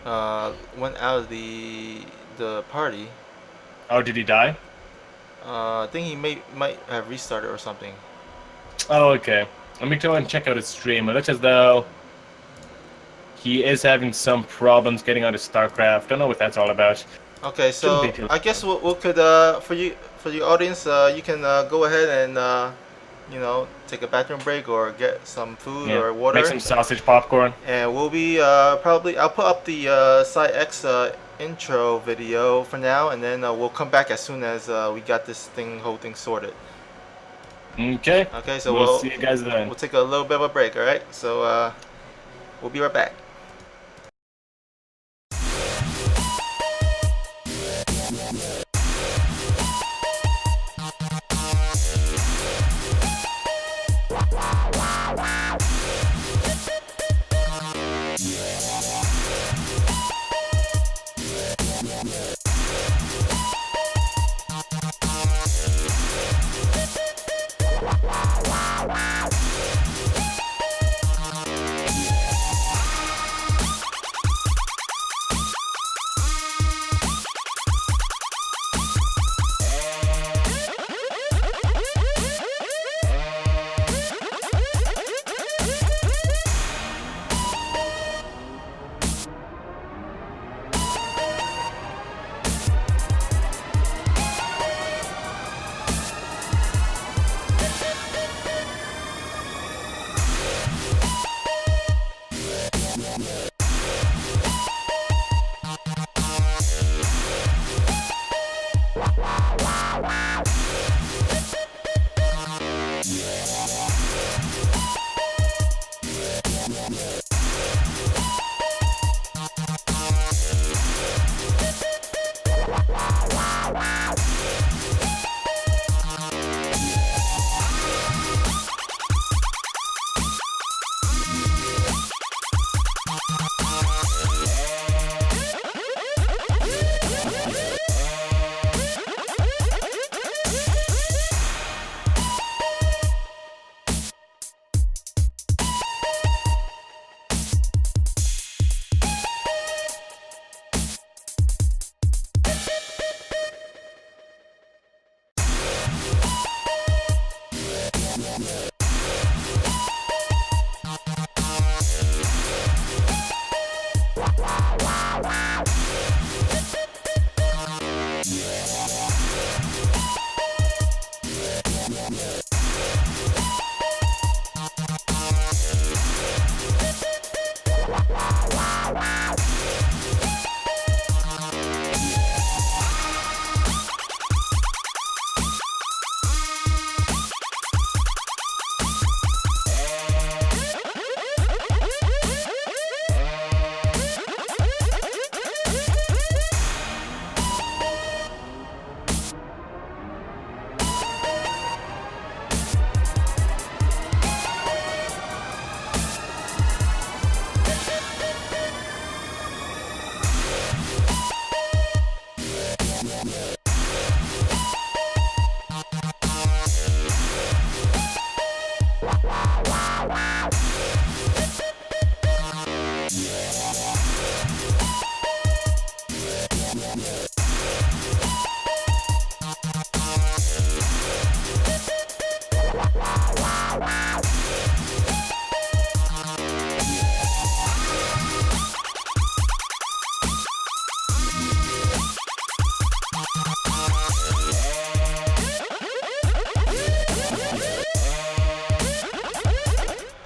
went out of the party.
Oh, did he die?
I think he might have restarted or something.
Oh, okay. Let me go and check out his stream. It looks as though he is having some problems getting onto StarCraft. Don't know what that's all about.
Okay,
Shouldn't be
so
too
I guess
long.
we could for the audience, you can go ahead and you know, take a bathroom break or get some food
Yeah.
or
Make
water,
some sausage popcorn.
and we'll be probably I'll put up the PsiX intro video for now, and then we'll come back as soon as we got this whole thing sorted.
Okay.
Okay, so
We'll see you guys then.
we'll take a little bit of a break. All right, so we'll be right back.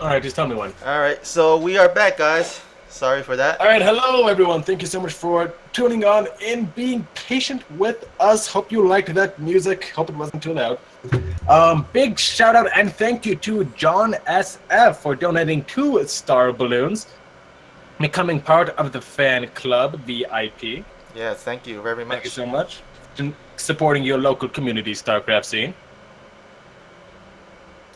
Alright, just tell me when.
All right, so we are back, guys. Sorry for that.
Alright, hello everyone. Thank you so much for tuning on and being patient with us. Hope you liked that music. Hope it wasn't too loud. Big shout out and thank you to John SF for donating 2 star balloons, becoming part of the fan club VIP.
Yes, thank you very much.
Thank you so much for supporting your local community StarCraft scene.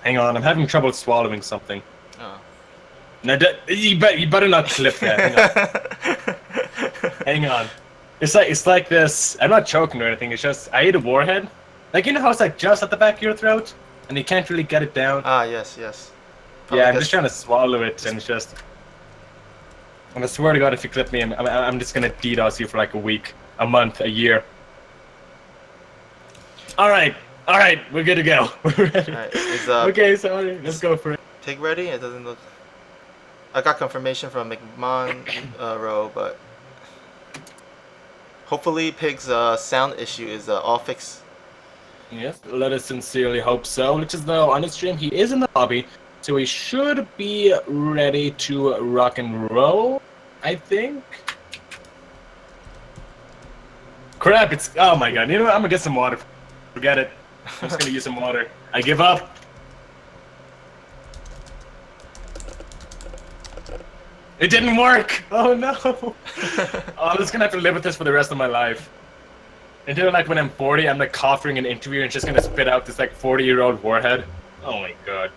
Hang on, I'm having trouble swallowing something.
Oh.
No, you better not clip that. Hang on. It's like this. I'm not choking or anything. It's just I ate a warhead. Like, you know how it's like just at the back of your throat, and you can't really get it down.
Ah, yes, yes.
Yeah, I'm
gets-
just trying to swallow it, and it's just. And I swear to God, if you clip me, I'm just gonna DDoS you for like a week, a month, a year. All right, we're good to go. We're ready.
Alright, is
Okay, sorry, let's go for it.
Pig ready? It doesn't look. I got confirmation from McMonroe, but hopefully Pig's sound issue is all fixed.
Yes, let us sincerely hope so. Looks as though on his stream he is in the lobby, so he should be ready to rock and roll, I think. Crap, it's... Oh my god, you know what? I'm gonna get some water. Forget it. I'm just gonna use some water. I give up. It didn't work! Oh no! Oh, I'm just gonna have to live with this for the rest of my life. Until like when I'm 40, I'm like coughing an interview and just gonna spit out this like 40-year-old warhead. Oh my god.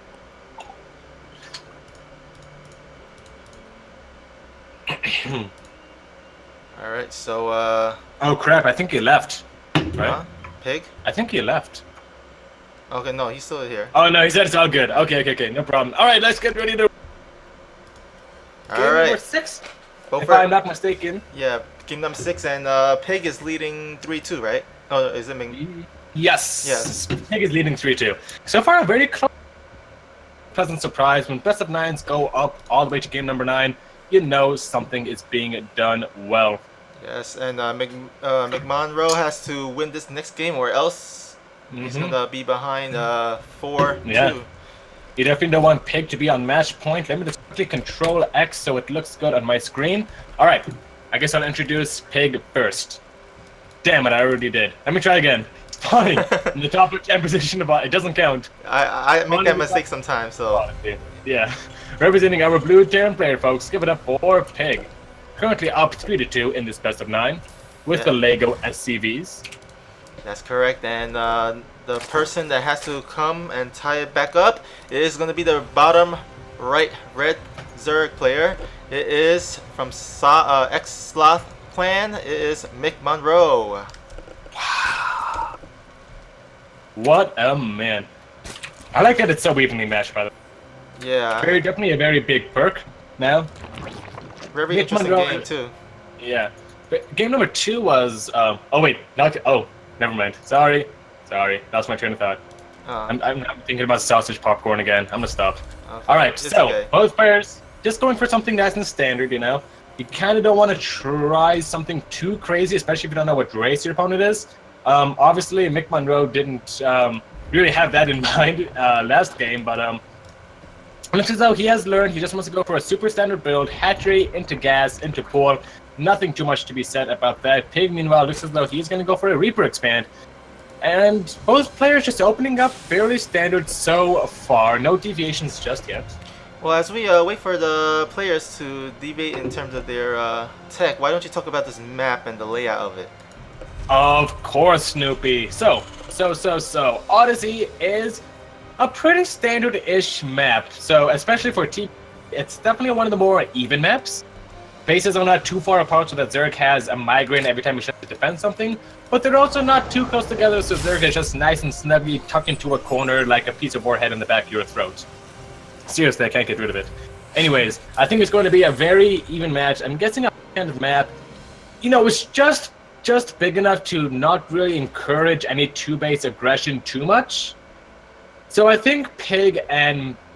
Alright, so
Oh crap, I think he left. Right?
huh? Pig?
I think he left.
Okay, no, he's still here.
Oh no, he said it's all good. Okay, no problem. Alright, let's get ready to... Game number
Alright.
6,
Go
if
for
I'm
it.
not mistaken.
Yeah, game number 6, and Pig is leading 3-2, right? Oh, is it
Yes.
Yes.
Pig is leading 3-2. So far, a very pleasant surprise. When best of 9s go up all the way to game number 9, you know something is being done well.
Yes, and McMonroe has to win this next game, or else he's gonna be behind 4-2.
Yeah. You definitely don't want Pig to be on match point. Let me just quickly control X so it looks good on my screen. Alright, I guess I'll introduce Pig first. Damn it, I already did. Let me try again. Fine. In the top 10 position of it doesn't count.
I make that mistake sometimes, so
Yeah. Representing our blue term player, folks, give it up for Pig. Currently up 3-2 in this best of 9 with the Lego SCVs.
that's correct. And the person that has to come and tie it back up is going to be the bottom right red Zerg player. It is from X-Sloth Clan. It is McMonroe.
What a man. I like that it's so evenly matched, by the way.
Yeah.
Definitely a very big perk now.
Very interesting game, too.
Yeah. But game number 2 was... oh, wait. Never mind. Sorry. That's my train of thought. I'm thinking about sausage popcorn again. I'm gonna stop.
Okay.
Alright,
It's
so,
okay.
both players just going for something nice and standard, you know? You kind of don't want to try something too crazy, especially if you don't know what race your opponent is. Obviously, McMonroe didn't really have that in mind last game, but looks as though he has learned. He just wants to go for a super standard build, hatchery into gas, into pool. Nothing too much to be said about that. Pig, meanwhile, looks as though he's going to go for a Reaper expand. And both players just opening up fairly standard so far. No deviations just yet.
Well, as we wait for the players to deviate in terms of their tech, why don't you talk about this map and the layout of it?
Of course, Snoopy. So, Odyssey is a pretty standard-ish map. So, especially for T, it's definitely one of the more even maps. Bases are not too far apart so that Zerg has a migraine every time he tries to defend something, but they're also not too close together so Zerg is just nice and snugly tucked into a corner like a piece of warhead in the back of your throat. Seriously, I can't get rid of it. Anyways, I think it's going to be a very even match. I'm guessing a kind of map, you know, it's just big enough to not really encourage any two-base aggression too much. So I think Pig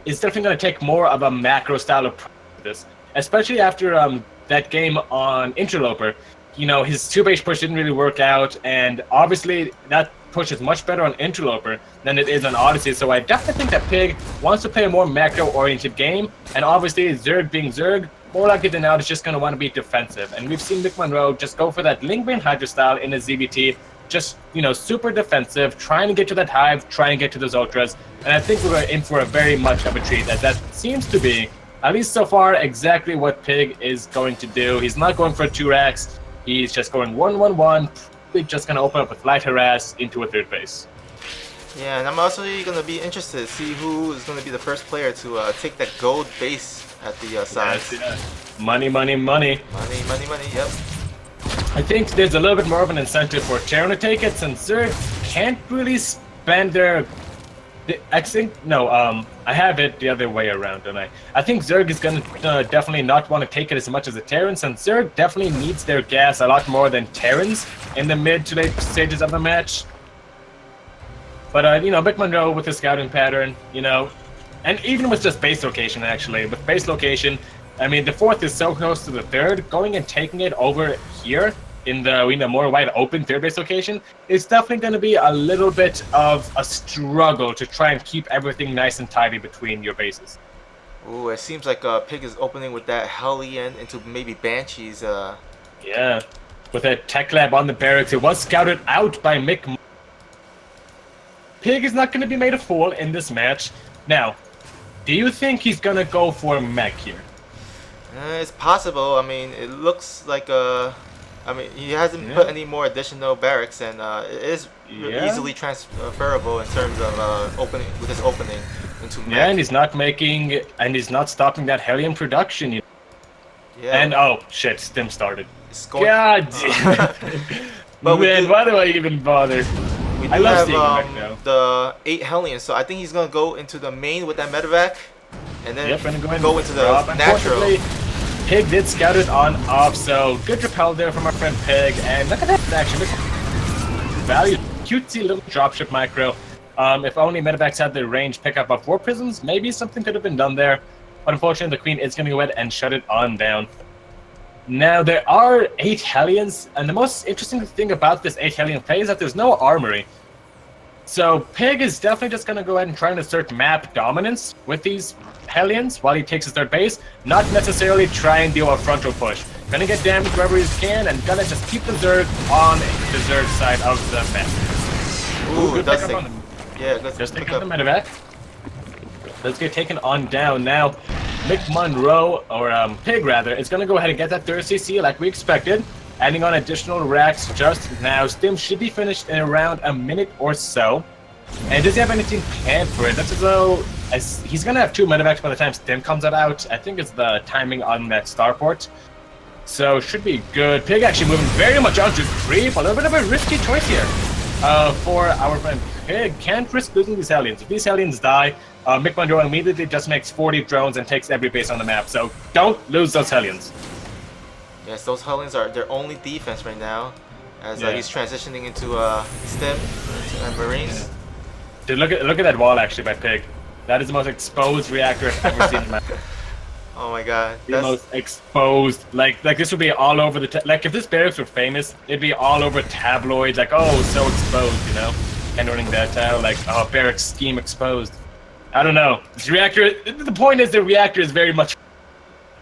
is definitely going to take more of a macro style approach to this, especially after that game on Interloper. You know, his two-base push didn't really work out, and obviously that push is much better on Interloper than it is on Odyssey, so I definitely think that Pig wants to play a more macro-oriented game, and obviously Zerg being Zerg, more likely than not is just going to want to be defensive, and we've seen McMonroe just go for that Link Bane Hydra style in his ZBT, just, you know, super defensive, trying to get to that hive, trying to get to those ultras, and I think we're in for a very much of a treat, as that seems to be, at least so far, exactly what Pig is going to do. He's not going for 2 racks, he's just going 1-1-1, probably just going to open up with light harass into a third base.
Yeah, and I'm also going to be interested to see who is going to be the first player to take that gold base at the sides.
Yes. Money, yep.
Money, yep.
I think there's a little bit more of an incentive for Terran to take it, since Zerg can't really spend their I think no. I have it the other way around, don't I? I think Zerg is gonna definitely not want to take it as much as the Terrans, and Zerg definitely needs their gas a lot more than Terrans in the mid to late stages of the match. But you know, McMonroe with his scouting pattern, you know, and even with just base location, actually, with base location, I mean, the fourth is so close to the third. Going and taking it over here in the more wide open third base location is definitely going to be a little bit of a struggle to try and keep everything nice and tidy between your bases.
Ooh, it seems like Pig is opening with that Hellion into maybe Banshees.
Yeah, with a tech lab on the barracks, it was scouted out by Mick. Pig is not going to be made a fool in this match. Now, do you think he's going to go for mech here?
It's possible. I mean, it looks like I mean, he hasn't put any more additional barracks, and it is easily transferable in terms of opening with his opening into mech.
Yeah, and he's not making, and he's not stopping that Hellion production. Yeah. And oh shit, Stim started. God damn it. But man, why do I even bother?
I love seeing the 8 Hellions, so I think he's gonna go into the main with that medevac, and then go into the natural.
Pig did scout it on off, so good repel there from our friend Pig, and look at that action. Value, cutesy little dropship micro. If only medevacs had the range pickup of 4 prisms, maybe something could have been done there. But unfortunately, the Queen is going to go ahead and shut it on down. Now, there are 8 Hellions, and the most interesting thing about this 8 Hellion play is that there's no armory. So Pig is definitely just going to go ahead and try and assert map dominance with these Hellions while he takes his third base, not necessarily try and deal a frontal push. Gonna get damage wherever he can, and gonna just keep the Zerg on the Zerg side of the map.
Ooh, good pick up. Yeah, let's
just take up the medevac. Let's get taken on down now. McMonroe, or Pig rather, is gonna go ahead and get that third CC like we expected, adding on additional racks just now. Stim should be finished in around a minute or so. And does he have anything planned for it? That's as though he's gonna have 2 medevacs by the time Stim comes out. I think it's the timing on that starport. So should be good. Pig actually moving very much onto creep. A little bit of a risky choice here for our friend Pig. Can't risk losing these Hellions. If these Hellions die, McMonroe immediately just makes 40 drones and takes every base on the map. So don't lose those Hellions.
Yes, those Hellions are their only defense right now, as he's transitioning into Stim and Marines.
Yeah. Dude, look at that wall actually by Pig. That is the most exposed reactor I've ever seen in my life.
Oh my god.
The most exposed. Like this would be all over the like if this barracks were famous, it'd be all over tabloids, like, oh, so exposed, you know? Handling that title, like, oh, barracks scheme exposed. I don't know. This reactor, the point is the reactor is very much,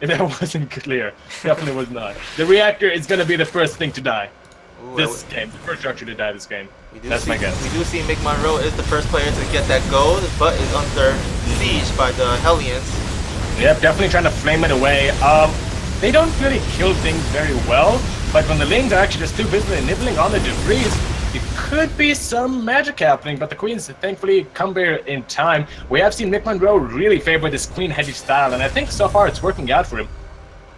if that wasn't clear, definitely was not. The reactor is gonna be the first thing to die. Ooh, this game, the first structure to die this game. That's my guess.
We do see McMonroe is the first player to get that gold, but is under siege by the Hellions.
Yep, definitely trying to flame it away. They don't really kill things very well, but when the Lings are actually just too busy nibbling on the debris, it could be some magic happening, but the Queens thankfully come here in time. We have seen McMonroe really favor this Queen-heavy style, and I think so far it's working out for him.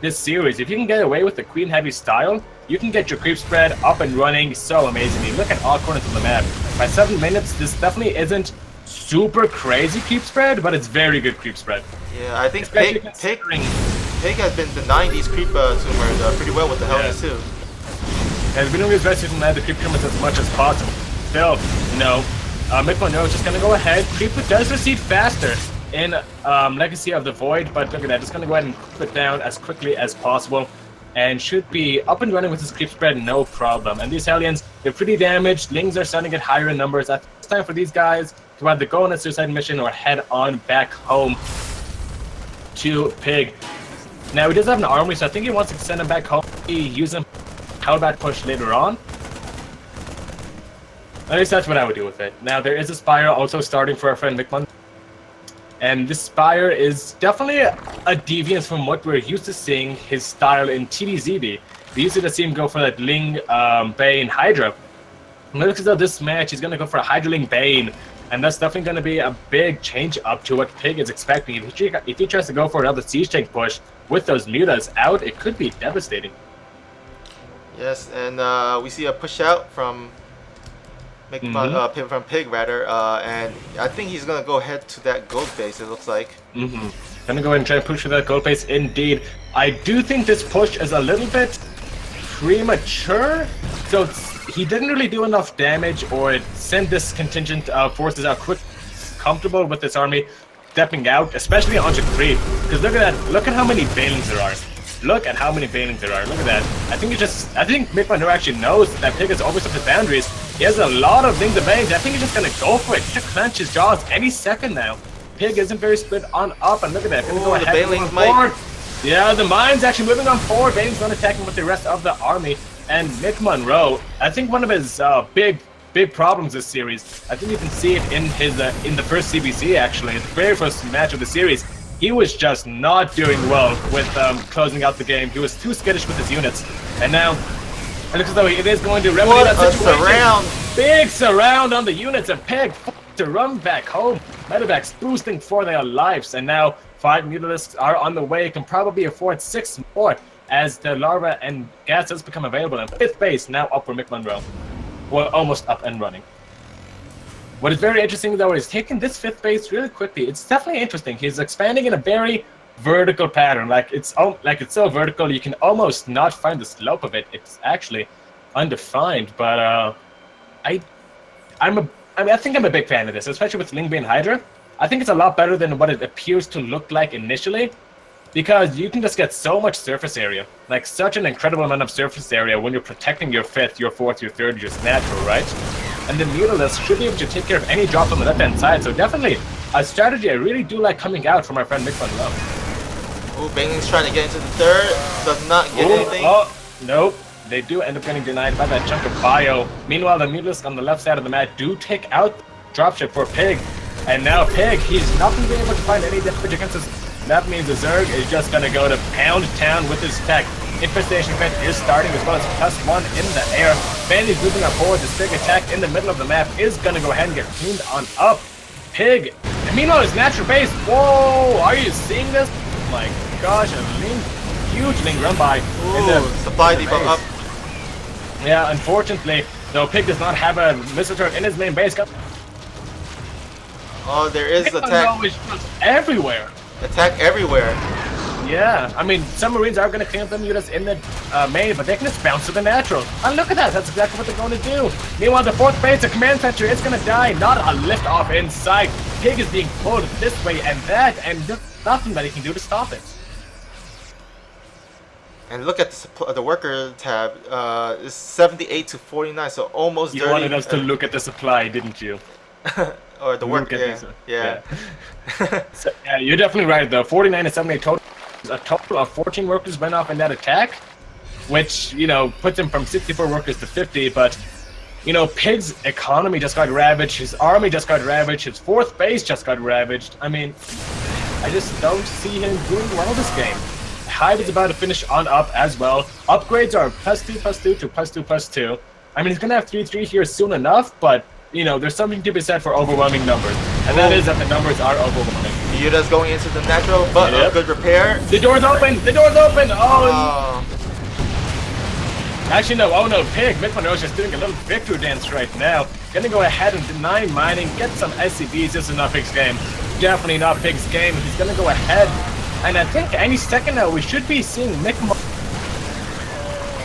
This series, if you can get away with the Queen-heavy style, you can get your creep spread up and running so amazingly. Look at all corners of the map. By 7 minutes, this definitely isn't super crazy creep spread, but it's very good creep spread.
Yeah, I think Pig has been denying these creep tumors pretty well with the Hellions too.
And we're doing his best to deny the creep tumors as much as possible. Still, no. McMonroe is just going to go ahead. Creep does recede faster in Legacy of the Void, but look at that. Just going to go ahead and put it down as quickly as possible. And should be up and running with his creep spread, no problem. And these Hellions, they're pretty damaged. Lings are starting to get higher in numbers. I think it's time for these guys to either go on a suicide mission or head on back home to Pig. Now, he does have an armory, so I think he wants to send him back home. He use him hellbat push later on. At least that's what I would do with it. Now, there is a Spire also starting for our friend McMonroe. And this Spire is definitely a deviance from what we're used to seeing his style in TDZB. We used to see him go for that Ling Bane Hydra. And it looks as though this match he's going to go for a Hydra Ling Bane. And that's definitely going to be a big change up to what Pig is expecting. If he tries to go for another siege tank push with those mutas out, it could be devastating.
Yes, and we see a push out from From Pig rather, and I think he's gonna go head to that gold base. It looks like.
Gonna go ahead and try and push for that gold base. Indeed, I do think this push is a little bit premature. So he didn't really do enough damage, or send this contingent of forces out quick, comfortable with this army stepping out, especially on Check 3. Because look at that! Look at how many Banelings there are. Look at how many Banelings there are. Look at that. I think McMonroe actually knows that Pig has overstepped his boundaries. He has a lot of things of bangs. I think he's just gonna go for it. Just clench his jaws any second now. Pig isn't very split on up, and look at that. Gonna go ahead and forward. Yeah, the mine's actually moving on forward. Baneling's not attacking with the rest of the army. And McMonroe, I think one of his big problems this series, I think you can see it in his in the first CBC actually, the very first match of the series. He was just not doing well with closing out the game. He was too skittish with his units, and now it looks as though it is going to remedy that situation.
Surround!
Big surround on the units of Pig to run back home. Medevacs boosting for their lives, and now 5 Mutalisks are on the way. Can probably afford 6 more as the larva and gas has become available. And 5th base now up for McMonroe. Well, almost up and running. What is very interesting though is taking this 5th base really quickly. It's definitely interesting. He's expanding in a very vertical pattern. Like it's so vertical you can almost not find the slope of it. It's actually undefined. But I think I'm a big fan of this, especially with Lingbane Hydra. I think it's a lot better than what it appears to look like initially, because you can just get so much surface area, like such an incredible amount of surface area when you're protecting your 5th, your 4th, your 3rd, your natural, right? And the Mutalisk should be able to take care of any drops on the left-hand side, so definitely a strategy I really do like coming out from our friend McMonroe.
Oh, Bangling's trying to get into the 3rd, does not get anything.
Oh, nope. They do end up getting denied by that chunk of bio. Meanwhile, the Mutalisk on the left side of the map do take out dropship for Pig. And now Pig, he's not going to be able to find any damage against us. That means the Zerg is just going to go to pound town with his tech. Infestation event is starting as well as +1 in the air. Bandy's moving up forward. This big attack in the middle of the map is going to go ahead and get cleaned on up. Pig. And meanwhile, his natural base. Whoa, are you seeing this? Oh my gosh, a huge Ling run by.
Ooh, supply depot up.
Yeah, unfortunately, though Pig does not have a missile turret in his main base.
Oh, there is attack.
Is everywhere.
Attack everywhere.
Yeah, I mean, some Marines are going to clean up them units in the main, but they can just bounce to the natural. And look at that, that's exactly what they're going to do. Meanwhile, the 4th base, the command center, is going to die. Not a lift off in sight. Pig is being pulled this way and that, and there's nothing that he can do to stop it.
And look at the worker tab. It's 78 to 49, so almost 30.
You wanted us to look at the supply, didn't you?
Or the worker, yeah.
So, yeah, you're definitely right, though. 49 to 78 total. A total of 14 workers went off in that attack, which, you know, puts him from 64 workers to 50, but, you know, Pig's economy just got ravaged, his army just got ravaged, his 4th base just got ravaged. I mean, I just don't see him doing well this game. Hive is about to finish on up as well. Upgrades are +2/+2 to +2/+2. I mean, he's gonna have 3/3 here soon enough, but you know, there's something to be said for overwhelming numbers, and that is that the numbers are overwhelming.
Yuda's going into the natural, but a good repair.
The door's open! The door's open! Oh! Actually, no. Oh no, Pig. McMonroe's just doing a little victory dance right now. Gonna go ahead and deny mining, get some SCVs. This is not Pig's game. Definitely not Pig's game. He's gonna go ahead, and I think any second now we should be seeing McMonroe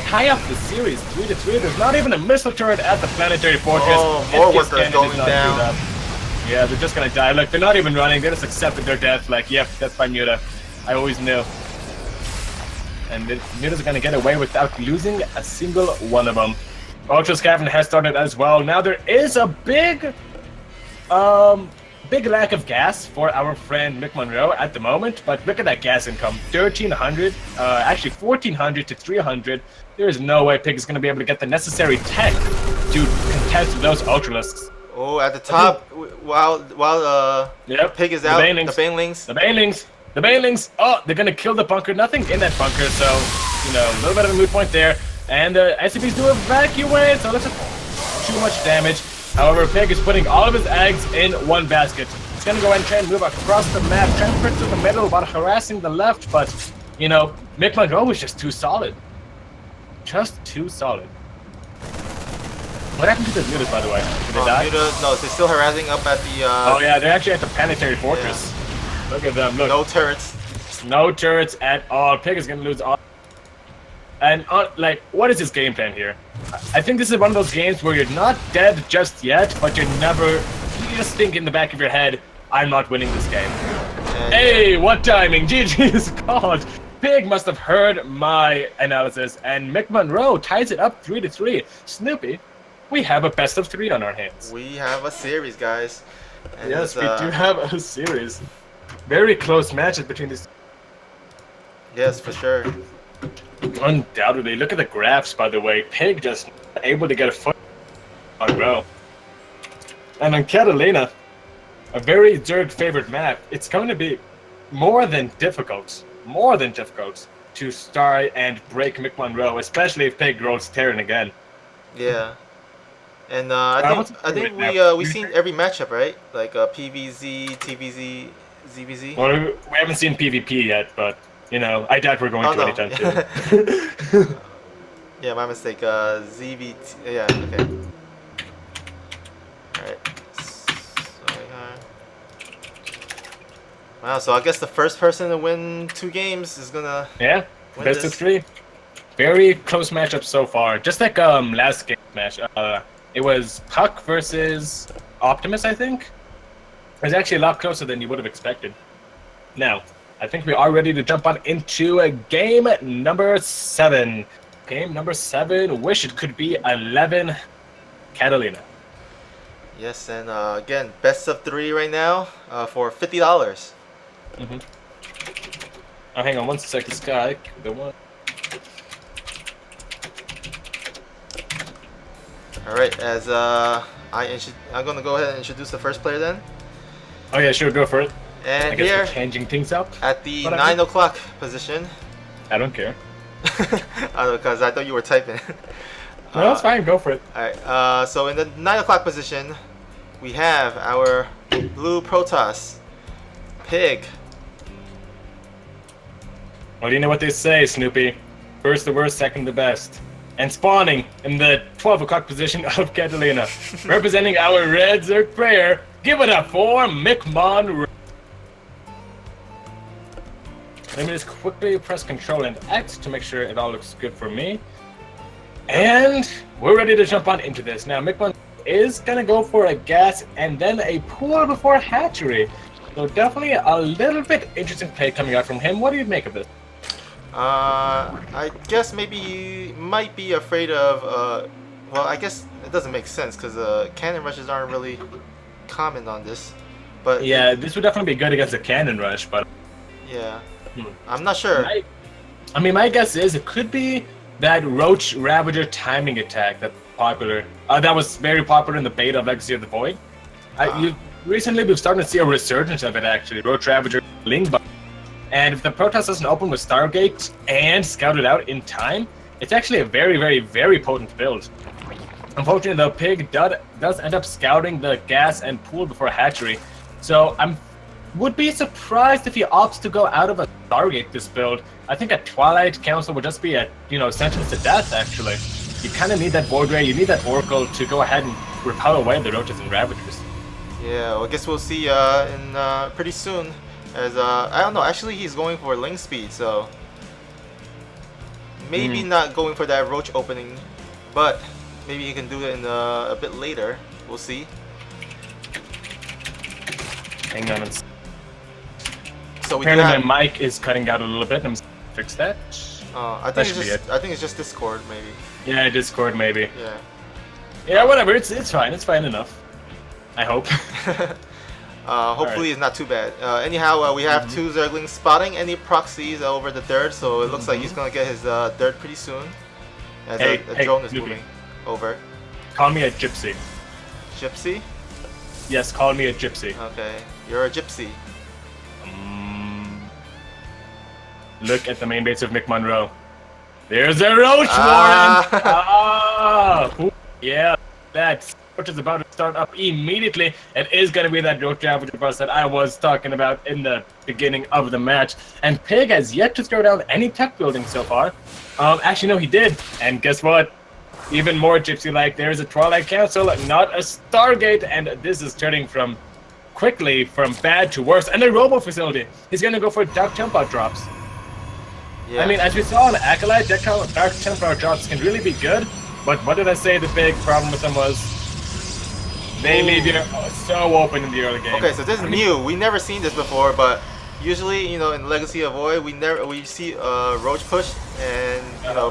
tie up the series 3-3. There's not even a missile turret at the planetary fortress.
Oh, more workers going down.
Yeah, they're just gonna die. Look, they're not even running. They just accepted their death. Like, yep, that's by Muta. I always knew. And Muta's gonna get away without losing a single one of them. Ultra Scavenger has started as well. Now there is a big lack of gas for our friend McMonroe at the moment, but look at that gas income. 1,300, actually 1,400 to 300. There is no way Pig is going to be able to get the necessary tech to contest those Ultralisks.
Oh, at the top, while Pig is out, the Banelings. Oh, they're going to kill the bunker. Nothing in that bunker, so, you know, a little bit of a moot point there. And the SCVs do evacuate, so that's too much damage. However, Pig is putting all of his eggs in one basket. He's going to go ahead and try and move across the map, try and press through the middle while harassing the left, but, you know, McMonroe was just too solid. Just too solid.
What happened to the mutas, by the way? Did they die?
No, they're still harassing up at the.
Oh yeah, they're actually at the planetary fortress. Yeah. Look at them. Look.
No turrets.
No turrets at all. Pig is gonna lose all. And like, what is his game plan here? I think this is one of those games where you're not dead just yet, but you're never. You just think in the back of your head, I'm not winning this game. Hey, what timing? GG is called. Pig must have heard my analysis, and McMonroe ties it up 3-3. Snoopy, we have a best of 3 on our hands.
We have a series, guys. And
yes, we do have a series. Very close matches between these.
Yes, for sure.
Undoubtedly. Look at the graphs, by the way. Pig just able to get a foot on row. And on Catalina, a very Zerg favorite map, it's going to be more than difficult to start and break McMonroe, especially if Pig rolls Terran again.
Yeah. And I think we've seen every matchup, right? Like PVZ, TVZ, ZVZ.
Well, we haven't seen PvP yet, but you know, I doubt we're going to anytime soon.
Yeah, my mistake. ZVT. Yeah. Okay. All right. Wow. So I guess the first person to win 2 games is gonna.
Yeah. Best of 3. Very close matchup so far. Just like last game match. It was Huck versus Optimus, I think. It was actually a lot closer than you would have expected. Now, I think we are ready to jump on into game number 7. Game number 7. Wish it could be 11. Catalina.
Yes, and again, best of 3 right now for $50.
Mm-hmm. Oh, hang on 1 second, Sky. The one.
All right, as I'm gonna go ahead and introduce the first player then.
Oh yeah, sure, go for it.
And
I guess
here,
we're changing things up
at the 9 o'clock position.
I don't care.
Because I thought you were typing.
No, it's fine. Go for it.
All right. So in the 9 o'clock position, we have our blue Protoss, Pig.
Well, you know what they say, Snoopy. First the worst, second the best. And spawning in the 12 o'clock position of Catalina, representing our red Zerg player. Give it up for McMonroe. Let me just quickly press Control and X to make sure it all looks good for me. And we're ready to jump on into this. Now, McMonroe is going to go for a gas and then a pool before hatchery. So definitely a little bit interesting play coming out from him. What do you make of this?
I guess maybe he might be afraid of, well, I guess it doesn't make sense because cannon rushes aren't really common on this. But
yeah, this would definitely be good against a cannon rush, but
yeah, I'm not sure.
I mean, my guess is it could be that Roach Ravager timing attack that's popular. That was very popular in the beta of Legacy of the Void. Recently, we've started to see a resurgence of it, actually. Roach Ravager, Ling Bug. And if the Protoss doesn't open with Stargate and scout it out in time, it's actually a very, very, very potent build. Unfortunately, the Pig does end up scouting the gas and pool before hatchery. So would be surprised if he opts to go out of a Stargate this build. I think a Twilight Council would just be a, sentence to death, actually. You kind of need that Void Ray, you need that Oracle to go ahead and repel away the Roaches and Ravagers.
Yeah, well, I guess we'll see in pretty soon. As I don't know, actually he's going for Ling speed, so maybe not going for that Roach opening, but maybe he can do it in a bit later. We'll see.
Hang on.
So
apparently my mic is cutting out a little bit. I'm gonna fix that.
I think it's just Discord, maybe.
Yeah, Discord, maybe.
Yeah.
Yeah, whatever. It's fine. It's fine enough. I hope.
Hopefully it's not too bad. Anyhow, we have 2 Zerglings spotting any proxies over the dirt, so it looks like he's gonna get his dirt pretty soon. As a drone is moving over.
Call me a gypsy.
Gypsy?
Yes, call me a gypsy.
Okay, you're a gypsy.
Look at the main base of McMonroe. There's a Roach Warren! Yeah, that Roach is about to start up immedially. It is going to be that Roach Ravager bus that I was talking about in the beginning of the match. And Pig has yet to throw down any tech building so far. Actually, no, he did. And guess what? even more gypsy-like. There's a Twilight Council, not a Stargate, and this is turning quickly from bad to worse. And the Robo Facility. He's gonna go for Dark Tempo drops.
Yeah.
I mean, as we saw in Acolyte, Dark Tempo drops can really be good, but what did I say the big problem with them was? They leave you so open in the early game.
Okay, so this is new. We never seen this before, but usually, you know, in Legacy of Void, we see Roach push and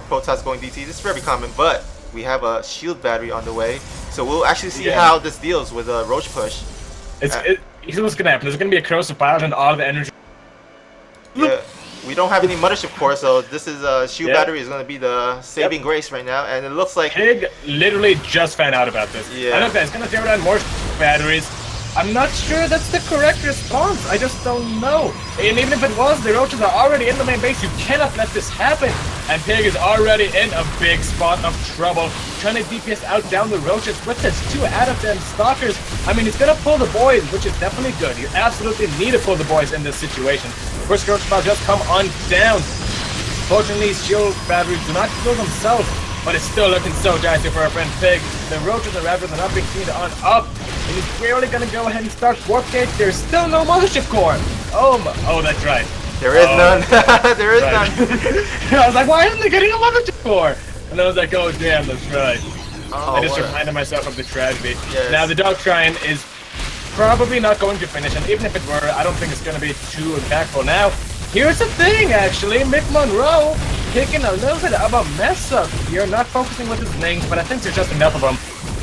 Protoss going DT. This is very common, but we have a shield battery on the way, so we'll actually see how this deals with a Roach push.
Here's what's gonna happen. There's gonna be a corrosive pilot and all the energy.
Yeah, we don't have any mothership core, so this is shield battery is gonna be the saving grace right now, and it looks like
Pig literally just found out about this.
Yeah.
I know that it's gonna throw down more batteries. I'm not sure that's the correct response. I just don't know. And even if it was, the roaches are already in the main base. You cannot let this happen. And Pig is already in a big spot of trouble, trying to DPS out down the roaches with this 2 out of them stalkers. I mean, he's gonna pull the boys, which is definitely good. You absolutely need to pull the boys in this situation. First roach spell just come on down. Fortunately, shield batteries do not kill themselves, but it's still looking so dicey for our friend Pig. The roaches and raptors are not being seen on up. And he's really gonna go ahead and start warp gate. There's still no mothership core. Oh, that's right.
there is none. There is none.
I was like, why isn't they getting a mothership core? And I was like, oh damn, that's right.
Oh,
I just reminded myself of the tragedy.
Yes.
Now the dog shrine is probably not going to finish, and even if it were, I don't think it's going to be too impactful. Now, here's the thing, actually, McMonroe taking a little bit of a mess up here, not focusing with his links, but I think there's just enough of them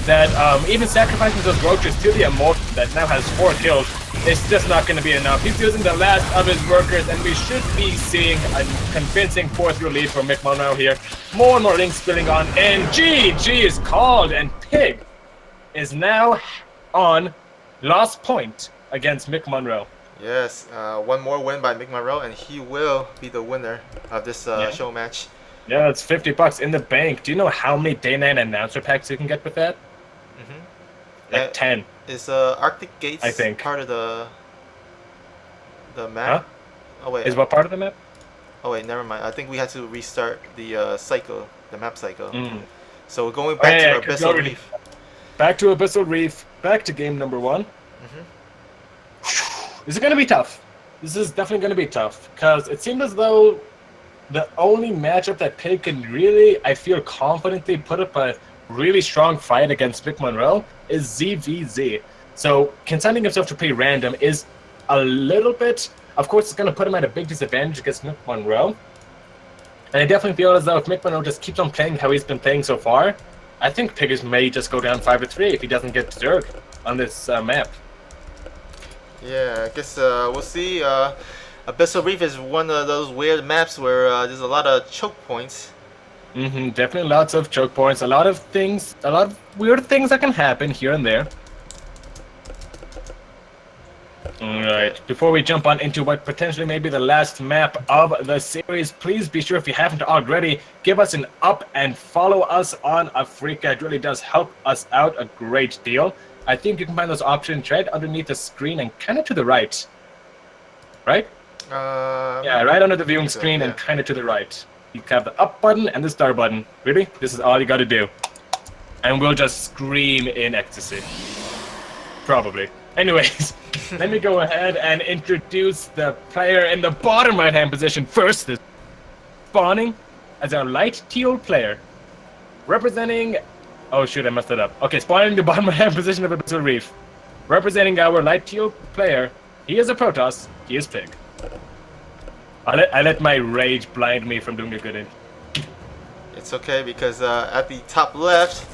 that even sacrificing those roaches to the Immortal that now has 4 kills, it's just not going to be enough. He's using the last of his workers, and we should be seeing a convincing 4-3 lead for McMonroe here. More and more links spilling on, and GG is called, and Pig is now on lost point against McMonroe.
Yes, one more win by McMonroe, and he will be the winner of this show match.
Yeah, it's $50 in the bank. Do you know how many Day 9 announcer packs you can get with that? Like 10.
Is Arctic Gates,
I think,
part of the map?
Huh?
Oh wait.
Is what part of the map?
Oh wait, never mind. I think we had to restart the cycle, the map cycle. So we're going back to Abyssal Reef.
Back to Abyssal Reef. Back to game number 1. This is going to be tough. This is definitely going to be tough, because it seemed as though the only matchup that Pig can really, I feel, confidently put up a really strong fight against McMonroe is ZVZ. So consigning himself to play random is a little bit, of course, it's going to put him at a big disadvantage against McMonroe. And I definitely feel as though if McMonroe just keeps on playing how he's been playing so far, I think Pig may just go down 5-3 if he doesn't get Zerg on this map.
Yeah, I guess we'll see. Abyssal Reef is one of those weird maps where there's a lot of choke points.
Definitely lots of choke points, a lot of things, a lot of weird things that can happen here and there. Alright, before we jump on into what potentially may be the last map of the series, please be sure, if you haven't already, give us an up and follow us on Afreecatv. It really does help us out a great deal. I think you can find those options right underneath the screen and kind of to the right. Right? Yeah, right under the viewing screen and kind of to the right. You have the up button and the start button. Really? This is all you gotta do. And we'll just scream in ecstasy. Probably. Anyways, let me go ahead and introduce the player in the bottom right-hand position first. Is spawning as our light teal player. Representing... Oh shoot, I messed it up. Okay, spawning in the bottom right-hand position of Abyssal Reef. Representing our light teal player. He is a Protoss. He is Pig. I let my rage blind me from doing a good in.
It's okay, because at the top left,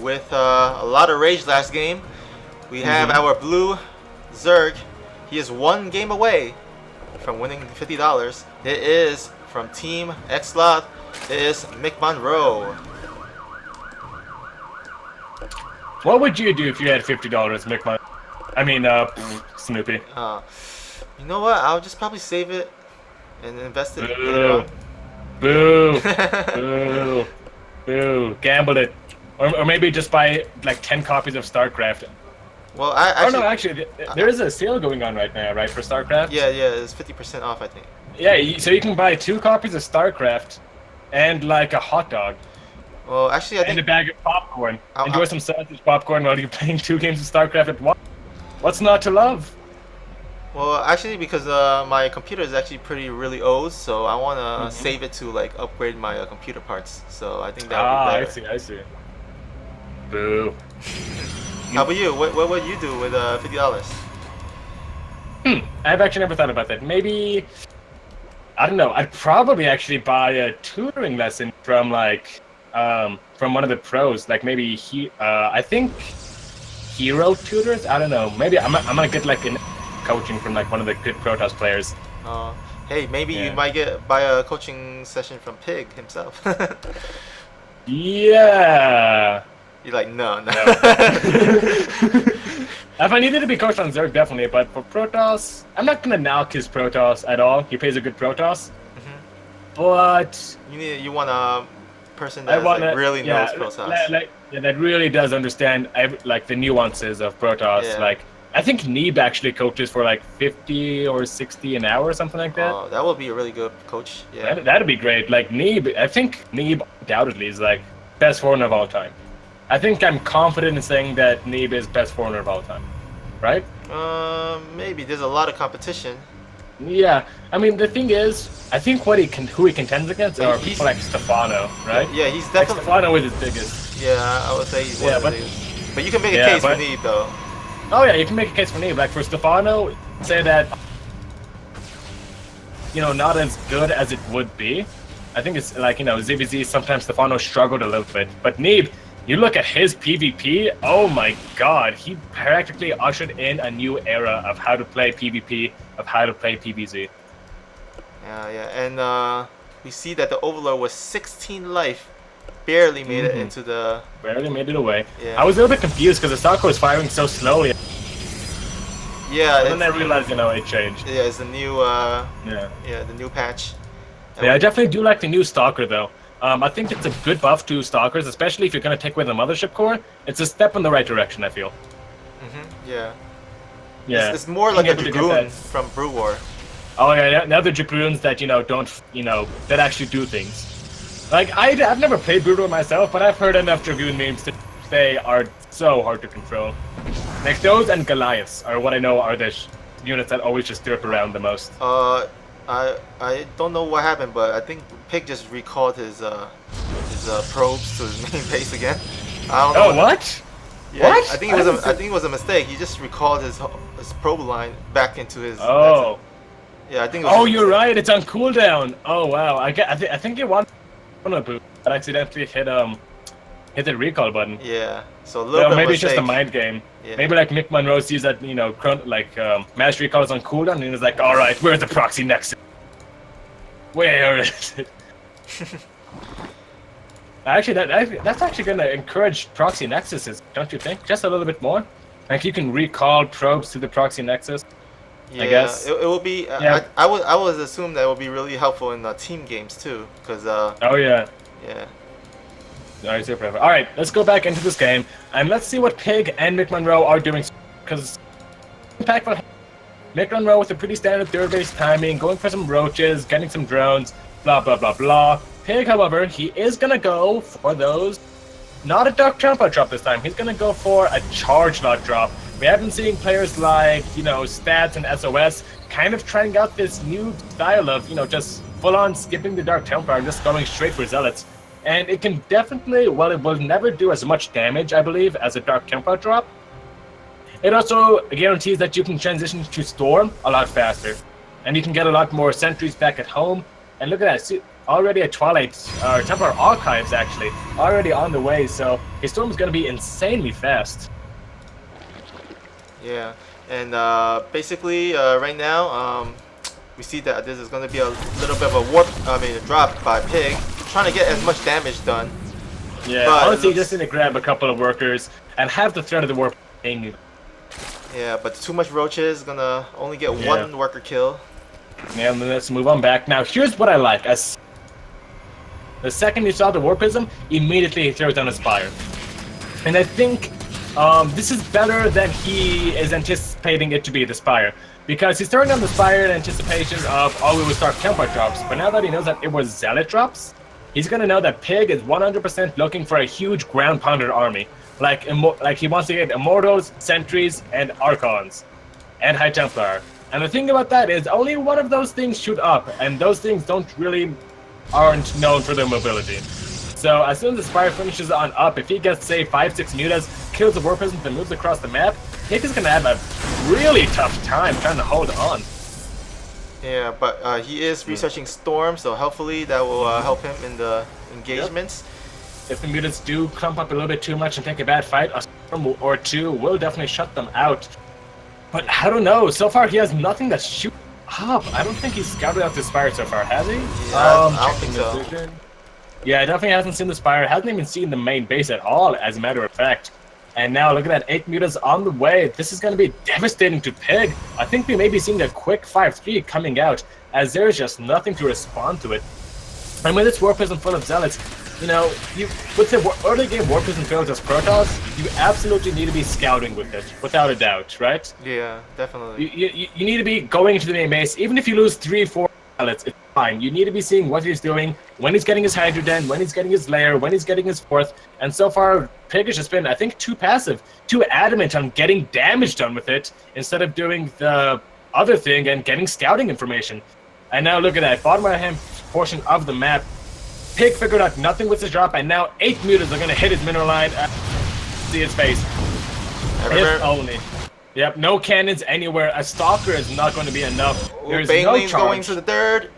with a lot of rage last game, we have our blue Zerg. He is one game away from winning $50. It is from Team Xloth. It is McMonroe.
What would you do if you had $50, McMonroe? I mean, Snoopy.
You know what? I'll just probably save it and invest it.
Boo. Boo. Boo. Boo. Gamble it. Or maybe just buy like 10 copies of StarCraft.
Well, actually...
Oh no, actually, there is a sale going on right now, right, for StarCraft?
Yeah, it's 50% off, I think.
Yeah, so you can buy 2 copies of StarCraft and like a hot dog.
Well, actually, I
And a
think
bag of popcorn.
I,
Enjoy
I,
some sausage popcorn while you're playing 2 games of StarCraft at once. What's not to love?
well, actually, because my computer is actually really old, so I wanna
Hmm.
save it to like upgrade my computer parts. So I think that would be
Ah, I
better.
see, I see. Boo.
How about you? What would you do with $50?
I've actually never thought about that. Maybe, I don't know, I'd probably actually buy a tutoring lesson from from one of the pros. Like maybe I think Hero Tutors? I don't know. Maybe I'm gonna get like an coaching from like one of the good Protoss players.
Uh, hey, maybe you
Yeah.
might buy a coaching session from Pig himself.
Yeah.
You're like, no, no.
No. If I needed to be coached on Zerg, definitely. But for Protoss, I'm not gonna knock his Protoss at all. He plays a good Protoss.
Mhm.
But
You want a person
I
that
wanna,
really knows
yeah,
Protoss.
yeah, that really does understand like the nuances of Protoss.
Yeah.
Like I think Neeb actually coaches for like 50 or 60 an hour or something like that.
Oh, that would be a really good coach. Yeah.
That'd be great. Like Neeb, I think Neeb undoubtedly is like best foreigner of all time. I think I'm confident in saying that Neeb is best foreigner of all time, right?
Maybe there's a lot of competition.
Yeah. I mean, the thing is, I think who he contends against
But
are people like Stefano, right?
Yeah, he's
Like
definitely.
Stefano is his biggest.
Yeah, I would say he's one
Yeah,
of the
but
biggest. But you can make a
yeah,
case for
but
Neeb though.
oh yeah, you can make a case for Neeb. Like for Stefano, say that not as good as it would be. I think it's like ZVZ sometimes Stefano struggled a little bit, but Neeb, you look at his PvP. Oh my God, he practically ushered in a new era of how to play PvP, of how to play PvZ.
Yeah, yeah, and we see that the Overlord was 16 life, barely made it into the.
Barely made it away.
Yeah.
I was a little bit confused because the Stalker was firing so slowly.
Yeah,
But then I realized, it changed.
yeah, it's the new
Yeah.
yeah, the new patch.
Yeah, I definitely do like the new Stalker, though. I think it's a good buff to Stalkers, especially if you're going to take away the Mothership Core. It's a step in the right direction, I feel.
Yeah.
Yeah.
It's more like a Dragoon from Brew War.
Oh, yeah, now the Dragoons that, don't, that actually do things. Like, I've never played Brutal myself, but I've heard enough Dragoon memes to say are so hard to control. Like, those and Goliaths are what I know are the units that always just derp around the most.
I don't know what happened, but I think Pig just recalled his probes to his main base again. I don't know.
Oh, what?
Yeah,
What?
I think it was a mistake. He just recalled his probe line back into his.
Oh.
Yeah, I think. It was
Oh, you're right. It's on cooldown. Oh wow. I think it won a boot. I accidentally hit the recall button.
Yeah. So a little bit.
Maybe it's just a mind game.
Yeah.
Maybe like McMonroe sees that mass recall is on cooldown and he's like, all right, where's the proxy nexus? Where is it? Actually, that's actually gonna encourage proxy nexuses, don't you think? Just a little bit more. Like you can recall probes to the proxy nexus.
Yeah,
I guess
it will be.
Yeah.
I would assume that will be really helpful in team games too, because
Oh yeah.
yeah.
Alright, super. Alright, let's go back into this game and let's see what Pig and McMonroe are doing. Because impactful McMonroe with a pretty standard third base timing, going for some roaches, getting some drones, blah blah blah blah. Pig, however, he is gonna go for those. Not a Dark Jump drop this time. He's gonna go for a Charge Lot drop. We have been seeing players like, Stats and SOS kind of trying out this new style of, just full-on skipping the Dark Templar and just going straight for Zealots. And it can definitely, well, it will never do as much damage, I believe, as a Dark Templar drop. It also guarantees that you can transition to Storm a lot faster. And you can get a lot more sentries back at home. And look at that, see, already at Twilight, Templar Archives actually, already on the way, so his Storm is going to be insanely fast.
Yeah, and basically right now we see that this is going to be a little bit of a drop by Pig, trying to get as much damage done.
Yeah,
but
honestly, just need to grab a couple of workers and have the threat of the warp ping you.
Yeah, but too much roaches, gonna only get one worker kill.
Yeah, let's move on back. Now, here's what I like. As the second you saw the Warpism, immediately he throws down a Spire. And I think this is better than he is anticipating it to be, the Spire. Because he's throwing down the Spire in anticipation of, it was Dark Templar drops. But now that he knows that it was Zealot drops, he's gonna know that Pig is 100% looking for a huge ground pounder army. Like he wants to get Immortals, Sentries, and Archons, and High Templar. And the thing about that is only one of those things shoot up, and those things aren't known for their mobility. So as soon as the Spire finishes on up, if he gets, say, 5-6 mutas, kills the War Peasant, and moves across the map, Pig is going to have a really tough time trying to hold on.
Yeah, but he is researching Storm, so hopefully that will help him in the engagements.
Yep. If the mutas do clump up a little bit too much and take a bad fight, a Storm or two will definitely shut them out. But I don't know, so far he has nothing that shoots up. I don't think he's scouted out the Spire so far, has he?
Yeah, I don't think so.
Yeah, definitely hasn't seen the Spire, hasn't even seen the main base at all, as a matter of fact. And now look at that, 8 mutas on the way. This is going to be devastating to Pig. I think we may be seeing a quick 5-3 coming out, as there's just nothing to respond to it. And with this War Prison full of Zealots, you know, with the early game War Prison filled as Protoss, you absolutely need to be scouting with it, without a doubt, right?
Yeah, definitely.
You need to be going into the main base, even if you lose 3-4 Zealots, it's fine. You need to be seeing what he's doing, when he's getting his Hydra Den, when he's getting his Lair, when he's getting his fourth, and so far, Pig has just been, I think, too passive, too adamant on getting damage done with it, instead of doing the other thing and getting scouting information. And now look at that, bottom right-hand portion of the map, Pig figured out nothing with his drop, and now 8 mutas are going to hit his mineral line, see his face. If only. Yep, no cannons anywhere. A Stalker is not going to be enough. There's no charge.
Going to the third.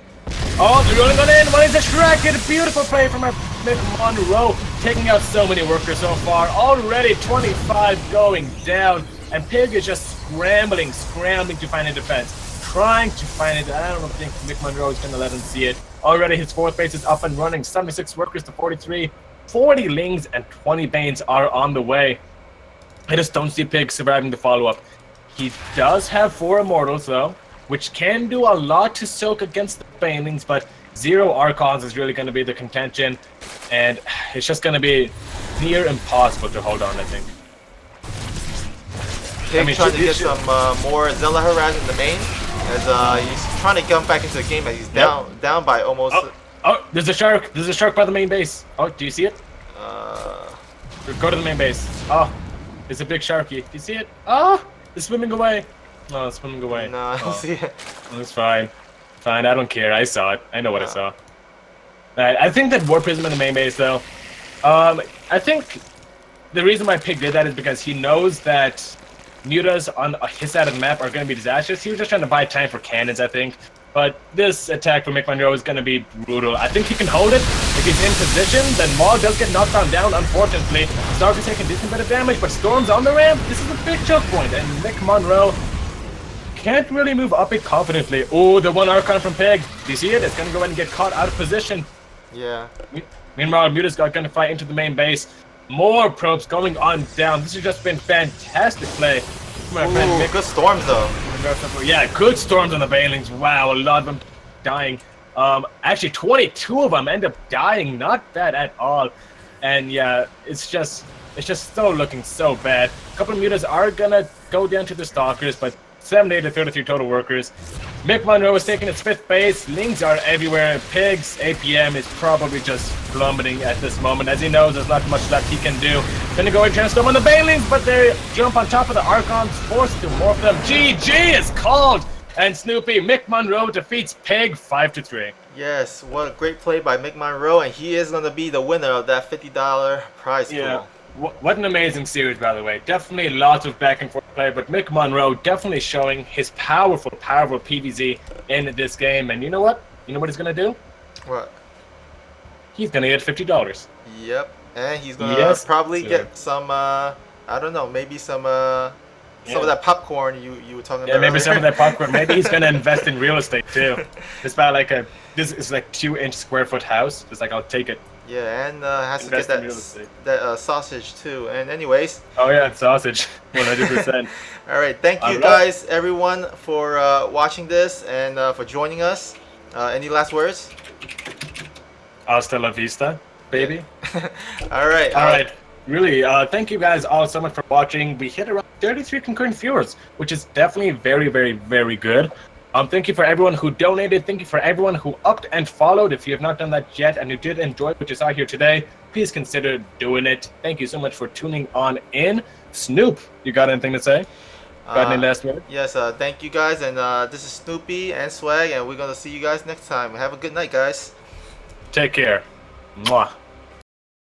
Oh, they're rolling on in. One is distracted. A beautiful play from our McMonroe, taking out so many workers so far. Already 25 going down, and Pig is just scrambling to find a defense, trying to find it. I don't think McMonroe is going to let him see it. Already his fourth base is up and running. 76 workers to 43. 40 Lings and 20 Banes are on the way. I just don't see Pig surviving the follow-up. He does have 4 Immortals, though, which can do a lot to soak against the Banelings, but 0 Archons is really going to be the contention, and it's just going to be near impossible to hold on, I think.
Pig trying to get some more Zella harass in the main, as he's trying to come back into the game, as he's down by almost...
Oh, there's a shark! There's a shark by the main base. Oh, do you see it? Go to the main base. Oh. It's a big sharky. Do you see it? Oh, it's swimming away. No, it's swimming away.
No, I don't see it.
It's fine. Fine, I don't care. I saw it. I know what I saw. Alright, I think that War Prism in the main base, though. I think the reason why Pig did that is because he knows that mutas on his side of the map are going to be disastrous. He was just trying to buy time for cannons, I think. But this attack from McMonroe is going to be brutal. I think he can hold it. If he's in position, then Maul does get knocked down, unfortunately. Starker's taking a decent bit of damage, but Storm's on the ramp. This is a big choke point, and McMonroe can't really move up it confidently. Oh, the 1 Archon from Pig. Do you see it? It's going to go ahead and get caught out of position.
Yeah.
Meanwhile, Muta's going to fly into the main base. More probes going on down. This has just been fantastic play.
Ooh, good storms, though.
Yeah, good storms on the Banelings. Wow, a lot of them dying. Actually, 22 of them end up dying. Not bad at all. And yeah, it's just so looking so bad. A couple of mutas are gonna go down to the Stalkers, but 78 to 33 total workers. McMonroe is taking its 5th base. Lings are everywhere. Pig's APM is probably just plummeting at this moment, as he knows there's not much left he can do. Gonna go and transform on the Banelings, but they jump on top of the Archons, forced to morph them. GG is called! And Snoopy, McMonroe defeats Pig 5-3.
Yes, what a great play by McMonroe, and he is gonna be the winner of that $50 prize pool.
What an amazing series, by the way. Definitely lots of back and forth play, but McMonroe definitely showing his powerful PvZ in this game. And you know what? You know what he's going to do?
What?
He's going to get $50.
Yep, and he's going to probably get some, I don't know, maybe some of that popcorn you were talking about.
Yeah, maybe
earlier.
some of that popcorn. Maybe he's going to invest in real estate, too. It's about like this is like 2-inch square foot house. It's like, I'll take it.
Yeah, and has to get that sausage too. And anyways.
Oh yeah, sausage, 100%.
All right, thank you guys, everyone, for watching this and for joining us. Any last words?
Hasta la vista, baby.
All right.
All right. Really, thank you guys all so much for watching. We hit around 33 concurrent viewers, which is definitely very, very, very good. Thank you for everyone who donated. Thank you for everyone who upped and followed. If you have not done that yet and you did enjoy what you saw here today, please consider doing it. Thank you so much for tuning on in. Snoop, you got anything to say? Got any last words?
Yes, thank you guys, and this is Snoopy and Swag, and we're gonna see you guys next time. Have a good night, guys.
Take care. Mwah.